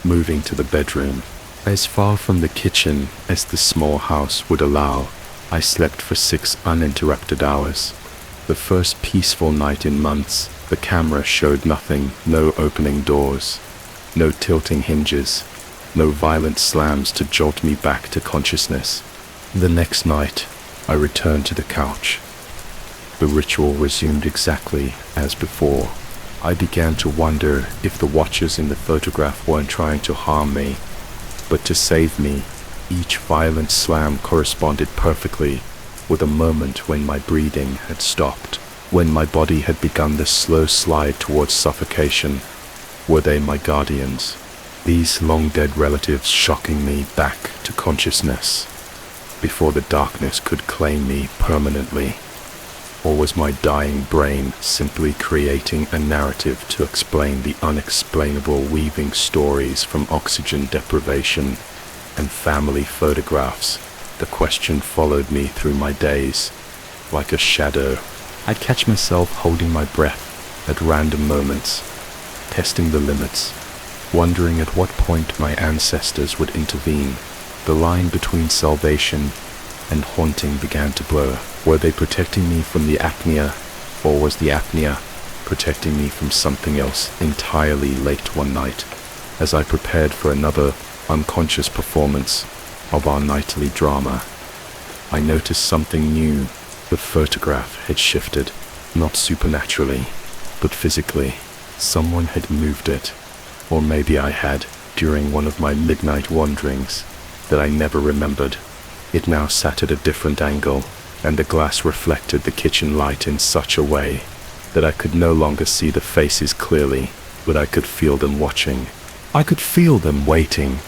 moving to the bedroom. As far from the kitchen as the small house would allow, I slept for 6 uninterrupted hours. The first peaceful night in months, the camera showed nothing, no opening doors, no tilting hinges, no violent slams to jolt me back to consciousness. The next night, I returned to the couch. The ritual resumed exactly as before. I began to wonder if the watchers in the photograph weren't trying to harm me, but to save me. Each violent slam corresponded perfectly with a moment when my breathing had stopped, when my body had begun the slow slide towards suffocation. Were they my guardians? These long-dead relatives shocking me back to consciousness before the darkness could claim me permanently? Or was my dying brain simply creating a narrative to explain the unexplainable, weaving stories from oxygen deprivation and family photographs? The question followed me through my days, like a shadow. I'd catch myself holding my breath at random moments, testing the limits, wondering at what point my ancestors would intervene. The line between salvation and haunting began to blur. Were they protecting me from the apnea, or was the apnea protecting me from something else entirely? Late one night, as I prepared for another unconscious performance of our nightly drama, I noticed something new. The photograph had shifted, not supernaturally, but physically. Someone had moved it, or maybe I had, during one of my midnight wanderings that I never remembered. It now sat at a different angle, and the glass reflected the kitchen light in such a way that I could no longer see the faces clearly, but I could feel them watching. I could feel them waiting,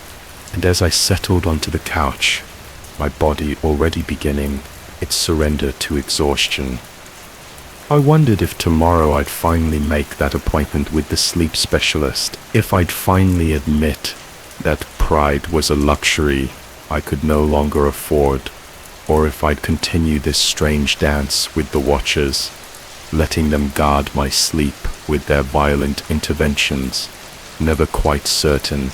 and as I settled onto the couch, my body already beginning its surrender to exhaustion, I wondered if tomorrow I'd finally make that appointment with the sleep specialist, if I'd finally admit that pride was a luxury I could no longer afford, or if I'd continue this strange dance with the watchers, letting them guard my sleep with their violent interventions, never quite certain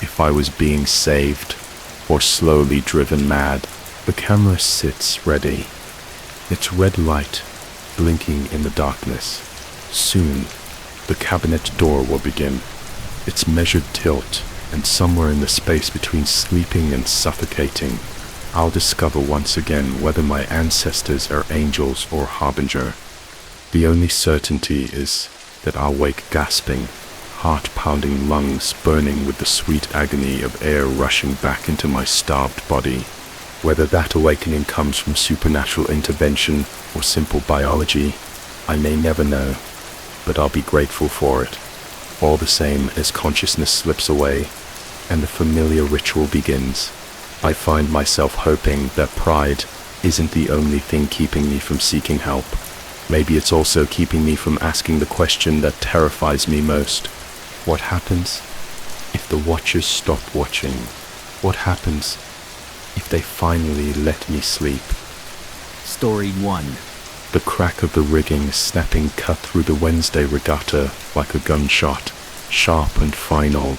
if I was being saved or slowly driven mad. The camera sits ready, its red light blinking in the darkness. Soon, the cabinet door will begin, its measured tilt, and somewhere in the space between sleeping and suffocating, I'll discover once again whether my ancestors are angels or harbinger. The only certainty is that I'll wake gasping, heart-pounding lungs burning with the sweet agony of air rushing back into my starved body. Whether that awakening comes from supernatural intervention or simple biology, I may never know, but I'll be grateful for it. All the same, as consciousness slips away and the familiar ritual begins, I find myself hoping that pride isn't the only thing keeping me from seeking help. Maybe it's also keeping me from asking the question that terrifies me most. What happens if the watchers stop watching? What happens if they finally let me sleep? Story 1. The crack of the rigging snapping cut through the Wednesday regatta like a gunshot, sharp and final,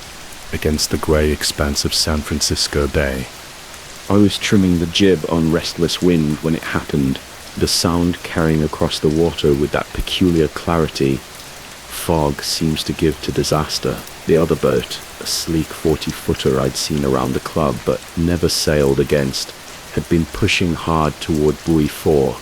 against the grey expanse of San Francisco Bay. I was trimming the jib on Restless Wind when it happened, the sound carrying across the water with that peculiar clarity fog seems to give to disaster. The other boat, a sleek 40-footer I'd seen around the club but never sailed against, had been pushing hard toward buoy 4.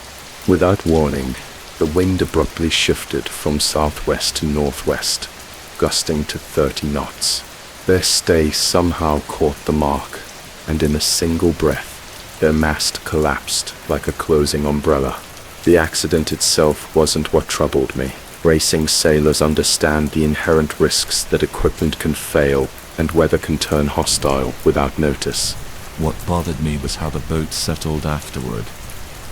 Without warning, the wind abruptly shifted from southwest to northwest, gusting to 30 knots. Their stay somehow caught the mark, and in a single breath, their mast collapsed like a closing umbrella. The accident itself wasn't what troubled me. Racing sailors understand the inherent risks that equipment can fail and weather can turn hostile without notice. What bothered me was how the boat settled afterward,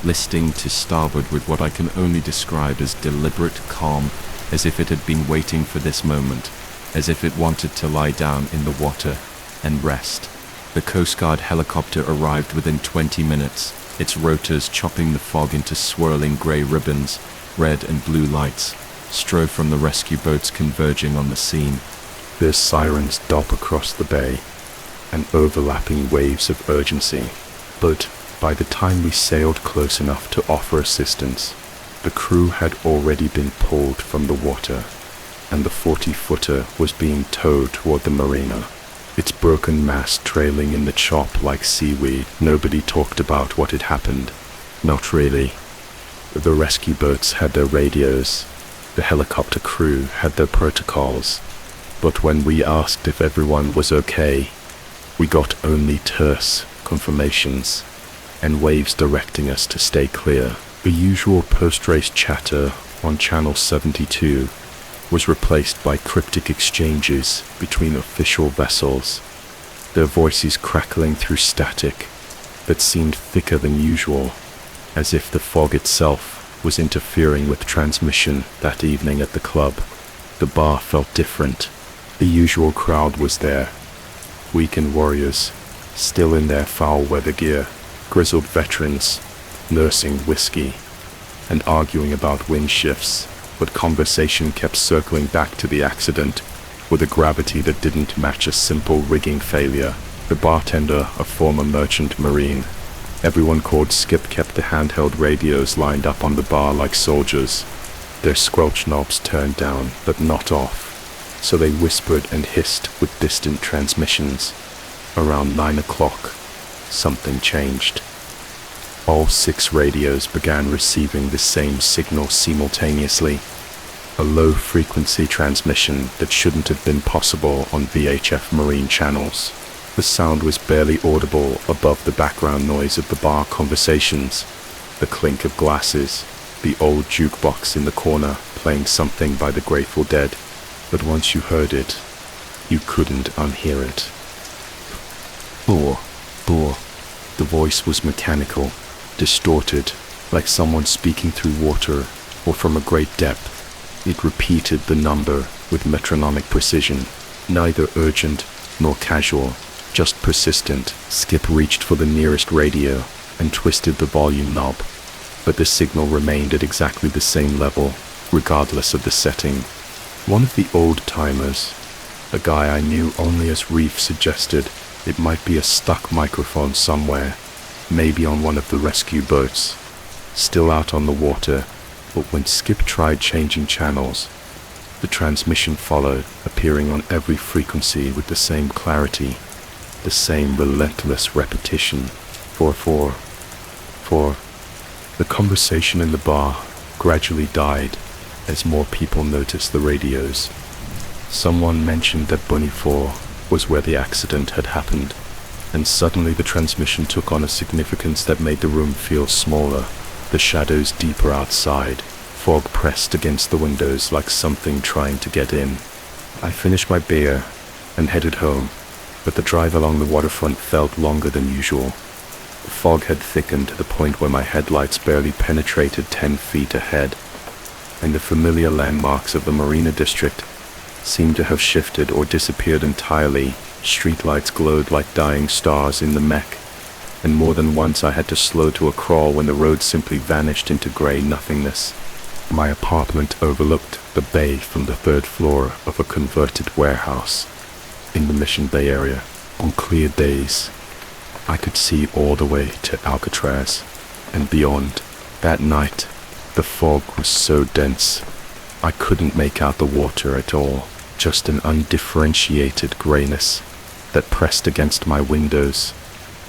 listing to starboard with what I can only describe as deliberate calm, as if it had been waiting for this moment, as if it wanted to lie down in the water and rest. The Coast Guard helicopter arrived within 20 minutes, its rotors chopping the fog into swirling grey ribbons. Red and blue lights strove from the rescue boats converging on the scene. Their sirens dop across the bay, and overlapping waves of urgency. But by the time we sailed close enough to offer assistance, the crew had already been pulled from the water, and the 40-footer was being towed toward the marina, its broken mast trailing in the chop like seaweed. Nobody talked about what had happened. Not really. The rescue boats had their radios, the helicopter crew had their protocols, but when we asked if everyone was okay, we got only terse confirmations and waves directing us to stay clear. The usual post-race chatter on Channel 72 was replaced by cryptic exchanges between official vessels, their voices crackling through static that seemed thicker than usual, as if the fog itself was interfering with transmission that evening at the club. The bar felt different. The usual crowd was there, weekend warriors, still in their foul weather gear, grizzled veterans, nursing whiskey, and arguing about wind shifts, but conversation kept circling back to the accident with a gravity that didn't match a simple rigging failure. The bartender, a former merchant marine. Everyone called Skip kept the handheld radios lined up on the bar like soldiers. Their squelch knobs turned down, but not off, so they whispered and hissed with distant transmissions. Around 9 o'clock, something changed. All 6 radios began receiving the same signal simultaneously. A low-frequency transmission that shouldn't have been possible on VHF marine channels. The sound was barely audible above the background noise of the bar conversations, the clink of glasses, the old jukebox in the corner playing something by the Grateful Dead. But once you heard it, you couldn't unhear it. Boor, boor. The voice was mechanical, distorted, like someone speaking through water or from a great depth. It repeated the number with metronomic precision, neither urgent nor casual, just persistent. Skip reached for the nearest radio and twisted the volume knob, but the signal remained at exactly the same level, regardless of the setting. One of the old-timers, a guy I knew only as Reef suggested it might be a stuck microphone somewhere, maybe on one of the rescue boats, still out on the water. But when Skip tried changing channels, the transmission followed, appearing on every frequency with the same clarity, the same relentless repetition. 4-4, 4. The conversation in the bar gradually died as more people noticed the radios. Someone mentioned that Bunny 4 was where the accident had happened, and suddenly the transmission took on a significance that made the room feel smaller, the shadows deeper outside, fog pressed against the windows like something trying to get in. I finished my beer and headed home, but the drive along the waterfront felt longer than usual. The fog had thickened to the point where my headlights barely penetrated 10 feet ahead, and the familiar landmarks of the Marina District seemed to have shifted or disappeared entirely. Streetlights glowed like dying stars in the mech, and more than once I had to slow to a crawl when the road simply vanished into grey nothingness. My apartment overlooked the bay from the 3rd floor of a converted warehouse in the Mission Bay area. On clear days, I could see all the way to Alcatraz and beyond. That night, the fog was so dense, I couldn't make out the water at all, just an undifferentiated greyness that pressed against my windows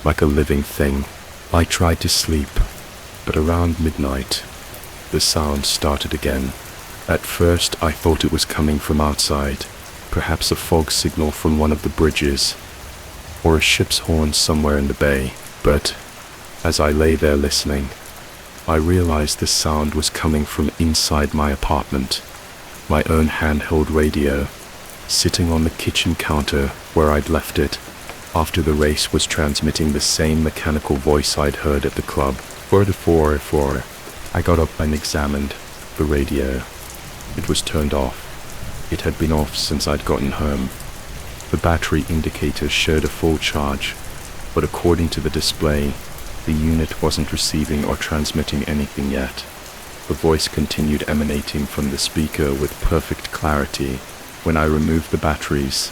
like a living thing. I tried to sleep, but around midnight, the sound started again. At first, I thought it was coming from outside, perhaps a fog signal from one of the bridges, or a ship's horn somewhere in the bay. But as I lay there listening, I realized the sound was coming from inside my apartment, my own handheld radio, sitting on the kitchen counter where I'd left it, after the race was transmitting the same mechanical voice I'd heard at the club. 4-4. I got up and examined the radio. It was turned off. It had been off since I'd gotten home. The battery indicator showed a full charge, but according to the display, the unit wasn't receiving or transmitting anything yet. The voice continued emanating from the speaker with perfect clarity. When I removed the batteries,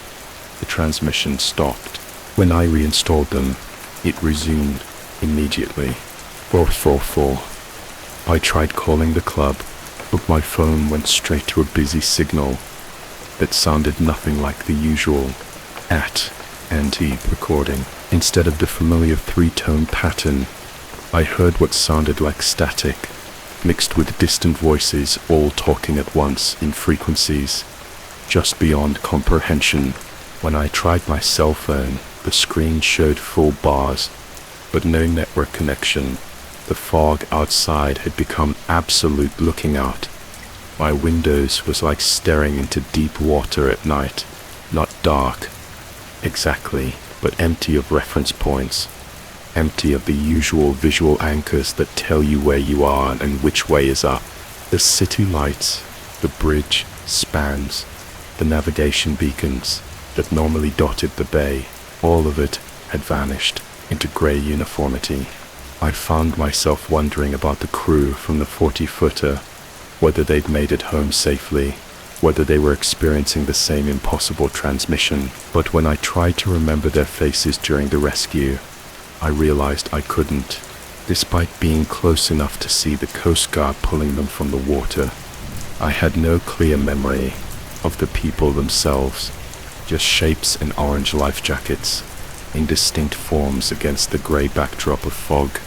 the transmission stopped. When I reinstalled them, it resumed immediately. 444. I tried calling the club, but my phone went straight to a busy signal that sounded nothing like the usual AT&T recording. Instead of the familiar 3-tone pattern, I heard what sounded like static, mixed with distant voices all talking at once in frequencies just beyond comprehension. When I tried my cell phone, the screen showed full bars, but no network connection. The fog outside had become absolute looking out. My windows was like staring into deep water at night, not dark, exactly, but empty of reference points, empty of the usual visual anchors that tell you where you are and which way is up. The city lights, the bridge spans, the navigation beacons that normally dotted the bay, all of it had vanished into grey uniformity. I found myself wondering about the crew from the 40-footer, whether they'd made it home safely, whether they were experiencing the same impossible transmission. But when I tried to remember their faces during the rescue, I realized I couldn't, despite being close enough to see the Coast Guard pulling them from the water. I had no clear memory of the people themselves, just shapes in orange life jackets, indistinct forms against the grey backdrop of fog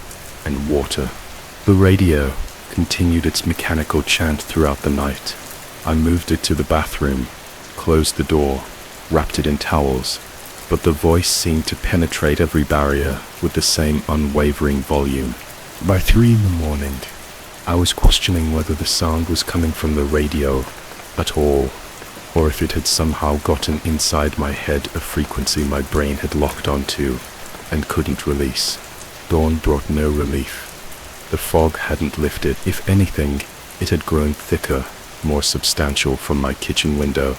and water. The radio continued its mechanical chant throughout the night. I moved it to the bathroom, closed the door, wrapped it in towels, but the voice seemed to penetrate every barrier with the same unwavering volume. By 3 in the morning, I was questioning whether the sound was coming from the radio at all, or if it had somehow gotten inside my head, a frequency my brain had locked onto and couldn't release. Dawn brought no relief. The fog hadn't lifted. If anything, it had grown thicker, more substantial from my kitchen window.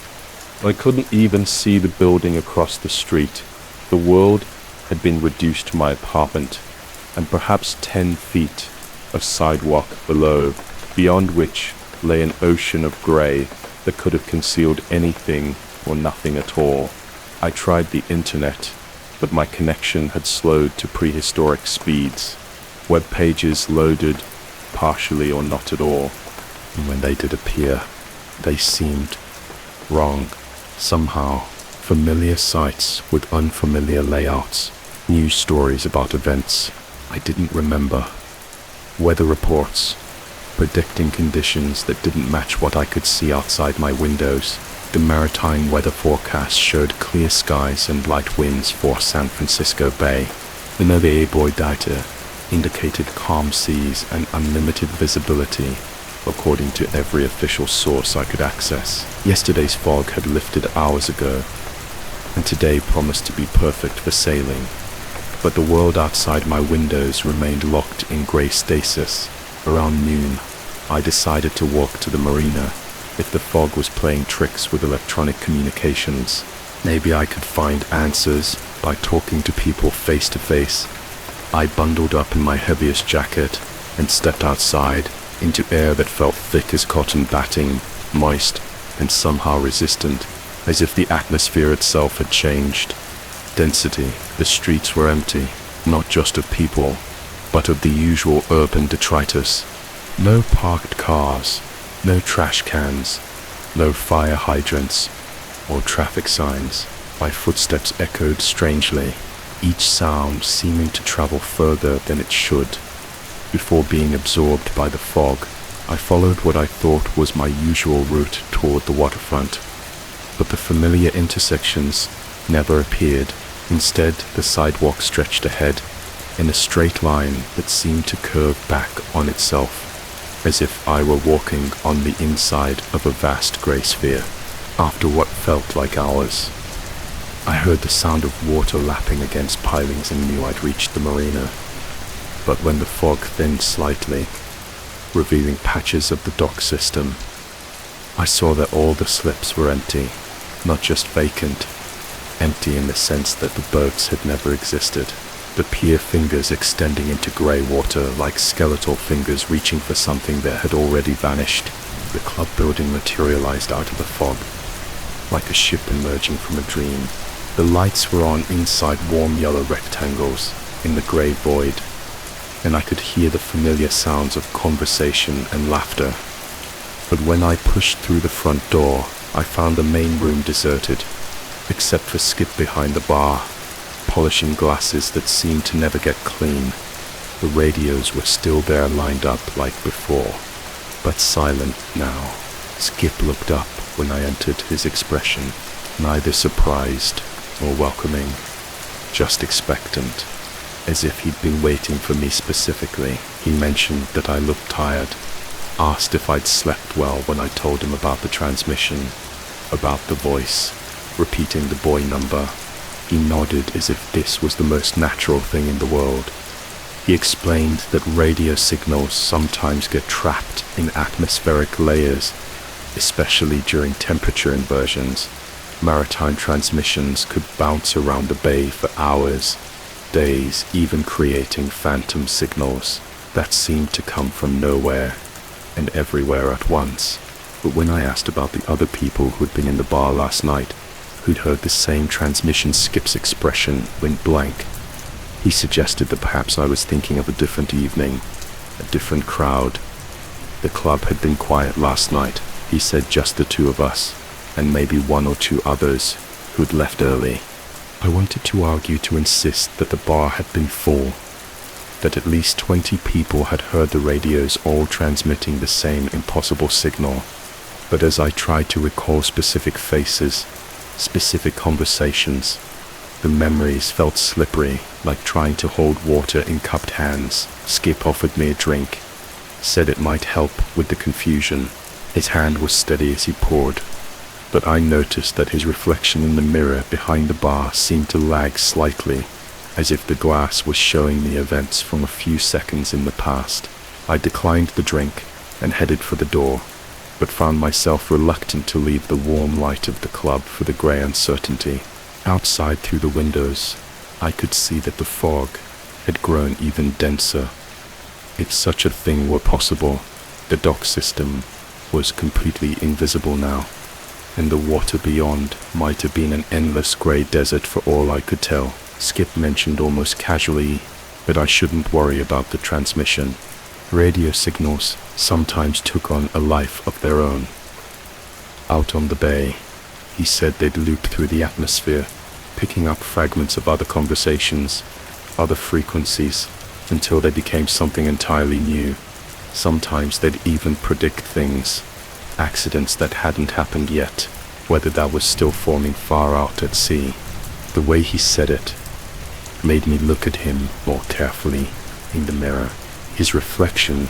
I couldn't even see the building across the street. The world had been reduced to my apartment, and perhaps 10 feet of sidewalk below, beyond which lay an ocean of grey that could have concealed anything or nothing at all. I tried the internet, but my connection had slowed to prehistoric speeds. Web pages loaded, partially or not at all, and when they did appear, they seemed wrong. Somehow, familiar sites with unfamiliar layouts, news stories about events I didn't remember, weather reports predicting conditions that didn't match what I could see outside my windows. The maritime weather forecast showed clear skies and light winds for San Francisco Bay. The Nave data indicated calm seas and unlimited visibility, according to every official source I could access. Yesterday's fog had lifted hours ago, and today promised to be perfect for sailing. But the world outside my windows remained locked in grey stasis. Around noon, I decided to walk to the marina. If the fog was playing tricks with electronic communications, maybe I could find answers by talking to people face to face. I bundled up in my heaviest jacket and stepped outside into air that felt thick as cotton batting, moist and somehow resistant, as if the atmosphere itself had changed. Density. The streets were empty, not just of people, but of the usual urban detritus. No parked cars, no trash cans, no fire hydrants or traffic signs. My footsteps echoed strangely, each sound seeming to travel further than it should. Before being absorbed by the fog, I followed what I thought was my usual route toward the waterfront. But the familiar intersections never appeared. Instead, the sidewalk stretched ahead in a straight line that seemed to curve back on itself, as if I were walking on the inside of a vast grey sphere. After what felt like hours, I heard the sound of water lapping against pilings and knew I'd reached the marina. But when the fog thinned slightly, revealing patches of the dock system, I saw that all the slips were empty, not just vacant, empty in the sense that the boats had never existed. The pier fingers extending into grey water like skeletal fingers reaching for something that had already vanished. The club building materialized out of the fog, like a ship emerging from a dream. The lights were on inside warm yellow rectangles in the grey void, and I could hear the familiar sounds of conversation and laughter. But when I pushed through the front door, I found the main room deserted, except for Skip behind the bar, polishing glasses that seemed to never get clean. The radios were still there lined up like before, but silent now. Skip looked up when I entered, his expression neither surprised or welcoming, just expectant, as if he'd been waiting for me specifically. He mentioned that I looked tired, asked if I'd slept well when I told him about the transmission, about the voice, repeating the buoy number. He nodded as if this was the most natural thing in the world. He explained that radio signals sometimes get trapped in atmospheric layers, especially during temperature inversions. Maritime transmissions could bounce around the bay for hours, days, even creating phantom signals that seemed to come from nowhere and everywhere at once. But when I asked about the other people who'd been in the bar last night, who'd heard the same transmission, Skip's expression went blank. He suggested that perhaps I was thinking of a different evening, a different crowd. The club had been quiet last night, he said, just the two of us, and maybe one or two others who'd left early. I wanted to argue, to insist that the bar had been full, that at least 20 people had heard the radios all transmitting the same impossible signal. But as I tried to recall specific faces, specific conversations, the memories felt slippery, like trying to hold water in cupped hands. Skip offered me a drink, said it might help with the confusion. His hand was steady as he poured, but I noticed that his reflection in the mirror behind the bar seemed to lag slightly, as if the glass was showing me events from a few seconds in the past. I declined the drink and headed for the door, but found myself reluctant to leave the warm light of the club for the grey uncertainty. Outside through the windows, I could see that the fog had grown even denser. If such a thing were possible, the dock system was completely invisible now, and the water beyond might have been an endless grey desert for all I could tell. Skip mentioned almost casually that I shouldn't worry about the transmission. Radio signals sometimes took on a life of their own. Out on the bay, he said they'd loop through the atmosphere, picking up fragments of other conversations, other frequencies, until they became something entirely new. Sometimes they'd even predict things, accidents that hadn't happened yet, whether that was still forming far out at sea. The way he said it made me look at him more carefully in the mirror. His reflection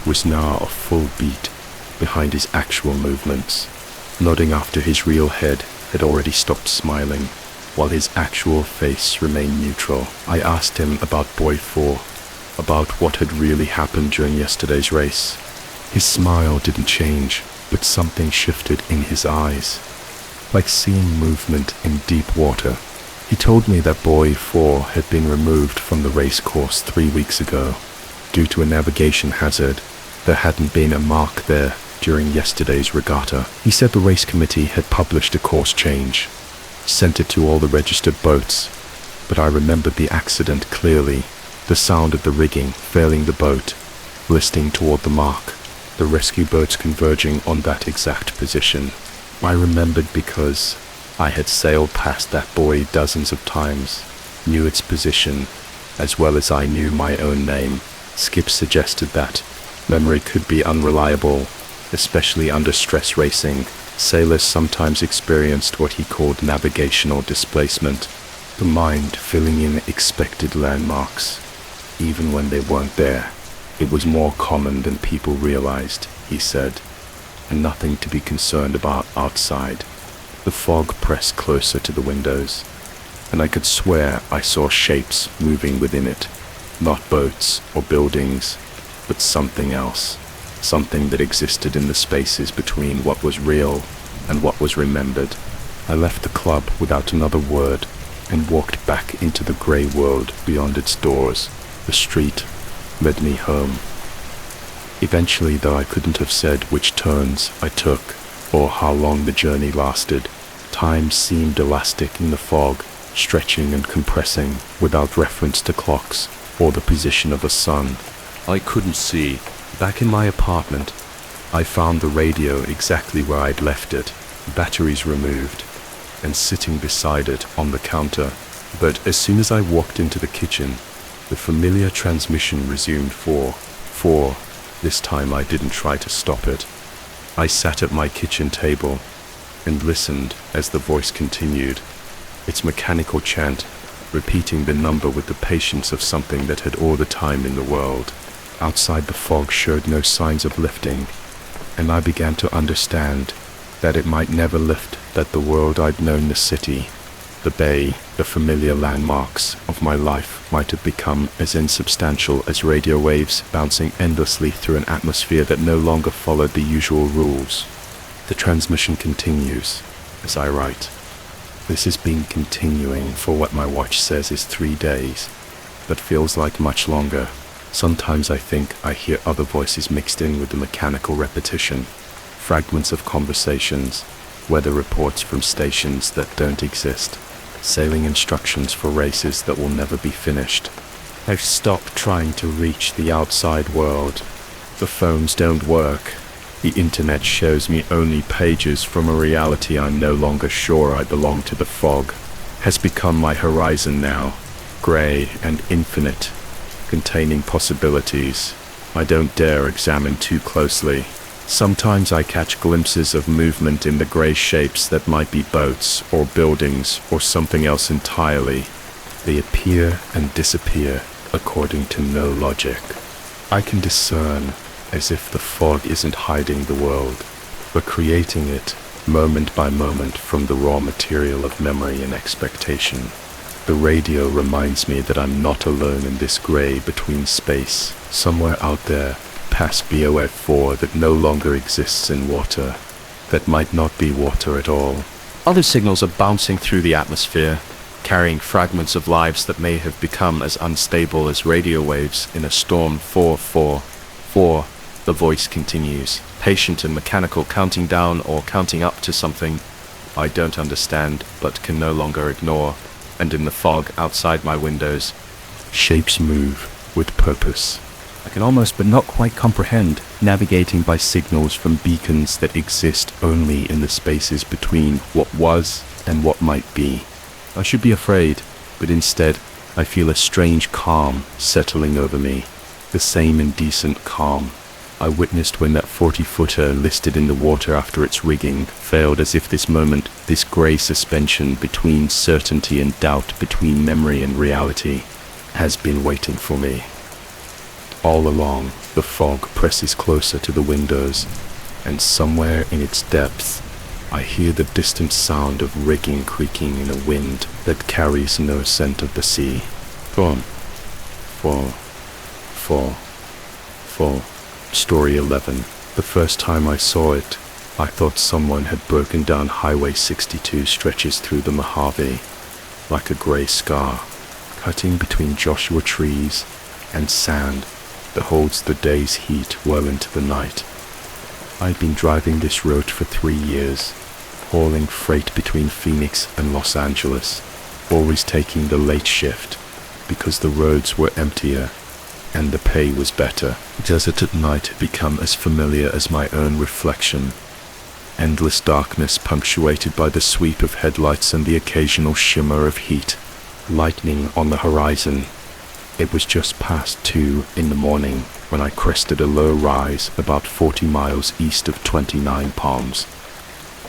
was now a full beat behind his actual movements. Nodding after his real head had already stopped smiling, while his actual face remained neutral. I asked him about Boy 4, about what had really happened during yesterday's race. His smile didn't change, but something shifted in his eyes, like seeing movement in deep water. He told me that Boy 4 had been removed from the race course 3 weeks ago. Due to a navigation hazard, there hadn't been a mark there during yesterday's regatta. He said the race committee had published a course change, sent it to all the registered boats, but I remembered the accident clearly, the sound of the rigging failing the boat, listing toward the mark, the rescue boats converging on that exact position. I remembered because I had sailed past that buoy dozens of times, knew its position, as well as I knew my own name. Skip suggested that memory could be unreliable, especially under stress racing. Sailors sometimes experienced what he called navigational displacement, the mind filling in expected landmarks, even when they weren't there. It was more common than people realized, he said, and nothing to be concerned about outside. The fog pressed closer to the windows, and I could swear I saw shapes moving within it. Not boats or buildings, but something else. Something that existed in the spaces between what was real and what was remembered. I left the club without another word and walked back into the grey world beyond its doors. The street led me home. Eventually, though I couldn't have said which turns I took or how long the journey lasted, time seemed elastic in the fog, stretching and compressing without reference to clocks or the position of the sun. I couldn't see. Back in my apartment, I found the radio exactly where I'd left it, batteries removed, and sitting beside it on the counter. But as soon as I walked into the kitchen, the familiar transmission resumed four. This time I didn't try to stop it. I sat at my kitchen table and listened as the voice continued, its mechanical chant, repeating the number with the patience of something that had all the time in the world. Outside, the fog showed no signs of lifting, and I began to understand that it might never lift, that the world I'd known, the city, the bay, the familiar landmarks of my life might have become as insubstantial as radio waves bouncing endlessly through an atmosphere that no longer followed the usual rules. The transmission continues as I write. This has been continuing for what my watch says is 3 days, but feels like much longer. Sometimes I think I hear other voices mixed in with the mechanical repetition. fragments of conversations, weather reports from stations that don't exist, sailing instructions for races that will never be finished. I've stopped trying to reach the outside world. The phones don't work. The internet shows me only pages from a reality I'm no longer sure I belong to. The fog has become my horizon now, grey and infinite, containing possibilities I don't dare examine too closely. Sometimes I catch glimpses of movement in the grey shapes that might be boats or buildings or something else entirely. They appear and disappear according to no logic. I can discern as if the fog isn't hiding the world, but creating it moment by moment from the raw material of memory and expectation. The radio reminds me that I'm not alone in this grey between space, somewhere out there, past BOF4 that no longer exists in water, that might not be water at all. Other signals are bouncing through the atmosphere, carrying fragments of lives that may have become as unstable as radio waves in a storm. 444. The voice continues, patient and mechanical, counting down or counting up to something I don't understand but can no longer ignore. And in the fog outside my windows, shapes move with purpose. I can almost but not quite comprehend, navigating by signals from beacons that exist only in the spaces between what was and what might be. I should be afraid, but instead I feel a strange calm settling over me, the same indecent calm I witnessed when that 40-footer listed in the water after its rigging failed, as if this moment, this grey suspension between certainty and doubt, between memory and reality, has been waiting for me. All along, the fog presses closer to the windows, and somewhere in its depths, I hear the distant sound of rigging creaking in a wind that carries no scent of the sea. Four. Story 11. The first time I saw it, I thought someone had broken down Highway 62 stretches through the Mojave, like a grey scar, cutting between Joshua trees and sand that holds the day's heat well into the night. I'd been driving this road for 3 years, hauling freight between Phoenix and Los Angeles, always taking the late shift because the roads were emptier and the pay was better. Desert at night had become as familiar as my own reflection. Endless darkness punctuated by the sweep of headlights and the occasional shimmer of heat. Lightning on the horizon. It was just past 2 in the morning when I crested a low rise about 40 miles east of 29 Palms.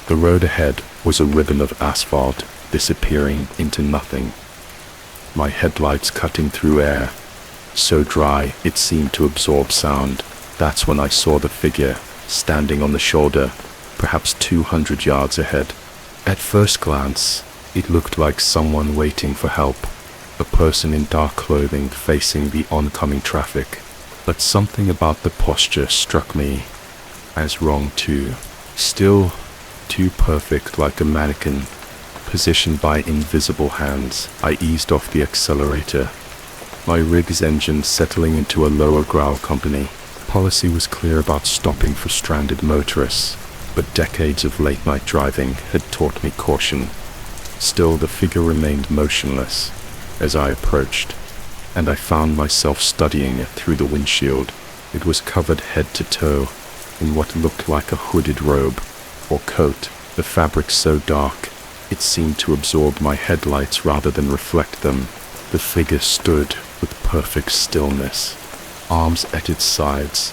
The road ahead was a ribbon of asphalt disappearing into nothing. My headlights cutting through air, so dry it seemed to absorb sound. That's when I saw the figure, standing on the shoulder, perhaps 200 yards ahead. At first glance, it looked like someone waiting for help, a person in dark clothing facing the oncoming traffic. But something about the posture struck me as wrong too. Still too perfect, like a mannequin, positioned by invisible hands. I eased off the accelerator, my rig's engine settling into a lower growl company. Policy was clear about stopping for stranded motorists, but decades of late-night driving had taught me caution. Still, the figure remained motionless as I approached, and I found myself studying it through the windshield. It was covered head to toe in what looked like a hooded robe or coat, the fabric so dark it seemed to absorb my headlights rather than reflect them. The figure stood with perfect stillness, arms at its sides,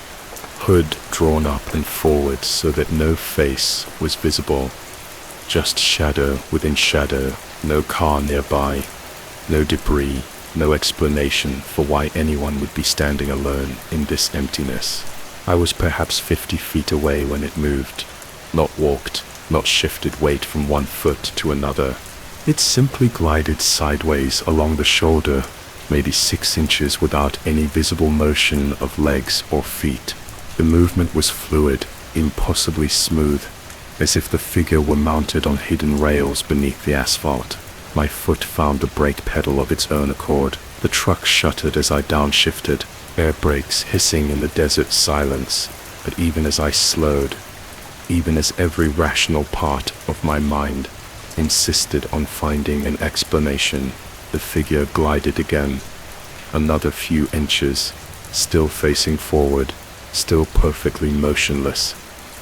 hood drawn up and forward so that no face was visible, just shadow within shadow, no car nearby, no debris, no explanation for why anyone would be standing alone in this emptiness. I was perhaps 50 feet away when it moved, not walked, not shifted weight from one foot to another. It simply glided sideways along the shoulder, maybe 6 inches without any visible motion of legs or feet. The movement was fluid, impossibly smooth, as if the figure were mounted on hidden rails beneath the asphalt. My foot found the brake pedal of its own accord. The truck shuttered as I downshifted, air brakes hissing in the desert silence. But even as I slowed, even as every rational part of my mind insisted on finding an explanation. The figure glided again, another few inches, still facing forward, still perfectly motionless,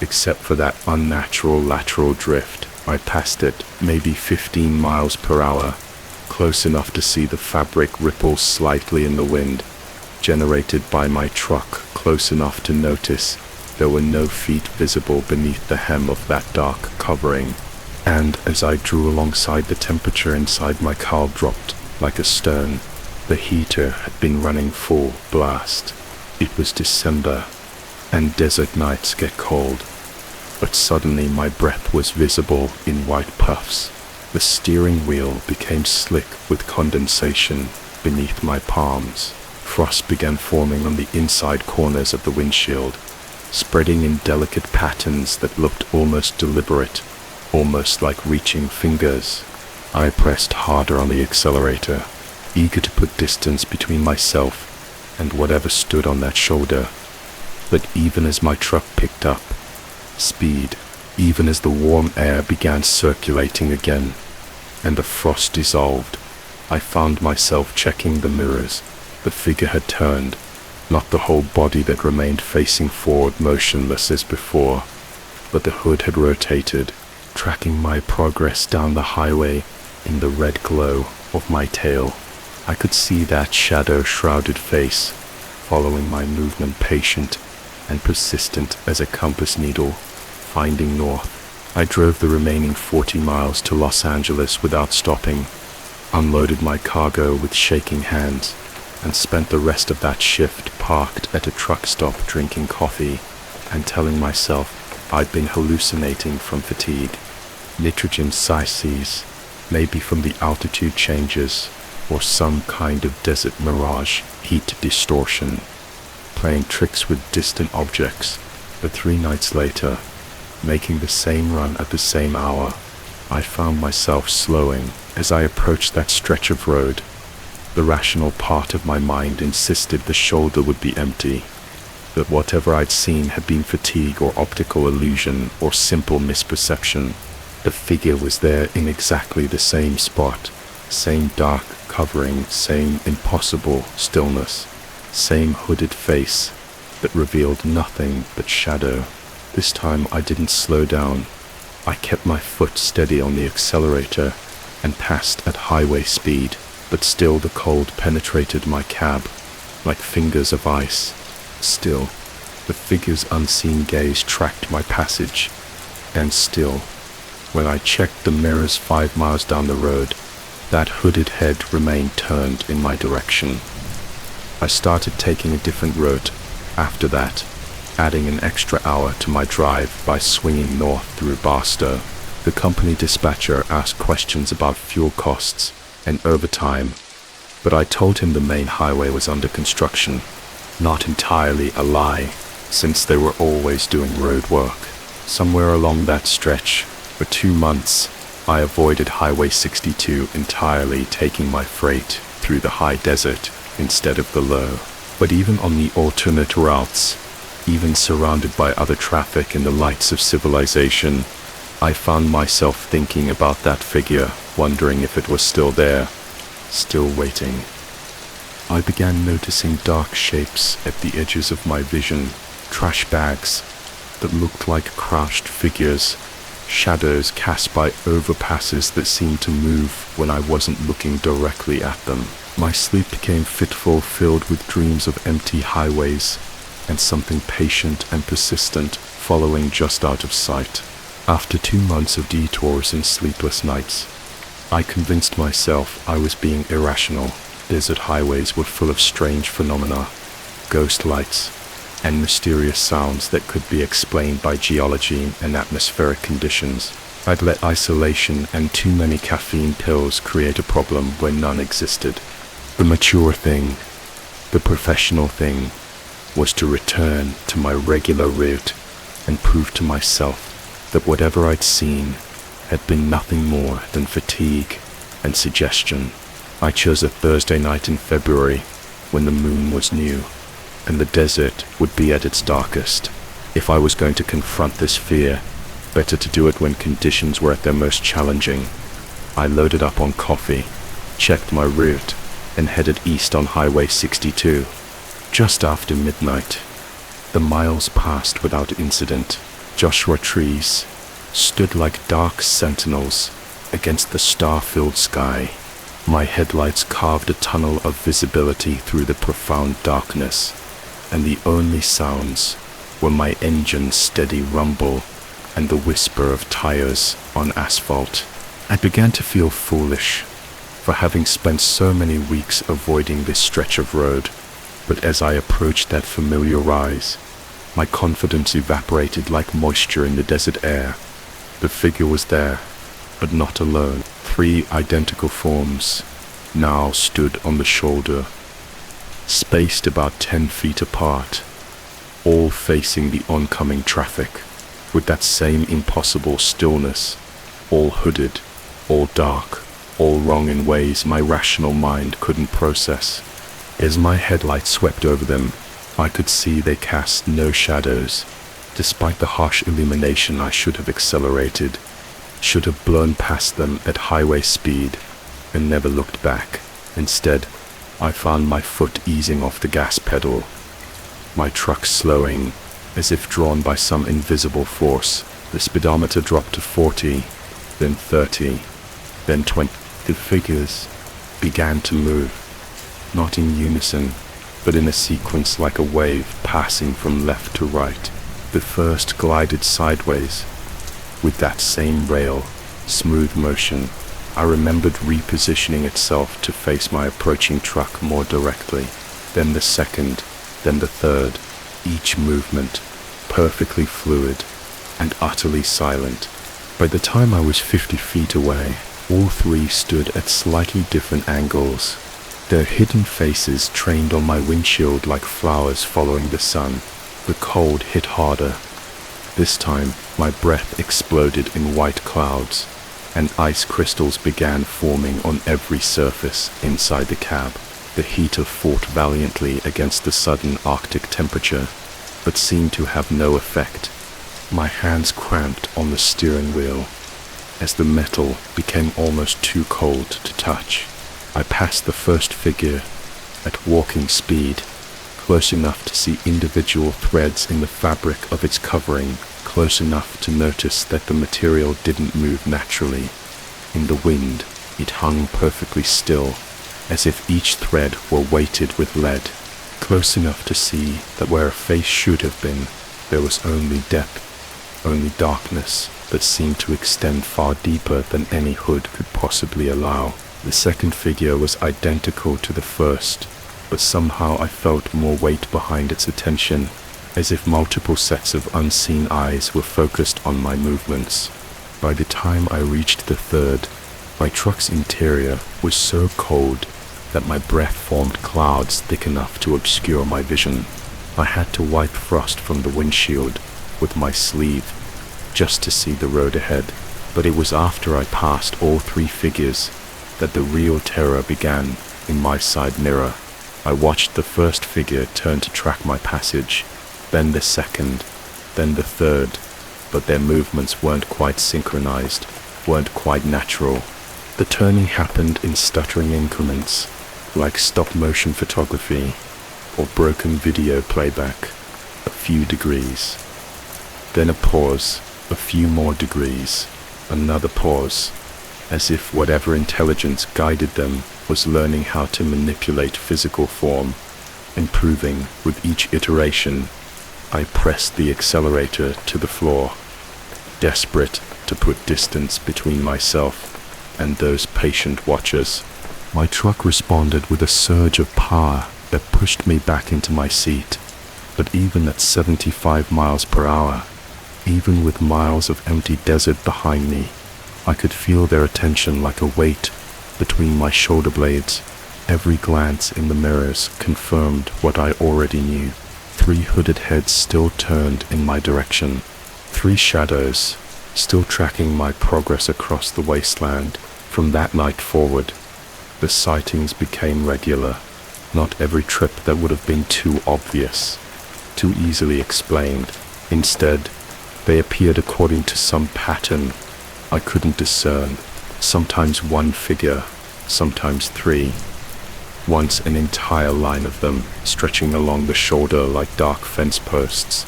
except for that unnatural lateral drift. I passed it, maybe 15 miles per hour, close enough to see the fabric ripple slightly in the wind, generated by my truck, close enough to notice there were no feet visible beneath the hem of that dark covering. And as I drew alongside, the temperature inside my car dropped like a stone. The heater had been running full blast. It was December, and desert nights get cold. But suddenly my breath was visible in white puffs. The steering wheel became slick with condensation beneath my palms. Frost began forming on the inside corners of the windshield, spreading in delicate patterns that looked almost deliberate, almost like reaching fingers. I pressed harder on the accelerator, eager to put distance between myself and whatever stood on that shoulder. But even as my truck picked up speed, even as the warm air began circulating again, and the frost dissolved, I found myself checking the mirrors. The figure had turned, not the whole body that remained facing forward motionless as before, but the hood had rotated, tracking my progress down the highway in the red glow of my tail. I could see that shadow-shrouded face, following my movement, patient and persistent as a compass needle, finding north. I drove the remaining 40 miles to Los Angeles without stopping, unloaded my cargo with shaking hands, and spent the rest of that shift parked at a truck stop drinking coffee and telling myself I'd been hallucinating from fatigue. Nitrogen crises, maybe from the altitude changes, or some kind of desert mirage, heat distortion, playing tricks with distant objects. But 3 nights later, making the same run at the same hour, I found myself slowing as I approached that stretch of road. The rational part of my mind insisted the shoulder would be empty, that whatever I'd seen had been fatigue or optical illusion or simple misperception. The figure was there in exactly the same spot, same dark covering, same impossible stillness, same hooded face that revealed nothing but shadow. This time I didn't slow down. I kept my foot steady on the accelerator and passed at highway speed, but still the cold penetrated my cab like fingers of ice. Still, the figure's unseen gaze tracked my passage, and still, when I checked the mirrors 5 miles down the road, that hooded head remained turned in my direction. I started taking a different route after that, adding an extra hour to my drive by swinging north through Barstow. The company dispatcher asked questions about fuel costs and overtime, but I told him the main highway was under construction. Not entirely a lie, since they were always doing road work. Somewhere along that stretch, for 2 months, I avoided Highway 62 entirely, taking my freight through the high desert instead of the low. But even on the alternate routes, even surrounded by other traffic and the lights of civilization, I found myself thinking about that figure, wondering if it was still there, still waiting. I began noticing dark shapes at the edges of my vision, trash bags that looked like crouched figures, shadows cast by overpasses that seemed to move when I wasn't looking directly at them. My sleep became fitful, filled with dreams of empty highways and something patient and persistent following just out of sight. After 2 months of detours and sleepless nights, I convinced myself I was being irrational. Desert highways were full of strange phenomena, ghost lights, and mysterious sounds that could be explained by geology and atmospheric conditions. I'd let isolation and too many caffeine pills create a problem where none existed. The mature thing, the professional thing, was to return to my regular route and prove to myself that whatever I'd seen had been nothing more than fatigue and suggestion. I chose a Thursday night in February when the moon was new and the desert would be at its darkest. If I was going to confront this fear, Better to do it when conditions were at their most challenging. I loaded up on coffee, checked my route, and headed east on Highway 62. Just after midnight, the miles passed without incident. Joshua trees stood like dark sentinels against the star-filled sky. My headlights carved a tunnel of visibility through the profound darkness, and the only sounds were my engine's steady rumble and the whisper of tires on asphalt. I began to feel foolish for having spent so many weeks avoiding this stretch of road, but as I approached that familiar rise, my confidence evaporated like moisture in the desert air. The figure was there, but not alone. 3 identical forms now stood on the shoulder, spaced about 10 feet apart, all facing the oncoming traffic, with that same impossible stillness, all hooded, all dark, all wrong in ways my rational mind couldn't process. As my headlights swept over them, I could see they cast no shadows. Despite the harsh illumination, I should have accelerated, should have blown past them at highway speed, and never looked back. Instead, I found my foot easing off the gas pedal, my truck slowing, as if drawn by some invisible force. The speedometer dropped to 40, then 30, then 20. The figures began to move, not in unison, but in a sequence like a wave passing from left to right. The first glided sideways, with that same rail, smooth motion. I remembered repositioning itself to face my approaching truck more directly. Then the second, then the third, each movement perfectly fluid and utterly silent. By the time I was 50 feet away, all 3 stood at slightly different angles, their hidden faces trained on my windshield like flowers following the sun. The cold hit harder. This time, my breath exploded in white clouds, and ice crystals began forming on every surface inside the cab. The heater fought valiantly against the sudden Arctic temperature, but seemed to have no effect. My hands cramped on the steering wheel as the metal became almost too cold to touch. I passed the first figure at walking speed, close enough to see individual threads in the fabric of its covering, close enough to notice that the material didn't move naturally. In the wind, it hung perfectly still, as if each thread were weighted with lead, close enough to see that where a face should have been, there was only depth, only darkness that seemed to extend far deeper than any hood could possibly allow. The second figure was identical to the first, but somehow I felt more weight behind its attention, as if multiple sets of unseen eyes were focused on my movements. By the time I reached the third, my truck's interior was so cold that my breath formed clouds thick enough to obscure my vision. I had to wipe frost from the windshield with my sleeve just to see the road ahead. But it was after I passed all 3 figures that the real terror began in my side mirror. I watched the first figure turn to track my passage, then the second, then the third, but their movements weren't quite synchronized, weren't quite natural. The turning happened in stuttering increments, like stop-motion photography or broken video playback. A few degrees, then a pause, a few more degrees, another pause, as if whatever intelligence guided them was learning how to manipulate physical form, improving with each iteration. I pressed the accelerator to the floor, desperate to put distance between myself and those patient watchers. My truck responded with a surge of power that pushed me back into my seat. But even at 75 miles per hour, even with miles of empty desert behind me, I could feel their attention like a weight between my shoulder blades. Every glance in the mirrors confirmed what I already knew. 3 hooded heads still turned in my direction. 3 shadows still tracking my progress across the wasteland. From that night forward, the sightings became regular. Not every trip that would have been too obvious, too easily explained. Instead, They appeared according to some pattern I couldn't discern. Sometimes one figure, sometimes three. Once an entire line of them, stretching along the shoulder like dark fence posts,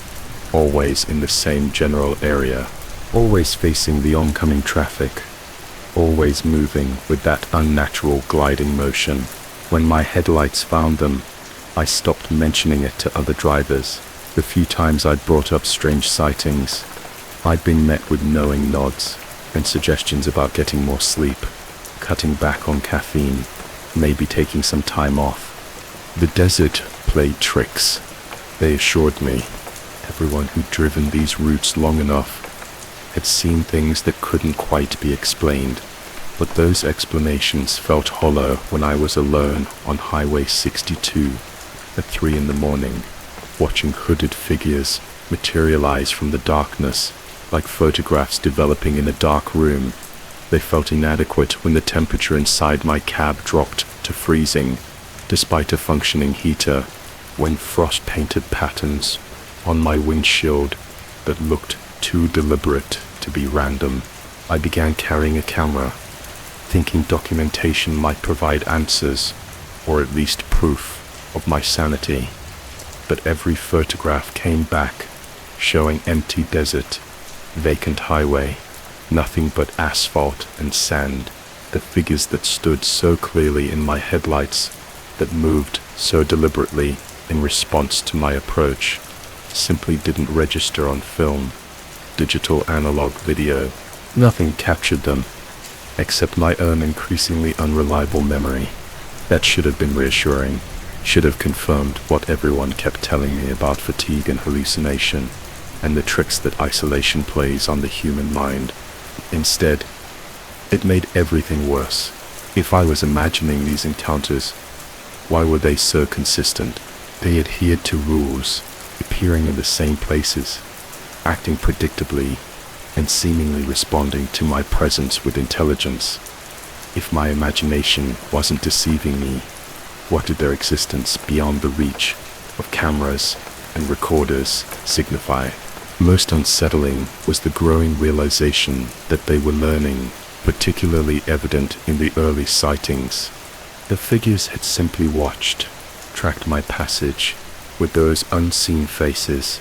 always in the same general area, always facing the oncoming traffic, always moving with that unnatural gliding motion. When my headlights found them, I stopped mentioning it to other drivers. The few times I'd brought up strange sightings, I'd been met with knowing nods and suggestions about getting more sleep, cutting back on caffeine, maybe taking some time off. The desert played tricks, they assured me. Everyone who'd driven these routes long enough had seen things that couldn't quite be explained, but those explanations felt hollow when I was alone on Highway 62 at 3 in the morning, watching hooded figures materialize from the darkness like photographs developing in a dark room. They felt inadequate when the temperature inside my cab dropped to freezing, despite a functioning heater, when frost-painted patterns on my windshield that looked too deliberate to be random. I began carrying a camera, thinking documentation might provide answers, or at least proof of my sanity. But every photograph came back, showing empty desert, vacant highway, nothing but asphalt and sand. The figures that stood so clearly in my headlights, that moved so deliberately in response to my approach, simply didn't register on film, digital analog video. Nothing captured them, except my own increasingly unreliable memory. That should have been reassuring, should have confirmed what everyone kept telling me about fatigue and hallucination, and the tricks that isolation plays on the human mind. Instead, it made everything worse. If I was imagining these encounters, why were they so consistent? They adhered to rules, appearing in the same places, acting predictably, and seemingly responding to my presence with intelligence. If my imagination wasn't deceiving me, what did their existence beyond the reach of cameras and recorders signify? Most unsettling was the growing realization that they were learning, particularly evident in the early sightings. The figures had simply watched, tracked my passage with those unseen faces,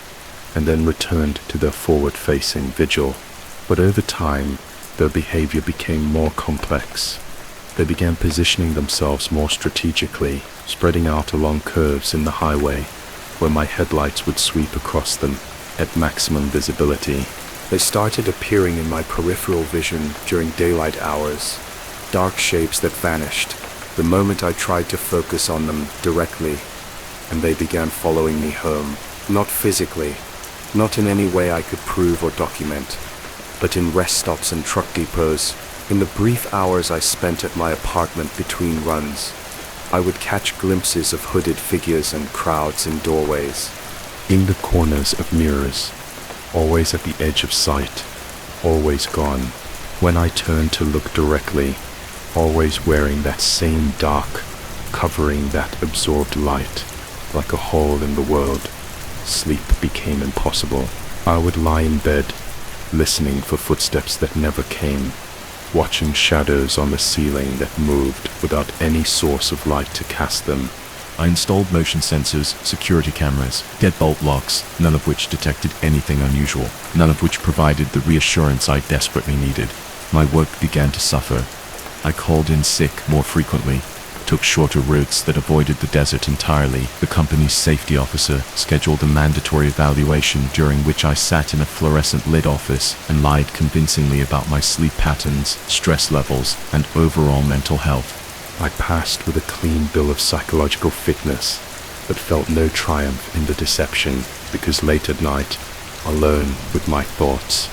and then returned to their forward-facing vigil. But over time, their behavior became more complex. They began positioning themselves more strategically, spreading out along curves in the highway, where my headlights would sweep across them at maximum visibility. They started appearing in my peripheral vision during daylight hours, dark shapes that vanished the moment I tried to focus on them directly, and they began following me home, not physically, not in any way I could prove or document, but in rest stops and truck depots. In the brief hours I spent at my apartment between runs, I would catch glimpses of hooded figures and crowds in doorways, in the corners of mirrors, always at the edge of sight, always gone. When I turned to look directly, always wearing that same dark, covering that absorbed light, like a hole in the world. Sleep became impossible. I would lie in bed, listening for footsteps that never came, watching shadows on the ceiling that moved without any source of light to cast them. I installed motion sensors, security cameras, deadbolt locks, none of which detected anything unusual, none of which provided the reassurance I desperately needed. My work began to suffer. I called in sick more frequently, took shorter routes that avoided the desert entirely. The company's safety officer scheduled a mandatory evaluation during which I sat in a fluorescent-lit office and lied convincingly about my sleep patterns, stress levels, and overall mental health. I passed with a clean bill of psychological fitness, but felt no triumph in the deception, because late at night, alone with my thoughts,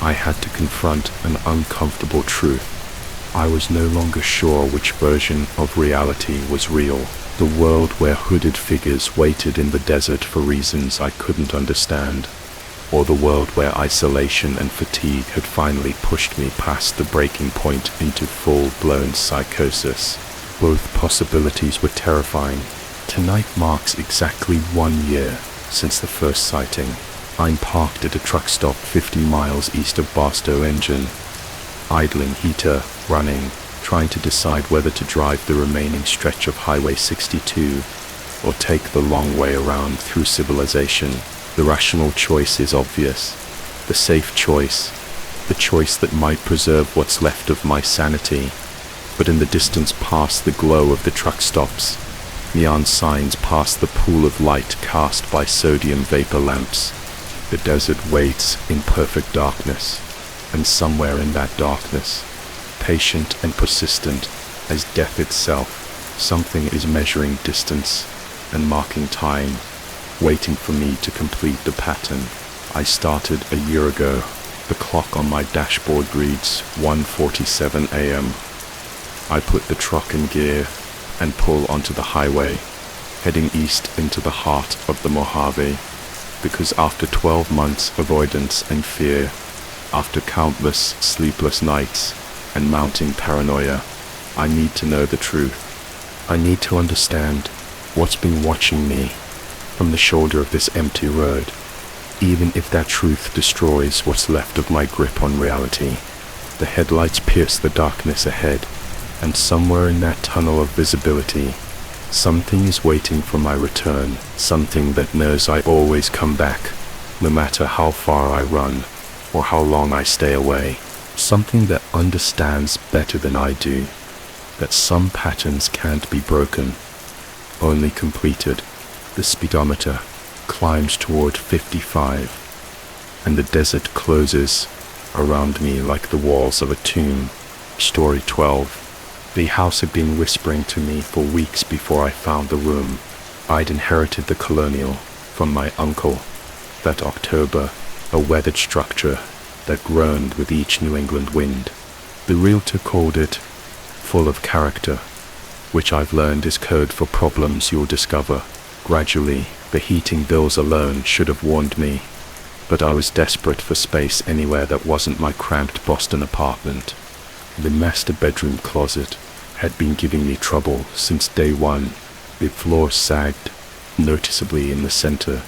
I had to confront an uncomfortable truth. I was no longer sure which version of reality was real. The world where hooded figures waited in the desert for reasons I couldn't understand, or the world where isolation and fatigue had finally pushed me past the breaking point into full-blown psychosis. Both possibilities were terrifying. Tonight marks exactly 1 year since the first sighting. I'm parked at a truck stop 50 miles east of Barstow Engine, idling heater, running, trying to decide whether to drive the remaining stretch of Highway 62 or take the long way around through civilization. The rational choice is obvious. The safe choice. The choice that might preserve what's left of my sanity. But in the distance past the glow of the truck stops, neon signs past the pool of light cast by sodium vapor lamps, the desert waits in perfect darkness. And somewhere in that darkness, patient and persistent as death itself, something is measuring distance and marking time, waiting for me to complete the pattern. I started a year ago. The clock on my dashboard reads 1:47 a.m. I put the truck in gear and pull onto the highway, heading east into the heart of the Mojave, because after 12 months avoidance and fear, after countless sleepless nights and mounting paranoia, I need to know the truth. I need to understand what's been watching me from the shoulder of this empty road, even if that truth destroys what's left of my grip on reality. The headlights pierce the darkness ahead, and somewhere in that tunnel of visibility, something is waiting for my return, something that knows I always come back, no matter how far I run or how long I stay away. Something that understands better than I do, that some patterns can't be broken, only completed. The speedometer climbs toward 55, and the desert closes around me like the walls of a tomb. Story 12. The house had been whispering to me for weeks before I found the room. I'd inherited the colonial from my uncle that October, a weathered structure that groaned with each New England wind. The realtor called it full of character, which I've learned is code for problems you'll discover. Gradually, the heating bills alone should have warned me, but I was desperate for space anywhere that wasn't my cramped Boston apartment. The master bedroom closet had been giving me trouble since day one. The floor sagged noticeably in the center,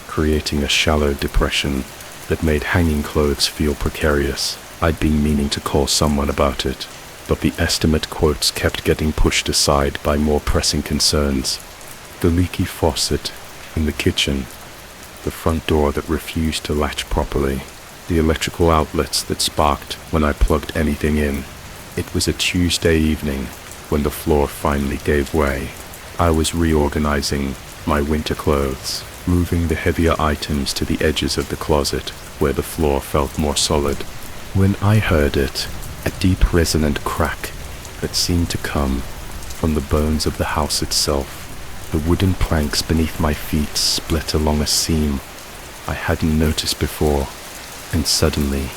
creating a shallow depression that made hanging clothes feel precarious. I'd been meaning to call someone about it, but the estimate quotes kept getting pushed aside by more pressing concerns. The leaky faucet in the kitchen, the front door that refused to latch properly, the electrical outlets that sparked when I plugged anything in. It was a Tuesday evening when the floor finally gave way. I was reorganizing my winter clothes, moving the heavier items to the edges of the closet where the floor felt more solid, when I heard it, a deep resonant crack that seemed to come from the bones of the house itself. The wooden planks beneath my feet split along a seam I hadn't noticed before, and suddenly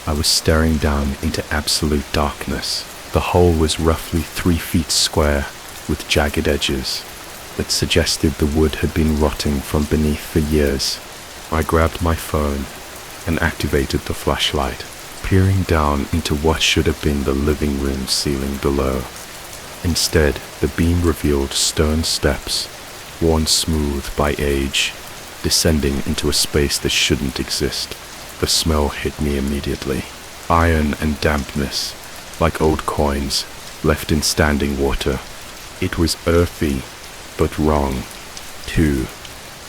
I was staring down into absolute darkness. The hole was roughly 3 feet square, with jagged edges that suggested the wood had been rotting from beneath for years. I grabbed my phone and activated the flashlight, peering down into what should have been the living room ceiling below. Instead, the beam revealed stone steps, worn smooth by age, descending into a space that shouldn't exist. The smell hit me immediately. Iron and dampness, like old coins left in standing water. It was earthy, but wrong. Too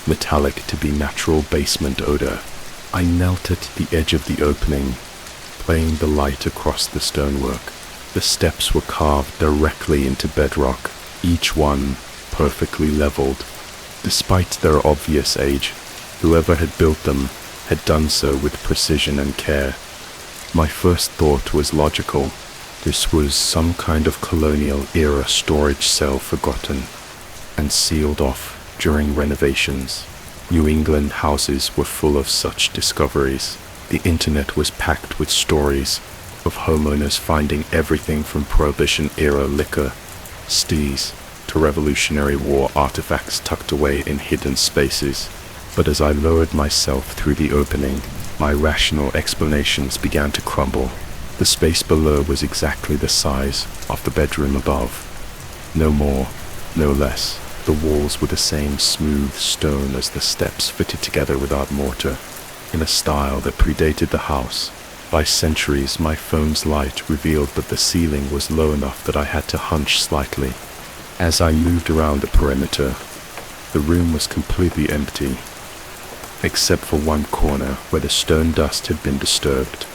metallic to be natural basement odor. I knelt at the edge of the opening, playing the light across the stonework. The steps were carved directly into bedrock, each one perfectly leveled. Despite their obvious age, whoever had built them had done so with precision and care. My first thought was logical. This was some kind of colonial era storage cell forgotten and sealed off during renovations. New England houses were full of such discoveries. The internet was packed with stories of homeowners finding everything from Prohibition-era liquor, stees, to Revolutionary War artifacts tucked away in hidden spaces. But as I lowered myself through the opening, my rational explanations began to crumble. The space below was exactly the size of the bedroom above. No more, no less. The walls were the same smooth stone as the steps fitted together without mortar. in a style that predated the house. By centuries, my phone's light revealed that the ceiling was low enough that I had to hunch slightly. As I moved around the perimeter, the room was completely empty, except for one corner where the stone dust had been disturbed,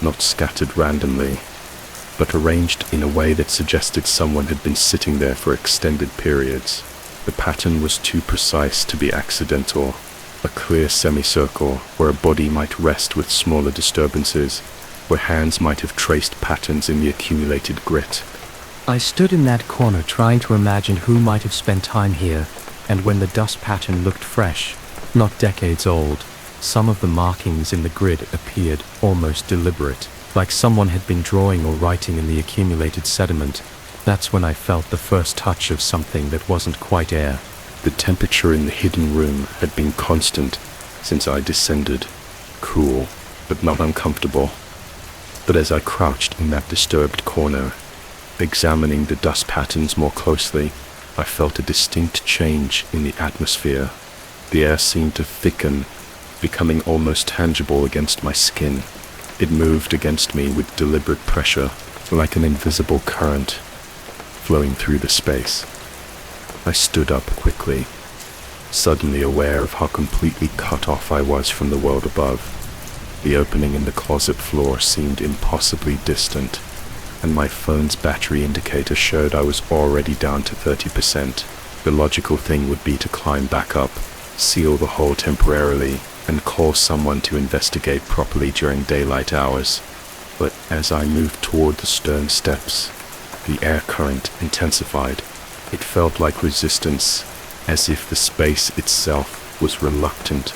not scattered randomly, but arranged in a way that suggested someone had been sitting there for extended periods. The pattern was too precise to be accidental, a clear semicircle where a body might rest with smaller disturbances, where hands might have traced patterns in the accumulated grit. I stood in that corner trying to imagine who might have spent time here, and when the dust pattern looked fresh, not decades old, some of the markings in the grid appeared almost deliberate, like someone had been drawing or writing in the accumulated sediment. That's when I felt the first touch of something that wasn't quite air. The temperature in the hidden room had been constant since I descended, cool, but not uncomfortable. But as I crouched in that disturbed corner, examining the dust patterns more closely, I felt a distinct change in the atmosphere. The air seemed to thicken, becoming almost tangible against my skin. It moved against me with deliberate pressure, like an invisible current flowing through the space. I stood up quickly, suddenly aware of how completely cut off I was from the world above. The opening in the closet floor seemed impossibly distant, and my phone's battery indicator showed I was already down to 30%. The logical thing would be to climb back up, seal the hole temporarily, and call someone to investigate properly during daylight hours. But as I moved toward the stone steps, the air current intensified. It felt like resistance, as if the space itself was reluctant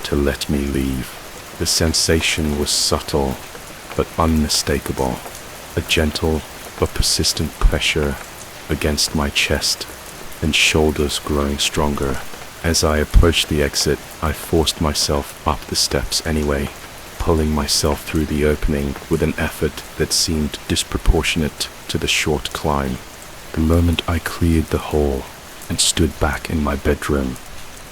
to let me leave. The sensation was subtle, but unmistakable. A gentle but persistent pressure against my chest and shoulders growing stronger. As I approached the exit, I forced myself up the steps anyway, pulling myself through the opening with an effort that seemed disproportionate to the short climb. The moment I cleared the hall and stood back in my bedroom,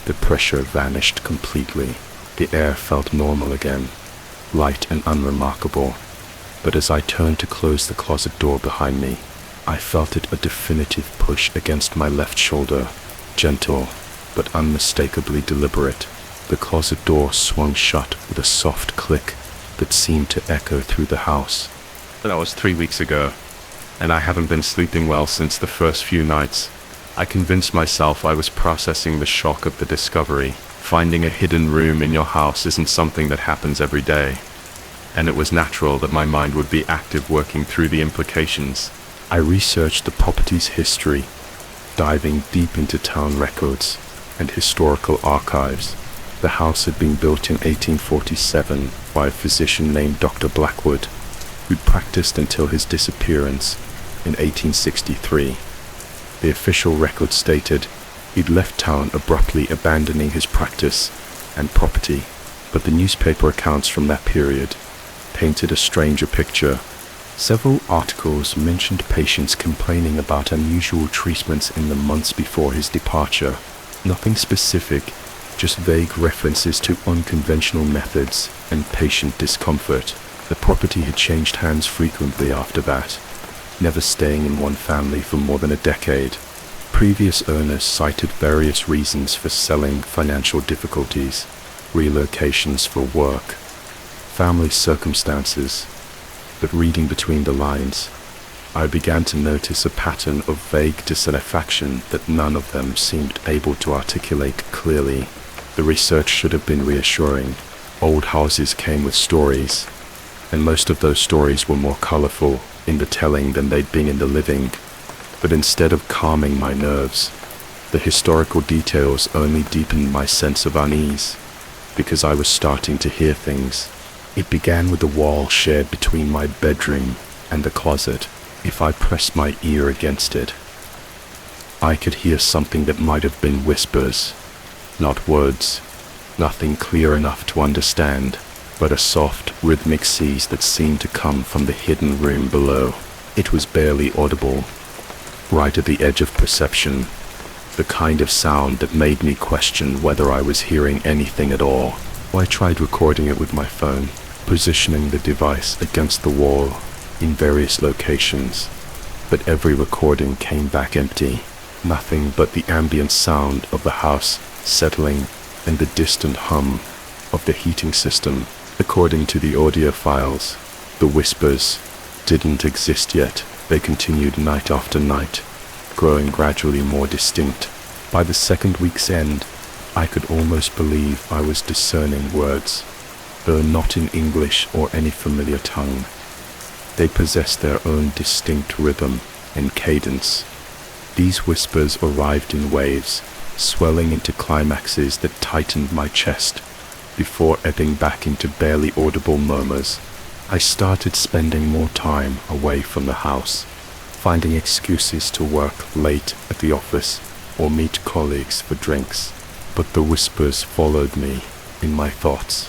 the pressure vanished completely. The air felt normal again, light and unremarkable. But as I turned to close the closet door behind me, I felt it a definitive push against my left shoulder, gentle but unmistakably deliberate. The closet door swung shut with a soft click that seemed to echo through the house. That was 3 weeks ago, and I haven't been sleeping well since the first few nights. I convinced myself I was processing the shock of the discovery. Finding a hidden room in your house isn't something that happens every day, and it was natural that my mind would be active working through the implications. I researched the property's history, diving deep into town records and historical archives. The house had been built in 1847 by a physician named Dr. Blackwood, who practiced until his disappearance in 1863. The official record stated he'd left town abruptly, abandoning his practice and property, but the newspaper accounts from that period painted a stranger picture. Several articles mentioned patients complaining about unusual treatments in the months before his departure. Nothing specific, just vague references to unconventional methods and patient discomfort. The property had changed hands frequently after that, never staying in one family for more than a decade. Previous owners cited various reasons for selling: financial difficulties, relocations for work, family circumstances. But reading between the lines, I began to notice a pattern of vague dissatisfaction that none of them seemed able to articulate clearly. The research should have been reassuring. Old houses came with stories, and most of those stories were more colorful in the telling than they'd been in the living. But instead of calming my nerves, the historical details only deepened my sense of unease, because I was starting to hear things. It began with the wall shared between my bedroom and the closet. If I pressed my ear against it, I could hear something that might have been whispers, not words, nothing clear enough to understand, but a soft, rhythmic seize that seemed to come from the hidden room below. It was barely audible, right at the edge of perception, the kind of sound that made me question whether I was hearing anything at all. I tried recording it with my phone, positioning the device against the wall in various locations, but every recording came back empty. Nothing but the ambient sound of the house settling and the distant hum of the heating system. According to the audio files, the whispers didn't exist yet. They continued night after night, growing gradually more distinct. By the second week's end, I could almost believe I was discerning words, though not in English or any familiar tongue. They possessed their own distinct rhythm and cadence. These whispers arrived in waves, swelling into climaxes that tightened my chest, before ebbing back into barely audible murmurs. I started spending more time away from the house, finding excuses to work late at the office or meet colleagues for drinks. But the whispers followed me in my thoughts,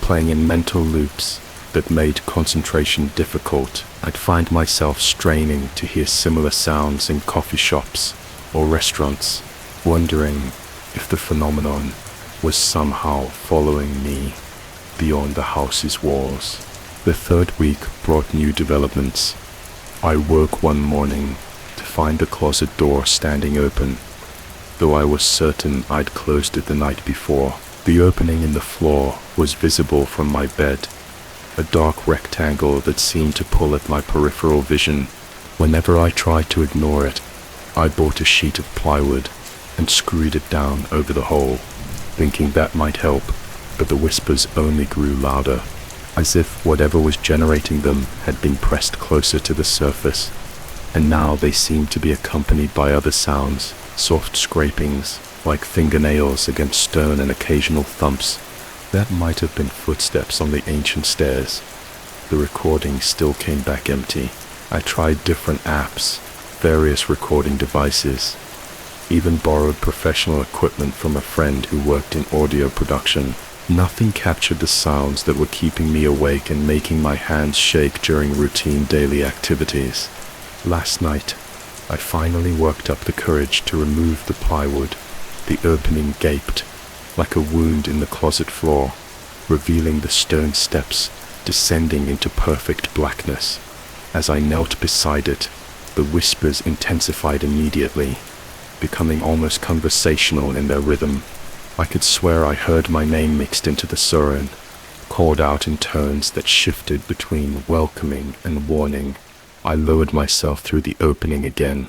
playing in mental loops that made concentration difficult. I'd find myself straining to hear similar sounds in coffee shops or restaurants, wondering if the phenomenon was somehow following me beyond the house's walls. The third week brought new developments. I woke one morning to find the closet door standing open, though I was certain I'd closed it the night before. The opening in the floor was visible from my bed, a dark rectangle that seemed to pull at my peripheral vision. Whenever I tried to ignore it, I bought a sheet of plywood and screwed it down over the hole, thinking that might help, but the whispers only grew louder, as if whatever was generating them had been pressed closer to the surface, and now they seemed to be accompanied by other sounds, soft scrapings, like fingernails against stone and occasional thumps. That might have been footsteps on the ancient stairs. The recording still came back empty. I tried different apps, various recording devices, even borrowed professional equipment from a friend who worked in audio production. Nothing captured the sounds that were keeping me awake and making my hands shake during routine daily activities. Last night, I finally worked up the courage to remove the plywood. The opening gaped, like a wound in the closet floor, revealing the stone steps descending into perfect blackness. As I knelt beside it, the whispers intensified immediately, becoming almost conversational in their rhythm. I could swear I heard my name mixed into the surround, called out in tones that shifted between welcoming and warning. I lowered myself through the opening again,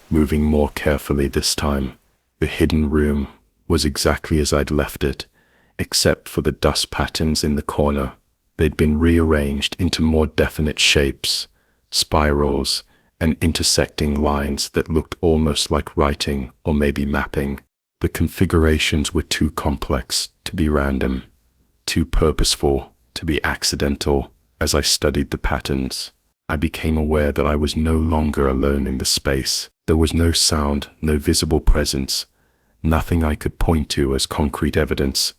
moving more carefully this time. The hidden room was exactly as I'd left it, except for the dust patterns in the corner. They'd been rearranged into more definite shapes, spirals, and intersecting lines that looked almost like writing or maybe mapping. The configurations were too complex to be random, too purposeful to be accidental. As I studied the patterns, I became aware that I was no longer alone in the space. There was no sound, no visible presence, nothing I could point to as concrete evidence,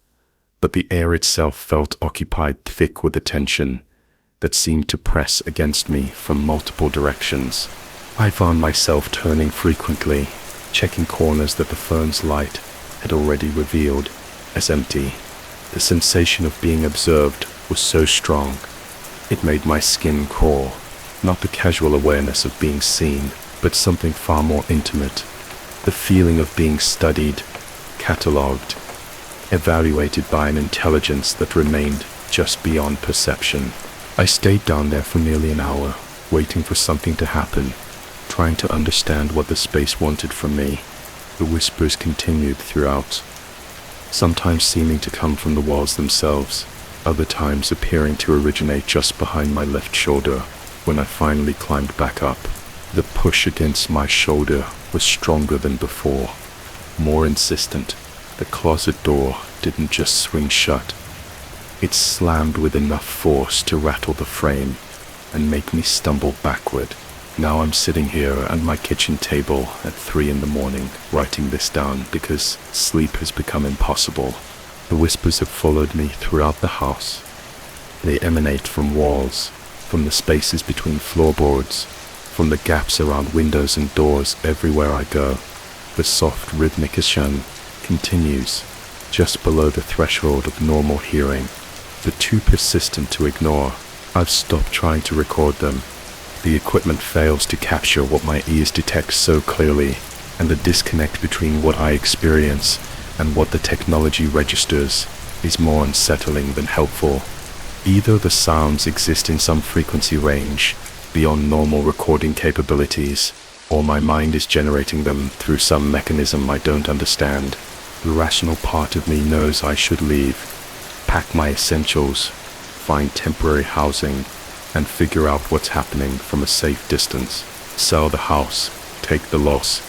but the air itself felt occupied thick with attention that seemed to press against me from multiple directions. I found myself turning frequently, checking corners that the phone's light had already revealed as empty. The sensation of being observed was so strong, it made my skin crawl. Not the casual awareness of being seen, but something far more intimate. The feeling of being studied, catalogued, evaluated by an intelligence that remained just beyond perception. I stayed down there for nearly an hour, waiting for something to happen, trying to understand what the space wanted from me. The whispers continued throughout, sometimes seeming to come from the walls themselves, other times appearing to originate just behind my left shoulder. When I finally climbed back up, the push against my shoulder was stronger than before, more insistent. The closet door didn't just swing shut. It slammed with enough force to rattle the frame and make me stumble backward. Now I'm sitting here at my kitchen table at 3 in the morning, writing this down because sleep has become impossible. The whispers have followed me throughout the house. They emanate from walls, from the spaces between floorboards, from the gaps around windows and doors everywhere I go. The soft rhythmic chant continues, just below the threshold of normal hearing, but too persistent to ignore. I've stopped trying to record them. The equipment fails to capture what my ears detect so clearly, and the disconnect between what I experience and what the technology registers is more unsettling than helpful. Either the sounds exist in some frequency range beyond normal recording capabilities, or my mind is generating them through some mechanism I don't understand. The rational part of me knows I should leave, pack my essentials, find temporary housing, and figure out what's happening from a safe distance. Sell the house, take the loss,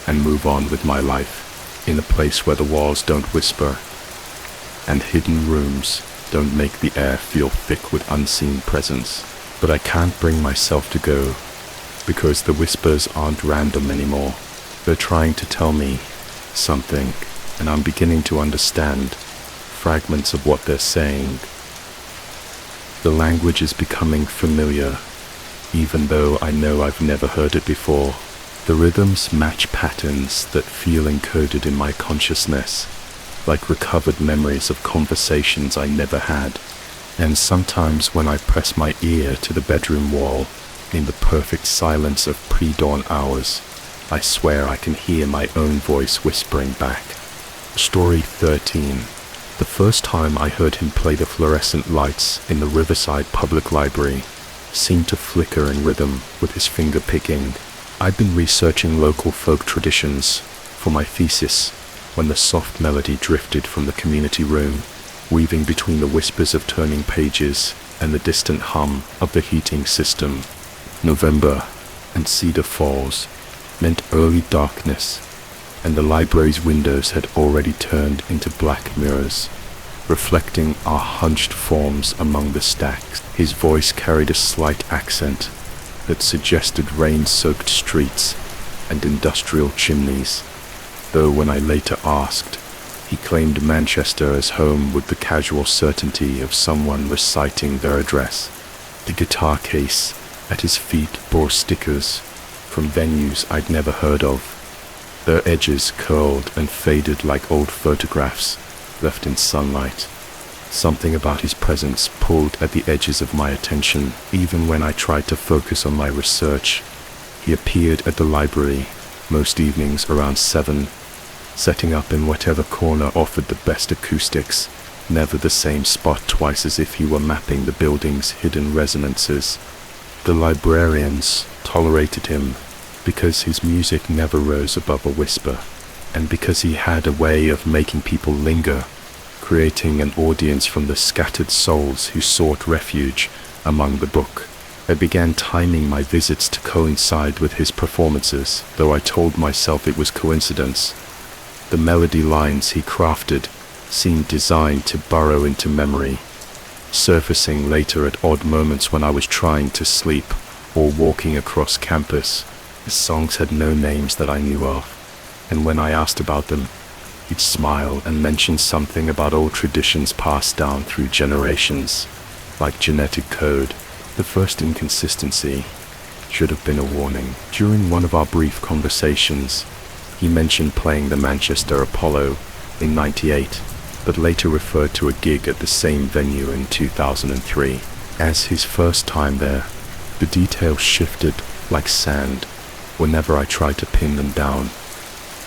and move on with my life, in a place where the walls don't whisper, and hidden rooms don't make the air feel thick with unseen presence. But I can't bring myself to go, because the whispers aren't random anymore. They're trying to tell me something, and I'm beginning to understand fragments of what they're saying. The language is becoming familiar, even though I know I've never heard it before. The rhythms match patterns that feel encoded in my consciousness, like recovered memories of conversations I never had. And sometimes when I press my ear to the bedroom wall, in the perfect silence of pre-dawn hours, I swear I can hear my own voice whispering back. Story 13. The first time I heard him play the fluorescent lights in the Riverside Public Library seemed to flicker in rhythm with his finger picking. I'd been researching local folk traditions for my thesis when the soft melody drifted from the community room, weaving between the whispers of turning pages and the distant hum of the heating system. November and Cedar Falls meant early darkness, and the library's windows had already turned into black mirrors, reflecting our hunched forms among the stacks. His voice carried a slight accent that suggested rain-soaked streets and industrial chimneys, though when I later asked, he claimed Manchester as home with the casual certainty of someone reciting their address. The guitar case at his feet bore stickers from venues I'd never heard of, their edges curled and faded like old photographs left in sunlight. Something about his presence pulled at the edges of my attention. Even when I tried to focus on my research, he appeared at the library most evenings around 7, setting up in whatever corner offered the best acoustics, never the same spot twice, as if he were mapping the building's hidden resonances. The librarians tolerated him because his music never rose above a whisper, and because he had a way of making people linger, creating an audience from the scattered souls who sought refuge among the book. I began timing my visits to coincide with his performances, though I told myself it was coincidence. The melody lines he crafted seemed designed to burrow into memory, surfacing later at odd moments when I was trying to sleep or walking across campus. His songs had no names that I knew of, and when I asked about them, he'd smile and mention something about old traditions passed down through generations, like genetic code. The first inconsistency should have been a warning. During one of our brief conversations, he mentioned playing the Manchester Apollo in '98, but later referred to a gig at the same venue in 2003 as his first time there. The details shifted like sand whenever I tried to pin them down,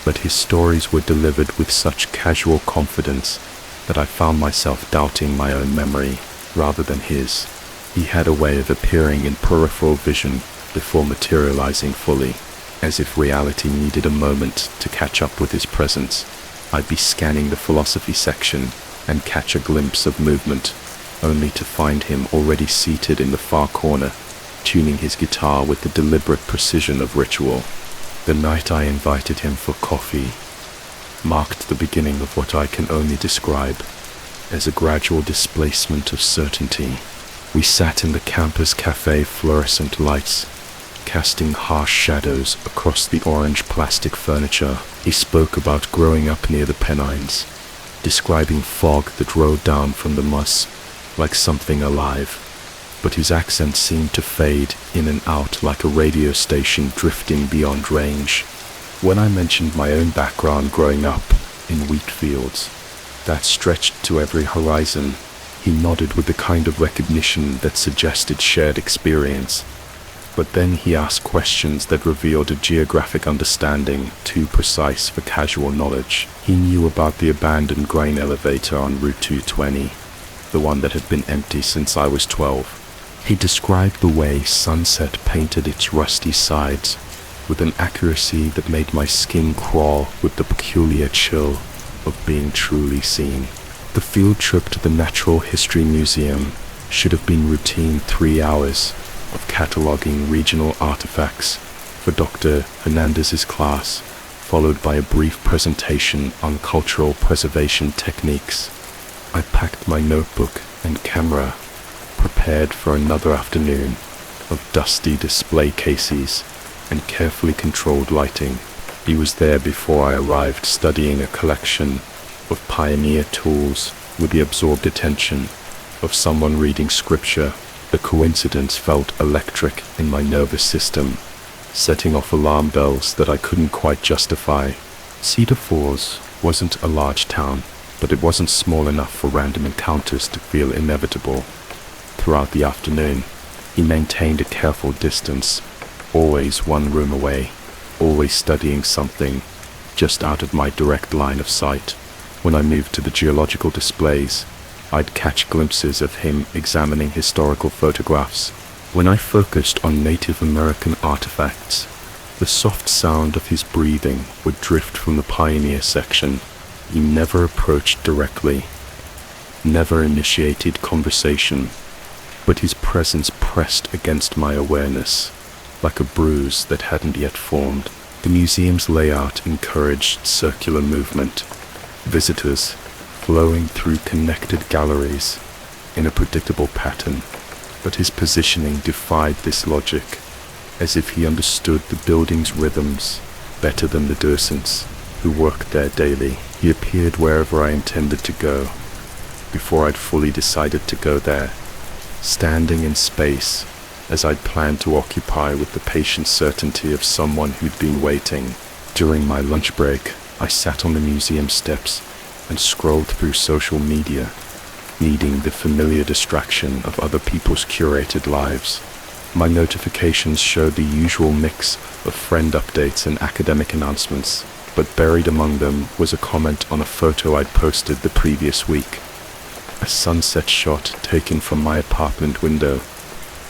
but his stories were delivered with such casual confidence that I found myself doubting my own memory rather than his. He had a way of appearing in peripheral vision before materializing fully, as if reality needed a moment to catch up with his presence. I'd be scanning the philosophy section and catch a glimpse of movement, only to find him already seated in the far corner, tuning his guitar with the deliberate precision of ritual. The night I invited him for coffee marked the beginning of what I can only describe as a gradual displacement of certainty. We sat in the campus cafe, fluorescent lights casting harsh shadows across the orange plastic furniture. He spoke about growing up near the Pennines, describing fog that rolled down from the moss like something alive, but his accent seemed to fade in and out like a radio station drifting beyond range. When I mentioned my own background growing up in wheat fields, that stretched to every horizon. He nodded with the kind of recognition that suggested shared experience. But then he asked questions that revealed a geographic understanding too precise for casual knowledge. He knew about the abandoned grain elevator on Route 220, the one that had been empty since I was 12. He described the way sunset painted its rusty sides with an accuracy that made my skin crawl with the peculiar chill of being truly seen. The field trip to the Natural History Museum should have been routine 3 hours of cataloging regional artifacts for Dr. Hernandez's class, followed by a brief presentation on cultural preservation techniques. I packed my notebook and camera, prepared for another afternoon of dusty display cases and carefully controlled lighting. He was there before I arrived, studying a collection of pioneer tools with the absorbed attention of someone reading scripture. The coincidence felt electric in my nervous system, setting off alarm bells that I couldn't quite justify. Cedar Falls wasn't a large town, but it wasn't small enough for random encounters to feel inevitable. Throughout the afternoon, he maintained a careful distance, always one room away, always studying something just out of my direct line of sight. When I moved to the geological displays, I'd catch glimpses of him examining historical photographs. When I focused on Native American artifacts, the soft sound of his breathing would drift from the pioneer section. He never approached directly, never initiated conversation, but his presence pressed against my awareness, like a bruise that hadn't yet formed. The museum's layout encouraged circular movement, visitors flowing through connected galleries in a predictable pattern, but his positioning defied this logic, as if he understood the building's rhythms better than the docents who worked there daily. He appeared wherever I intended to go, before I'd fully decided to go there, standing in space as I'd planned to occupy with the patient certainty of someone who'd been waiting. During my lunch break, I sat on the museum steps and scrolled through social media, needing the familiar distraction of other people's curated lives. My notifications showed the usual mix of friend updates and academic announcements, but buried among them was a comment on a photo I'd posted the previous week. A sunset shot taken from my apartment window,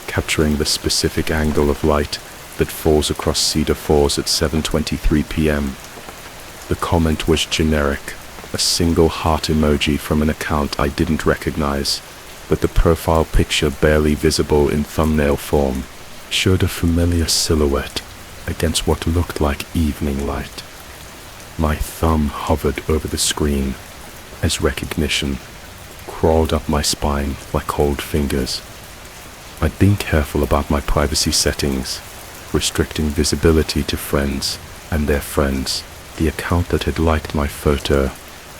capturing the specific angle of light that falls across Cedar Falls at 7:23 p.m. The comment was generic, a single heart emoji from an account I didn't recognize, but the profile picture, barely visible in thumbnail form, showed a familiar silhouette against what looked like evening light. My thumb hovered over the screen as recognition crawled up my spine like cold fingers. I'd been careful about my privacy settings, restricting visibility to friends and their friends. The account that had liked my photo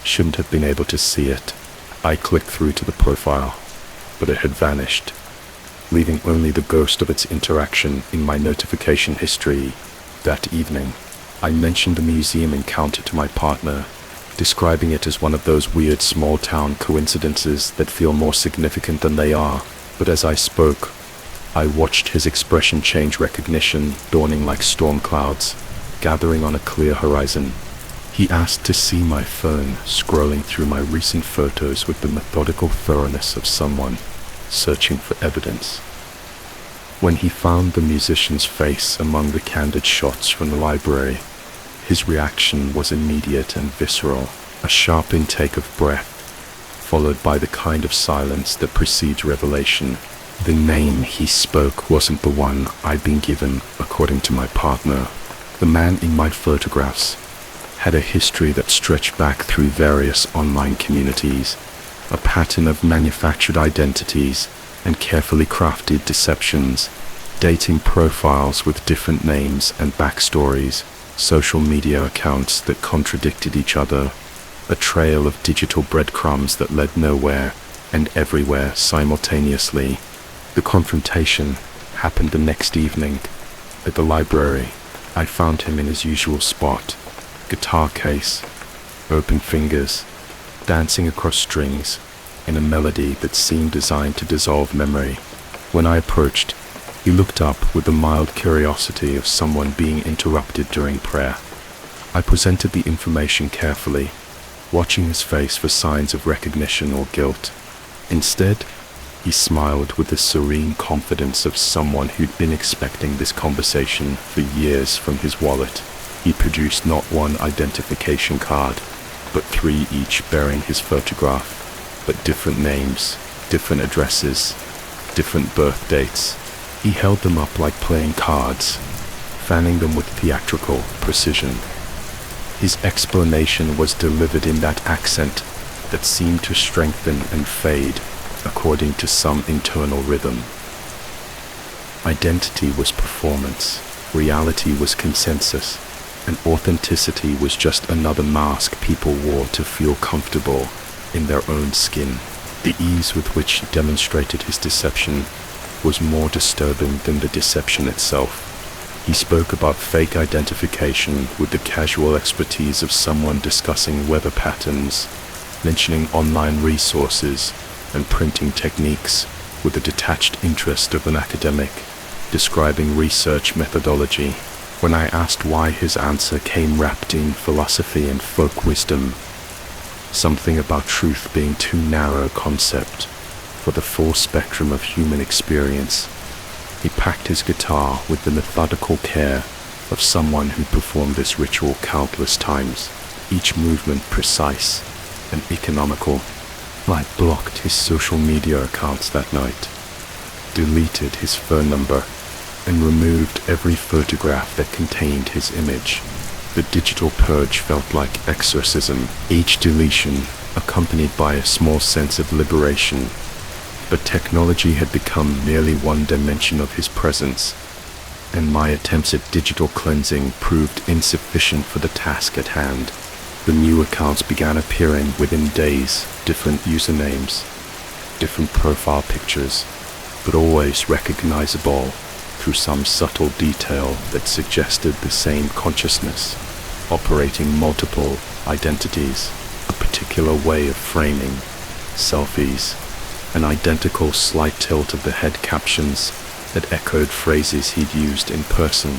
shouldn't have been able to see it. I clicked through to the profile, but it had vanished, leaving only the ghost of its interaction in my notification history. That evening, I mentioned the museum encounter to my partner, describing it as one of those weird small-town coincidences that feel more significant than they are. But as I spoke, I watched his expression change, recognition dawning like storm clouds, gathering on a clear horizon. He asked to see my phone, scrolling through my recent photos with the methodical thoroughness of someone searching for evidence. When he found the musician's face among the candid shots from the library, his reaction was immediate and visceral, a sharp intake of breath, followed by the kind of silence that precedes revelation. The name he spoke wasn't the one I'd been given, according to my partner. The man in my photographs had a history that stretched back through various online communities, a pattern of manufactured identities and carefully crafted deceptions, dating profiles with different names and backstories, social media accounts that contradicted each other, a trail of digital breadcrumbs that led nowhere and everywhere simultaneously. The confrontation happened the next evening at the library. I found him in his usual spot, guitar case, open fingers, dancing across strings in a melody that seemed designed to dissolve memory. When I approached, he looked up with the mild curiosity of someone being interrupted during prayer. I presented the information carefully, watching his face for signs of recognition or guilt. Instead, he smiled with the serene confidence of someone who'd been expecting this conversation for years. From his wallet, he produced not one identification card, but 3 each bearing his photograph, but different names, different addresses, different birth dates. He held them up like playing cards, fanning them with theatrical precision. His explanation was delivered in that accent that seemed to strengthen and fade according to some internal rhythm. Identity was performance, reality was consensus, and authenticity was just another mask people wore to feel comfortable in their own skin. The ease with which he demonstrated his deception was more disturbing than the deception itself. He spoke about fake identification with the casual expertise of someone discussing weather patterns, mentioning online resources and printing techniques with the detached interest of an academic, describing research methodology. When I asked why, his answer came wrapped in philosophy and folk wisdom, something about truth being too narrow a concept for the full spectrum of human experience. He packed his guitar with the methodical care of someone who performed this ritual countless times, each movement precise and economical. I blocked his social media accounts that night, deleted his phone number, and removed every photograph that contained his image. The digital purge felt like exorcism, each deletion accompanied by a small sense of liberation. But technology had become merely one dimension of his presence, and my attempts at digital cleansing proved insufficient for the task at hand. The new accounts began appearing within days, different usernames, different profile pictures, but always recognizable through some subtle detail that suggested the same consciousness, operating multiple identities, a particular way of framing, selfies, an identical slight tilt of the head captions that echoed phrases he'd used in person.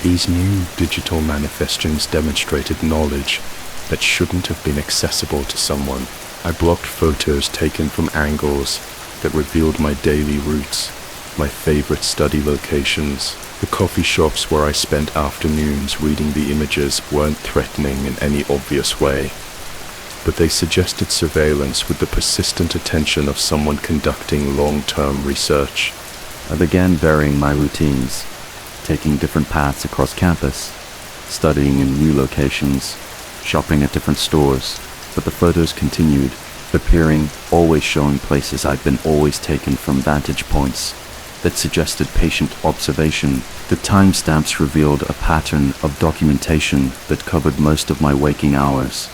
These new digital manifestations demonstrated knowledge that shouldn't have been accessible to someone. I blocked photos taken from angles that revealed my daily routes, my favorite study locations. The coffee shops where I spent afternoons reading the images weren't threatening in any obvious way, but they suggested surveillance with the persistent attention of someone conducting long-term research. I began varying my routines, taking different paths across campus, studying in new locations, shopping at different stores, but the photos continued, appearing, always showing places I'd been always taken from vantage points that suggested patient observation. The timestamps revealed a pattern of documentation that covered most of my waking hours.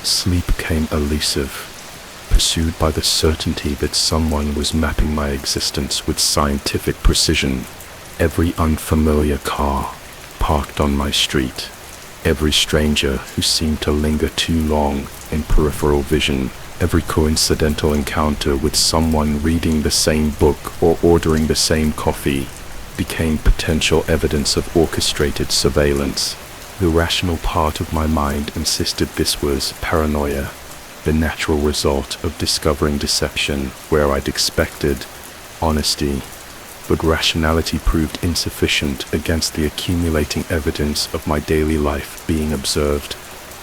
Sleep came elusive, pursued by the certainty that someone was mapping my existence with scientific precision. Every unfamiliar car parked on my street, every stranger who seemed to linger too long in peripheral vision, every coincidental encounter with someone reading the same book or ordering the same coffee became potential evidence of orchestrated surveillance. The rational part of my mind insisted this was paranoia, the natural result of discovering deception where I'd expected honesty, but rationality proved insufficient against the accumulating evidence of my daily life being observed,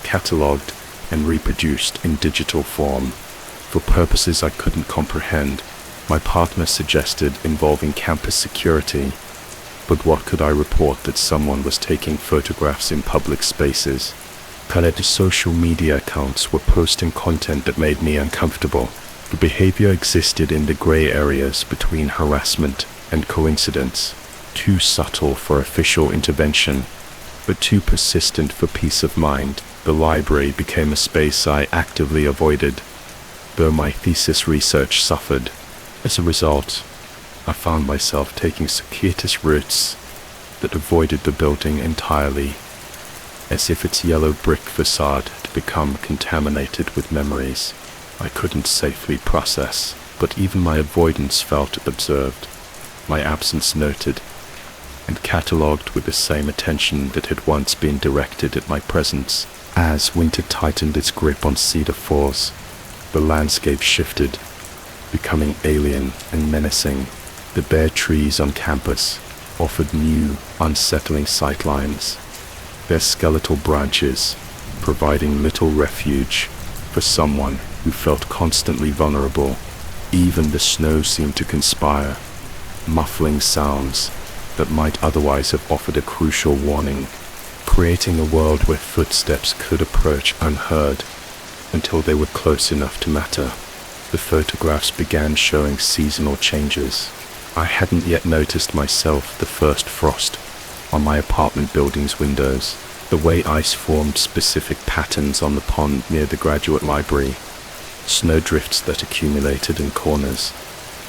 catalogued, and reproduced in digital form. For purposes I couldn't comprehend, my partner suggested involving campus security, but what could I report that someone was taking photographs in public spaces? Connected social media accounts were posting content that made me uncomfortable. The behavior existed in the gray areas between harassment and coincidence, too subtle for official intervention, but too persistent for peace of mind. The library became a space I actively avoided, though my thesis research suffered. As a result, I found myself taking circuitous routes that avoided the building entirely. as if its yellow brick facade had become contaminated with memories I couldn't safely process, but even my avoidance felt observed, my absence noted, and catalogued with the same attention that had once been directed at my presence. As winter tightened its grip on Cedar Falls, the landscape shifted, becoming alien and menacing. The bare trees on campus offered new, unsettling sightlines, their skeletal branches providing little refuge for someone who felt constantly vulnerable. Even the snow seemed to conspire, muffling sounds that might otherwise have offered a crucial warning, creating a world where footsteps could approach unheard until they were close enough to matter. The photographs began showing seasonal changes. I hadn't yet noticed myself the first frost on my apartment building's windows, the way ice formed specific patterns on the pond near the graduate library, snowdrifts that accumulated in corners.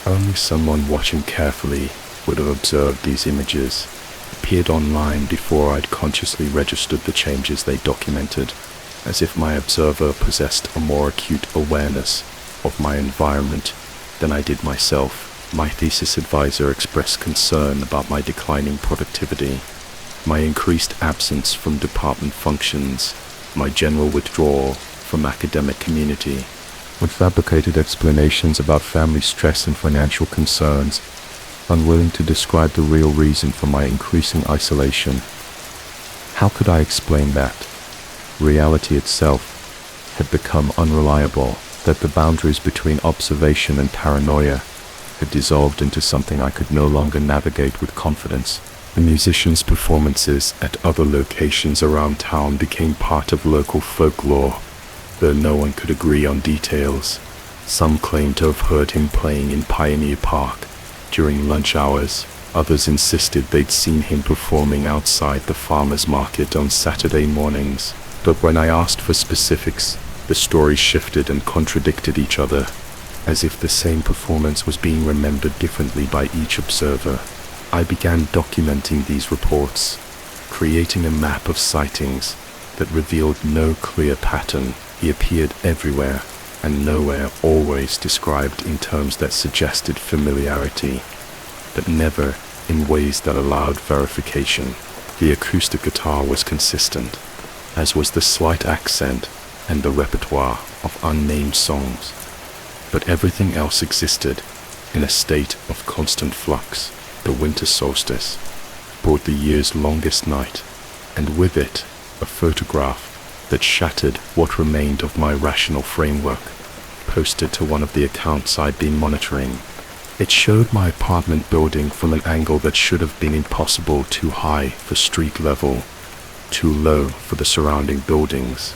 Only someone watching carefully would have observed these images, appeared online before I'd consciously registered the changes they documented, as if my observer possessed a more acute awareness of my environment than I did myself. My thesis advisor expressed concern about my declining productivity, my increased absence from department functions, my general withdrawal from academic community, with fabricated explanations about family stress and financial concerns, unwilling to describe the real reason for my increasing isolation. How could I explain that? Reality itself had become unreliable, that the boundaries between observation and paranoia had dissolved into something I could no longer navigate with confidence. The musicians' performances at other locations around town became part of local folklore, though no one could agree on details. Some claimed to have heard him playing in Pioneer Park during lunch hours. Others insisted they'd seen him performing outside the farmers' market on Saturday mornings. But when I asked for specifics, the stories shifted and contradicted each other, as if the same performance was being remembered differently by each observer. I began documenting these reports, creating a map of sightings that revealed no clear pattern. He appeared everywhere and nowhere, always described in terms that suggested familiarity, but never in ways that allowed verification. The acoustic guitar was consistent, as was the slight accent and the repertoire of unnamed songs, but everything else existed in a state of constant flux. The winter solstice brought the year's longest night, and with it a photograph that shattered what remained of my rational framework, posted to one of the accounts I'd been monitoring. It showed my apartment building from an angle that should have been impossible, too high for street level, too low for the surrounding buildings,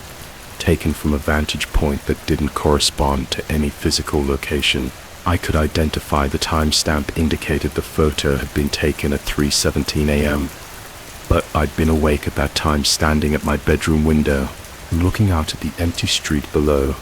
taken from a vantage point that didn't correspond to any physical location. I could identify the timestamp indicated the photo had been taken at 3:17 a.m., but I'd been awake at that time, standing at my bedroom window and looking out at the empty street below.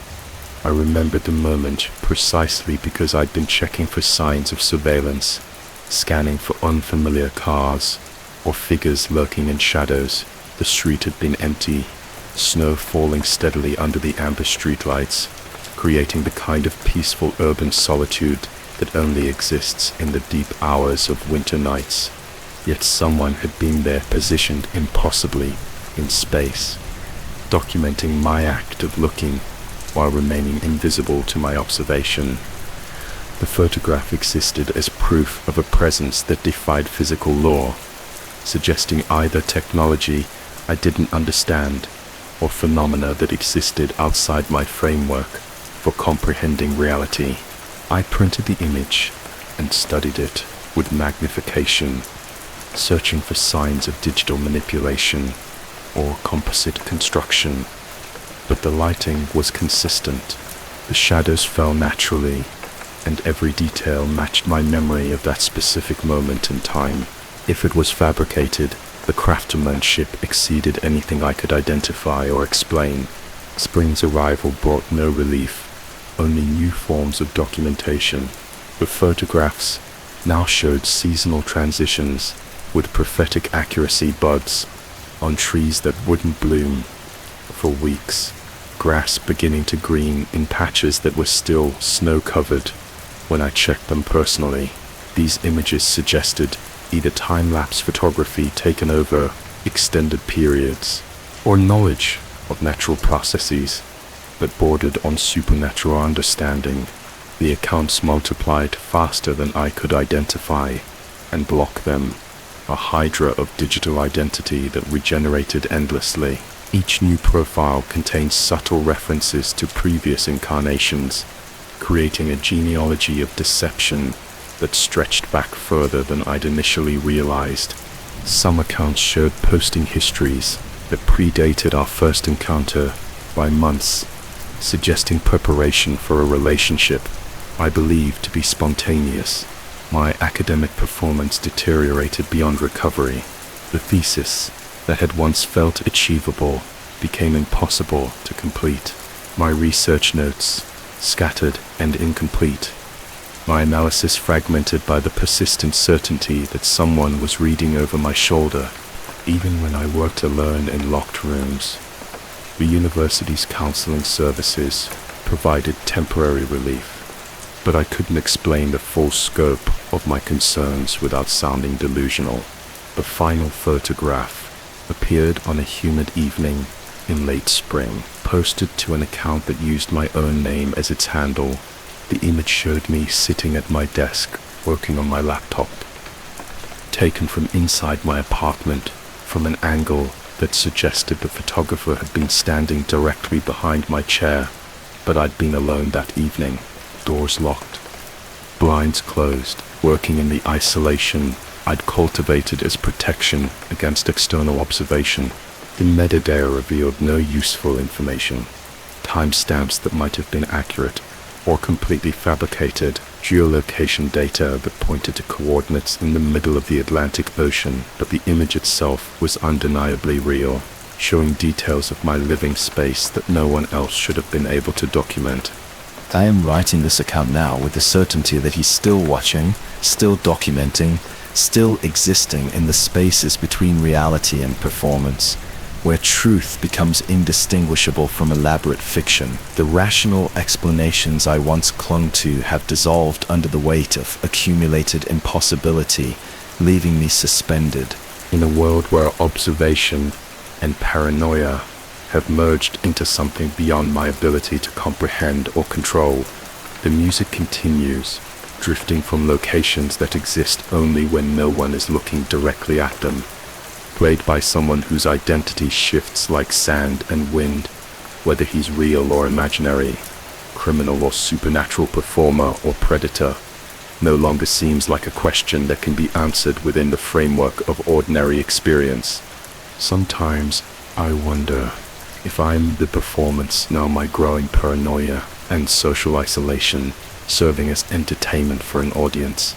I remembered the moment precisely because I'd been checking for signs of surveillance, scanning for unfamiliar cars or figures lurking in shadows. The street had been empty, snow falling steadily under the amber streetlights, creating the kind of peaceful urban solitude that only exists in the deep hours of winter nights. Yet someone had been there, positioned impossibly in space, documenting my act of looking while remaining invisible to my observation. The photograph existed as proof of a presence that defied physical law, suggesting either technology I didn't understand or phenomena that existed outside my framework for comprehending reality. I printed the image and studied it with magnification, searching for signs of digital manipulation or composite construction, but the lighting was consistent. The shadows fell naturally, and every detail matched my memory of that specific moment in time. If it was fabricated, the craftsmanship exceeded anything I could identify or explain. Spring's arrival brought no relief, only new forms of documentation. The photographs now showed seasonal transitions with prophetic accuracy. Buds, on trees that wouldn't bloom for weeks, grass beginning to green in patches that were still snow-covered when I checked them personally. These images suggested either time-lapse photography taken over extended periods, or knowledge of natural processes that bordered on supernatural understanding. The accounts multiplied faster than I could identify and block them, a hydra of digital identity that regenerated endlessly. Each new profile contained subtle references to previous incarnations, creating a genealogy of deception that stretched back further than I'd initially realized. Some accounts showed posting histories that predated our first encounter by months, suggesting preparation for a relationship I believed to be spontaneous. My academic performance deteriorated beyond recovery. The thesis that had once felt achievable became impossible to complete. My research notes scattered and incomplete. My analysis fragmented by the persistent certainty that someone was reading over my shoulder, even when I worked alone in locked rooms. The university's counseling services provided temporary relief, but I couldn't explain the full scope of my concerns without sounding delusional. The final photograph appeared on a humid evening in late spring, posted to an account that used my own name as its handle. The image showed me sitting at my desk, working on my laptop, taken from inside my apartment, from an angle that suggested the photographer had been standing directly behind my chair, but I'd been alone that evening. Doors locked, blinds closed, working in the isolation I'd cultivated as protection against external observation. The metadata revealed no useful information. Timestamps that might have been accurate or completely fabricated, geolocation data that pointed to coordinates in the middle of the Atlantic Ocean, but the image itself was undeniably real, showing details of my living space that no one else should have been able to document. I am writing this account now with the certainty that he's still watching, still documenting, still existing in the spaces between reality and performance, where truth becomes indistinguishable from elaborate fiction. The rational explanations I once clung to have dissolved under the weight of accumulated impossibility, leaving me suspended. In a world where observation and paranoia have merged into something beyond my ability to comprehend or control, the music continues, drifting from locations that exist only when no one is looking directly at them, played by someone whose identity shifts like sand and wind, whether he's real or imaginary, criminal or supernatural performer or predator, no longer seems like a question that can be answered within the framework of ordinary experience. Sometimes I wonder if I'm the performance, now my growing paranoia and social isolation serving as entertainment for an audience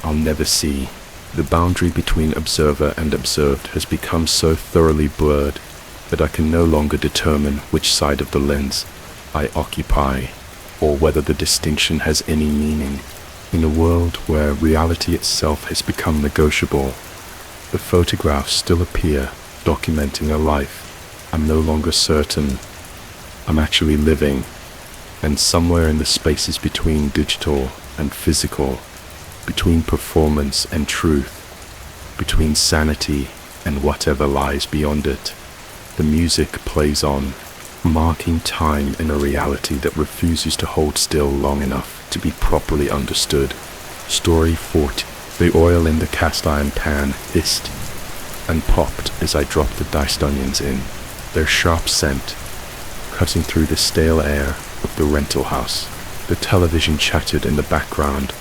I'll never see. The boundary between observer and observed has become so thoroughly blurred that I can no longer determine which side of the lens I occupy, or whether the distinction has any meaning. In a world where reality itself has become negotiable, the photographs still appear, documenting a life I'm no longer certain I'm actually living, and somewhere in the spaces between digital and physical, between performance and truth, between sanity and whatever lies beyond it, the music plays on, marking time in a reality that refuses to hold still long enough to be properly understood. Story 40. The oil in the cast iron pan hissed and popped as I dropped the diced onions in, their sharp scent cutting through the stale air of the rental house. The television chattered in the background,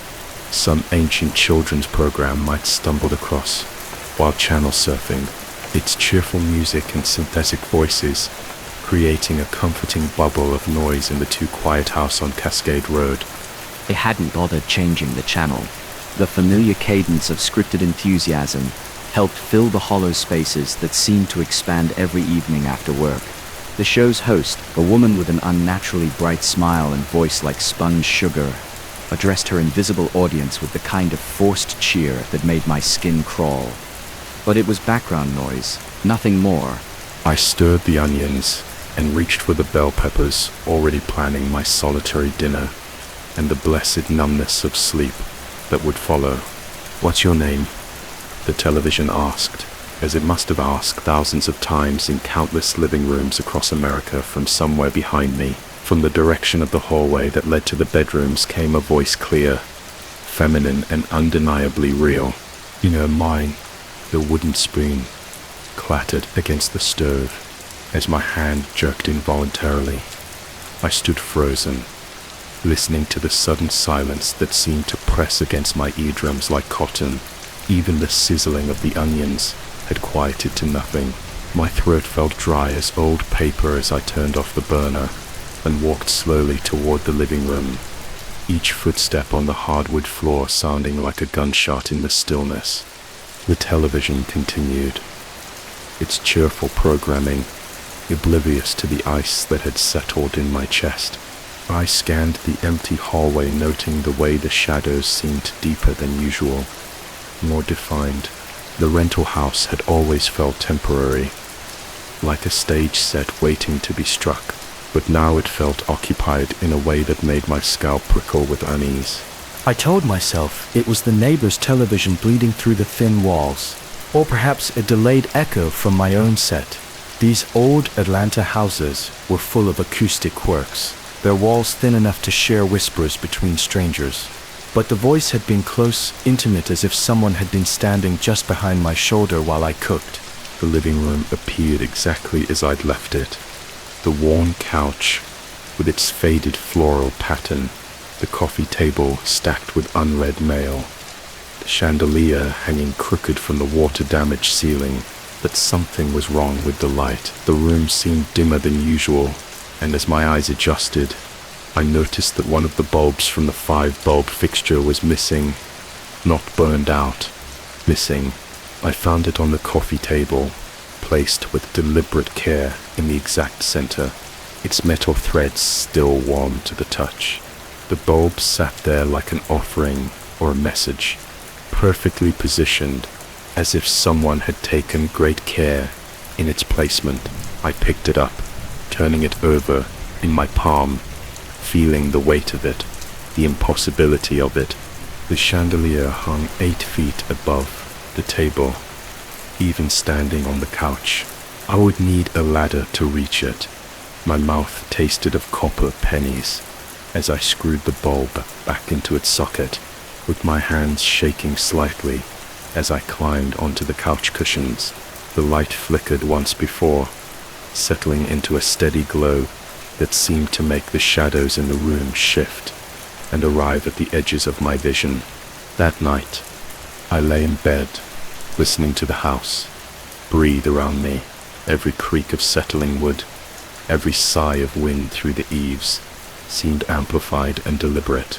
some ancient children's program might stumbled across while channel surfing, its cheerful music and synthetic voices creating a comforting bubble of noise in the too quiet house on Cascade Road. They hadn't bothered changing the channel. The familiar cadence of scripted enthusiasm helped fill the hollow spaces that seemed to expand every evening after work. The show's host, a woman with an unnaturally bright smile and voice like spun sugar, addressed her invisible audience with the kind of forced cheer that made my skin crawl. but it was background noise, nothing more. I stirred the onions and reached for the bell peppers, already planning my solitary dinner and the blessed numbness of sleep that would follow. "What's your name?" the television asked, as it must have asked thousands of times in countless living rooms across America. From somewhere behind me, from the direction of the hallway that led to the bedrooms, came a voice, clear, feminine, and undeniably real. "You know mine." The wooden spoon clattered against the stove as my hand jerked involuntarily. I stood frozen, listening to the sudden silence that seemed to press against my eardrums like cotton. Even the sizzling of the onions had quieted to nothing. My throat felt dry as old paper as I turned off the burner and walked slowly toward the living room, each footstep on the hardwood floor sounding like a gunshot in the stillness. The television continued, its cheerful programming oblivious to the ice that had settled in my chest. I scanned the empty hallway, noting the way the shadows seemed deeper than usual, more defined. The rental house had always felt temporary, like a stage set waiting to be struck, but now it felt occupied in a way that made my scalp prickle with unease. I told myself it was the neighbor's television bleeding through the thin walls, or perhaps a delayed echo from my own set. These old Atlanta houses were full of acoustic quirks, their walls thin enough to share whispers between strangers. But the voice had been close, intimate, as if someone had been standing just behind my shoulder while I cooked. The living room appeared exactly as I'd left it. The worn couch with its faded floral pattern, the coffee table stacked with unread mail, the chandelier hanging crooked from the water-damaged ceiling. But something was wrong with the light. The room seemed dimmer than usual, and as my eyes adjusted, I noticed that one of the bulbs from the 5-bulb fixture was missing. Not burned out, missing. I found it on the coffee table, placed with deliberate care in the exact center, its metal threads still warm to the touch. The bulb sat there like an offering or a message, perfectly positioned, as if someone had taken great care in its placement. I picked it up, turning it over in my palm, feeling the weight of it, the impossibility of it. The chandelier hung 8 feet above the table, even standing on the couch. I would need a ladder to reach it. My mouth tasted of copper pennies as I screwed the bulb back into its socket, with my hands shaking slightly as I climbed onto the couch cushions. The light flickered once before, settling into a steady glow that seemed to make the shadows in the room shift and arrive at the edges of my vision. That night, I lay in bed, listening to the house breathe around me, every creak of settling wood, every sigh of wind through the eaves seemed amplified and deliberate.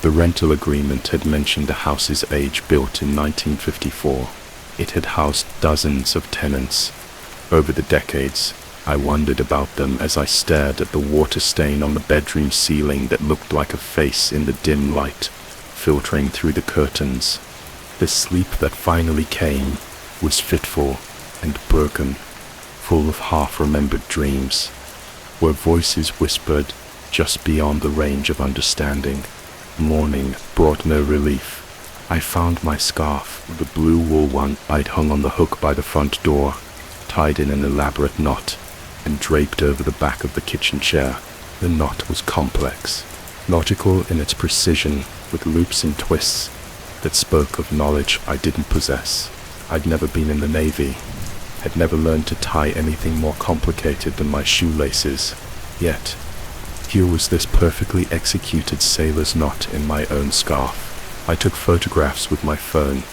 The rental agreement had mentioned the house's age, built in 1954. It had housed dozens of tenants. Over the decades, I wondered about them as I stared at the water stain on the bedroom ceiling that looked like a face in the dim light filtering through the curtains. The sleep that finally came was fitful and broken, full of half-remembered dreams, where voices whispered just beyond the range of understanding. Morning brought no relief. I found my scarf, the blue wool one I'd hung on the hook by the front door, tied in an elaborate knot and draped over the back of the kitchen chair. The knot was complex, nautical in its precision, with loops and twists that spoke of knowledge I didn't possess. I'd never been in the Navy, had never learned to tie anything more complicated than my shoelaces. Yet, here was this perfectly executed sailor's knot in my own scarf. I took photographs with my phone,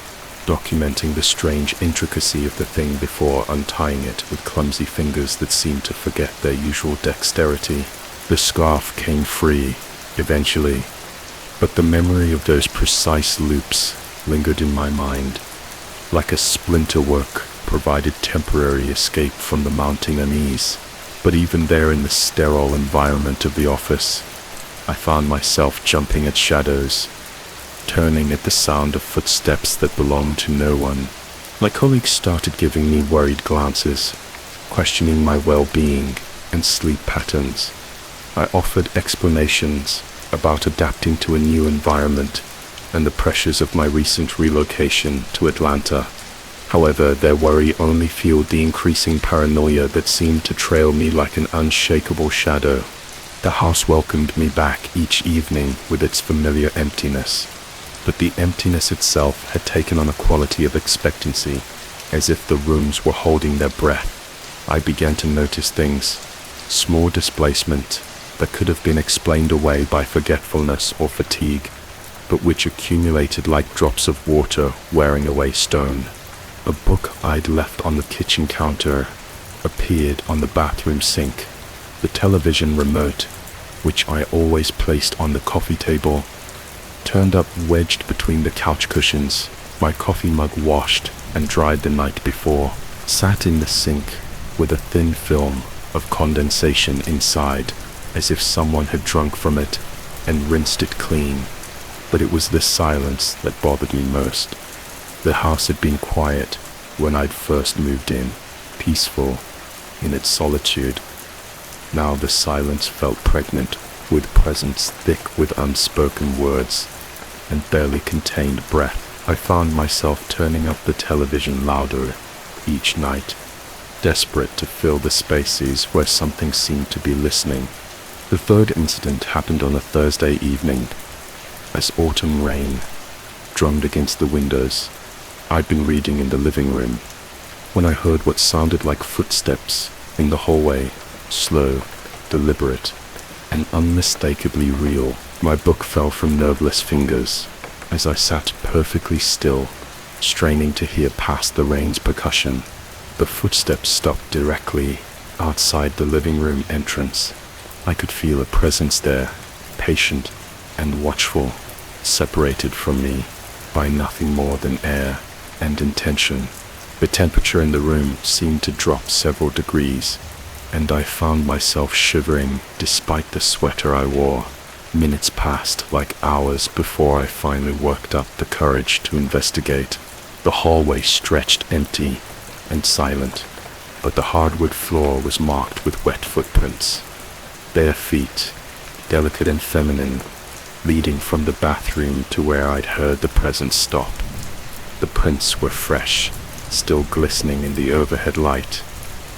documenting the strange intricacy of the thing before untying it with clumsy fingers that seemed to forget their usual dexterity. The scarf came free, eventually, but the memory of those precise loops lingered in my mind. Like a splinter work, provided temporary escape from the mounting unease. But even there, in the sterile environment of the office, I found myself jumping at shadows, turning at the sound of footsteps that belonged to no one, My colleagues started giving me worried glances, questioning my well-being and sleep patterns. I offered explanations about adapting to a new environment and the pressures of my recent relocation to Atlanta. However, their worry only fueled the increasing paranoia that seemed to trail me like an unshakable shadow. The house welcomed me back each evening with its familiar emptiness, but the emptiness itself had taken on a quality of expectancy, as if the rooms were holding their breath. I began to notice things, small displacement that could have been explained away by forgetfulness or fatigue, but which accumulated like drops of water wearing away stone. A book I'd left on the kitchen counter appeared on the bathroom sink. The television remote, which I always placed on the coffee table, turned up wedged between the couch cushions. My coffee mug, washed and dried the night before, sat in the sink with a thin film of condensation inside, as if someone had drunk from it and rinsed it clean. But it was the silence that bothered me most. The house had been quiet when I'd first moved in, peaceful in its solitude. Now the silence felt pregnant with presence thick with unspoken words and barely contained breath. I found myself turning up the television louder each night, desperate to fill the spaces where something seemed to be listening. The third incident happened on a Thursday evening, as autumn rain drummed against the windows. I'd been reading in the living room when I heard what sounded like footsteps in the hallway, slow, deliberate, and unmistakably real. My book fell from nerveless fingers as I sat perfectly still, straining to hear past the rain's percussion. The footsteps stopped directly outside the living room entrance. I could feel a presence there, patient and watchful, separated from me by nothing more than air and intention. The temperature in the room seemed to drop several degrees, and I found myself shivering despite the sweater I wore. Minutes passed like hours before I finally worked up the courage to investigate. The hallway stretched empty and silent, but the hardwood floor was marked with wet footprints. Bare feet, delicate and feminine, leading from the bathroom to where I'd heard the presence stop. The prints were fresh, still glistening in the overhead light,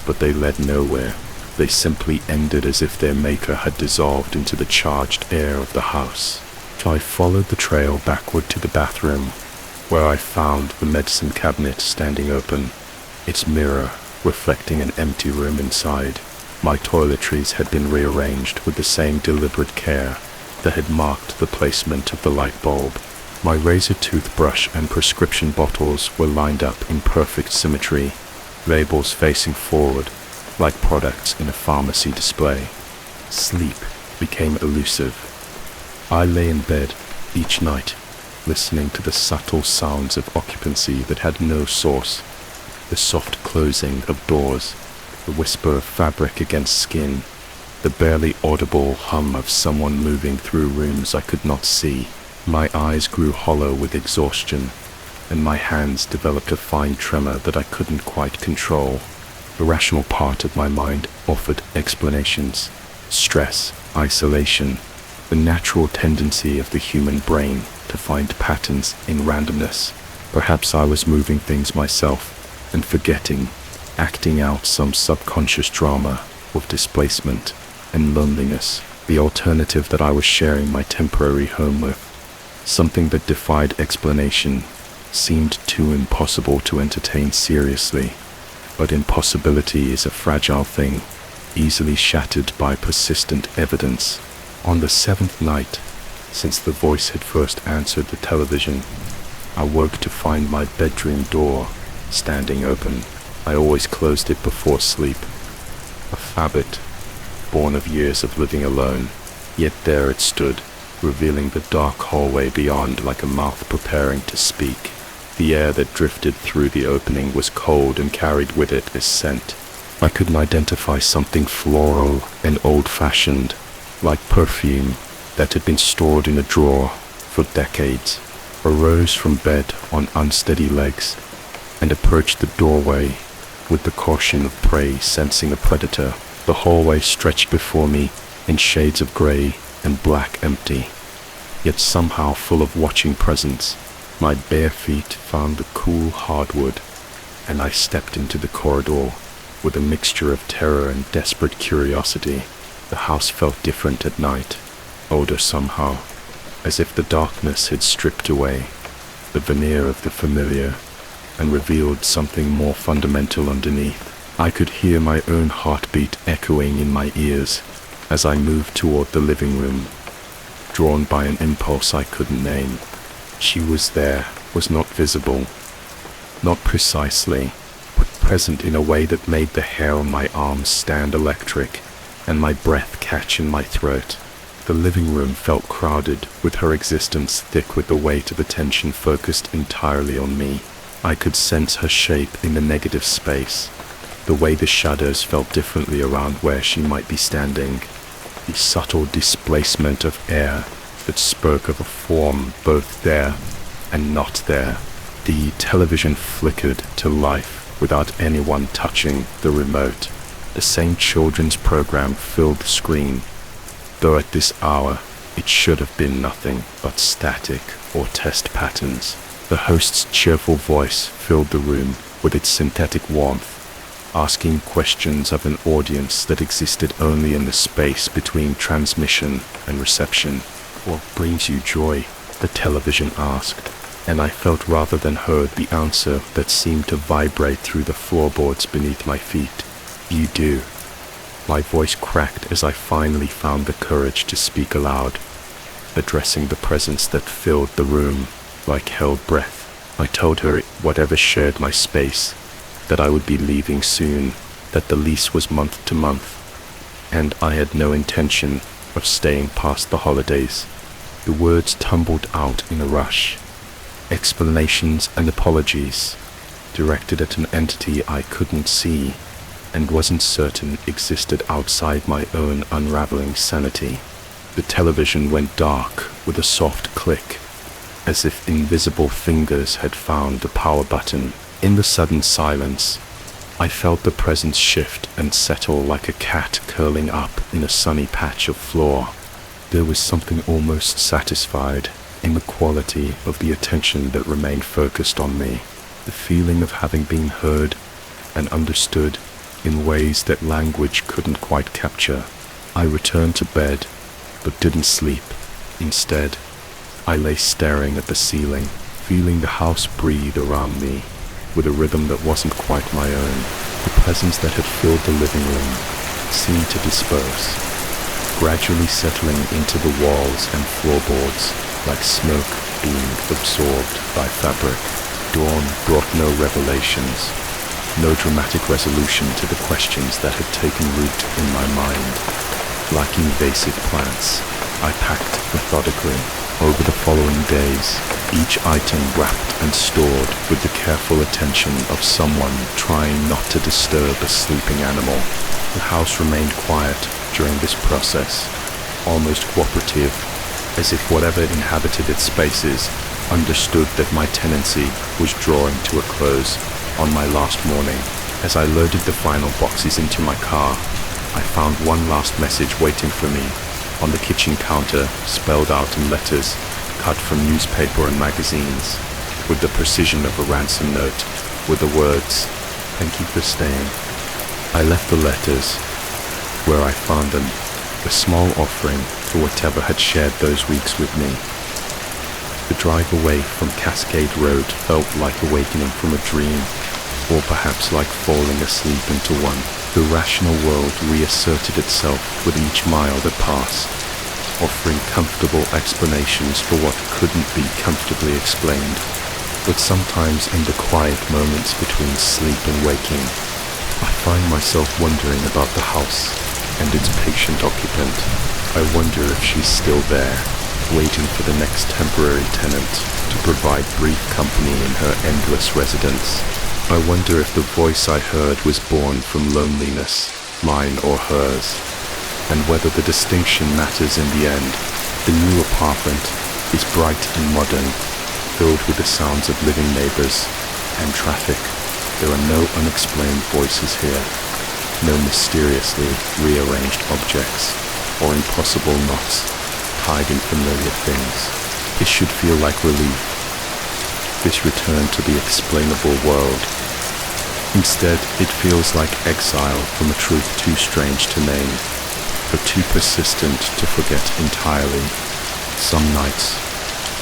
but they led nowhere. They simply ended as if their maker had dissolved into the charged air of the house. So I followed the trail backward to the bathroom, where I found the medicine cabinet standing open, its mirror reflecting an empty room inside. My toiletries had been rearranged with the same deliberate care that had marked the placement of the light bulb. My razor toothbrush and prescription bottles were lined up in perfect symmetry, labels facing forward, like products in a pharmacy display. Sleep became elusive. I lay in bed each night, listening to the subtle sounds of occupancy that had no source, the soft closing of doors, the whisper of fabric against skin, the barely audible hum of someone moving through rooms I could not see. My eyes grew hollow with exhaustion, and my hands developed a fine tremor that I couldn't quite control. The rational part of my mind offered explanations: stress, isolation, the natural tendency of the human brain to find patterns in randomness. Perhaps I was moving things myself and forgetting, acting out some subconscious drama of displacement and loneliness, the alternative that I was sharing my temporary home with. Something that defied explanation, seemed too impossible to entertain seriously. But impossibility is a fragile thing, easily shattered by persistent evidence. On the seventh night, since the voice had first answered the television, I woke to find my bedroom door standing open. I always closed it before sleep, a habit born of years of living alone. Yet there it stood, revealing the dark hallway beyond like a mouth preparing to speak. The air that drifted through the opening was cold and carried with it a scent. I couldn't identify something floral and old-fashioned, like perfume that had been stored in a drawer for decades. Arose from bed on unsteady legs, and approached the doorway with the caution of prey sensing a predator. The hallway stretched before me in shades of grey and black empty, yet somehow full of watching presence. My bare feet found the cool hardwood, and I stepped into the corridor with a mixture of terror and desperate curiosity. The house felt different at night, older somehow, as if the darkness had stripped away the veneer of the familiar and revealed something more fundamental underneath. I could hear my own heartbeat echoing in my ears as I moved toward the living room, drawn by an impulse I couldn't name. She was there, was not visible, not precisely, but present in a way that made the hair on my arms stand electric and my breath catch in my throat. The living room felt crowded, with her existence thick with the weight of attention focused entirely on me. I could sense her shape in the negative space, the way the shadows felt differently around where she might be standing, the subtle displacement of air that spoke of a form both there and not there. The television flickered to life without anyone touching the remote. The same children's program filled the screen, though at this hour it should have been nothing but static or test patterns. The host's cheerful voice filled the room with its synthetic warmth, asking questions of an audience that existed only in the space between transmission and reception. "What brings you joy?" the television asked, and I felt rather than heard the answer that seemed to vibrate through the floorboards beneath my feet. "You do." My voice cracked as I finally found the courage to speak aloud, addressing the presence that filled the room like held breath. I told her, whatever shared my space, that I would be leaving soon, that the lease was month to month, and I had no intention of staying past the holidays. The words tumbled out in a rush, explanations and apologies, directed at an entity I couldn't see and wasn't certain existed outside my own unraveling sanity. The television went dark with a soft click, as if invisible fingers had found the power button. In the sudden silence, I felt the presence shift and settle like a cat curling up in a sunny patch of floor. There was something almost satisfied in the quality of the attention that remained focused on me, the feeling of having been heard and understood in ways that language couldn't quite capture. I returned to bed, but didn't sleep. Instead, I lay staring at the ceiling, feeling the house breathe around me with a rhythm that wasn't quite my own. The presence that had filled the living room seemed to disperse, gradually settling into the walls and floorboards like smoke being absorbed by fabric. Dawn brought no revelations, no dramatic resolution to the questions that had taken root in my mind. Like invasive plants, I packed methodically. Over the following days, each item wrapped and stored with the careful attention of someone trying not to disturb a sleeping animal. The house remained quiet during this process, almost cooperative, as if whatever inhabited its spaces understood that my tenancy was drawing to a close. On my last morning, as I loaded the final boxes into my car, I found one last message waiting for me on the kitchen counter, spelled out in letters cut from newspaper and magazines, with the precision of a ransom note, with the words, "Thank you for staying." I left the letters where I found them, a small offering for whatever had shared those weeks with me. The drive away from Cascade Road felt like awakening from a dream, or perhaps like falling asleep into one. The rational world reasserted itself with each mile that passed, offering comfortable explanations for what couldn't be comfortably explained. But sometimes in the quiet moments between sleep and waking, I find myself wondering about the house and its patient occupant. I wonder if she's still there, waiting for the next temporary tenant to provide brief company in her endless residence. I wonder if the voice I heard was born from loneliness, mine or hers, and whether the distinction matters in the end. The new apartment is bright and modern, filled with the sounds of living neighbors, and traffic. There are no unexplained voices here, no mysteriously rearranged objects, or impossible knots tied in familiar things. This should feel like relief, this return to the explainable world. Instead, it feels like exile from a truth too strange to name, or too persistent to forget entirely. Some nights,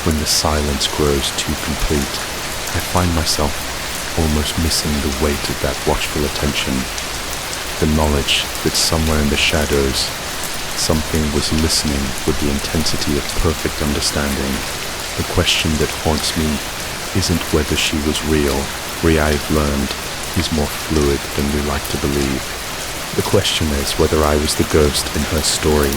when the silence grows too complete, I find myself almost missing the weight of that watchful attention, the knowledge that somewhere in the shadows, something was listening with the intensity of perfect understanding. The question that haunts me isn't whether she was real. I've learned is more fluid than we like to believe. The question is whether I was the ghost in her story,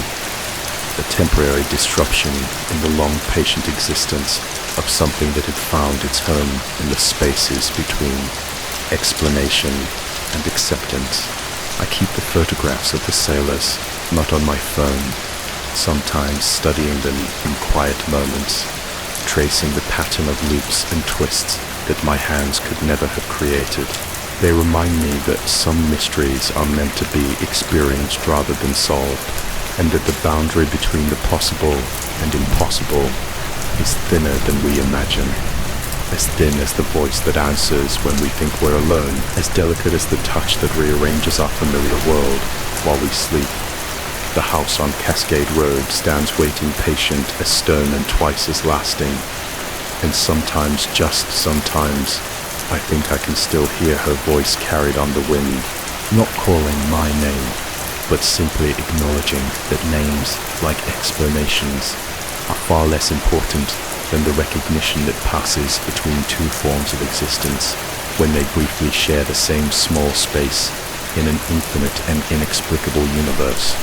a temporary disruption in the long patient existence of something that had found its home in the spaces between explanation and acceptance. I keep the photographs of the sailors, not on my phone, sometimes studying them in quiet moments, tracing the pattern of loops and twists that my hands could never have created. They remind me that some mysteries are meant to be experienced rather than solved, and that the boundary between the possible and impossible is thinner than we imagine. As thin as the voice that answers when we think we're alone, as delicate as the touch that rearranges our familiar world while we sleep. The house on Cascade Road stands waiting patient as stone and twice as lasting. And sometimes, just sometimes, I think I can still hear her voice carried on the wind, not calling my name, but simply acknowledging that names, like explanations, are far less important than the recognition that passes between two forms of existence when they briefly share the same small space in an infinite and inexplicable universe.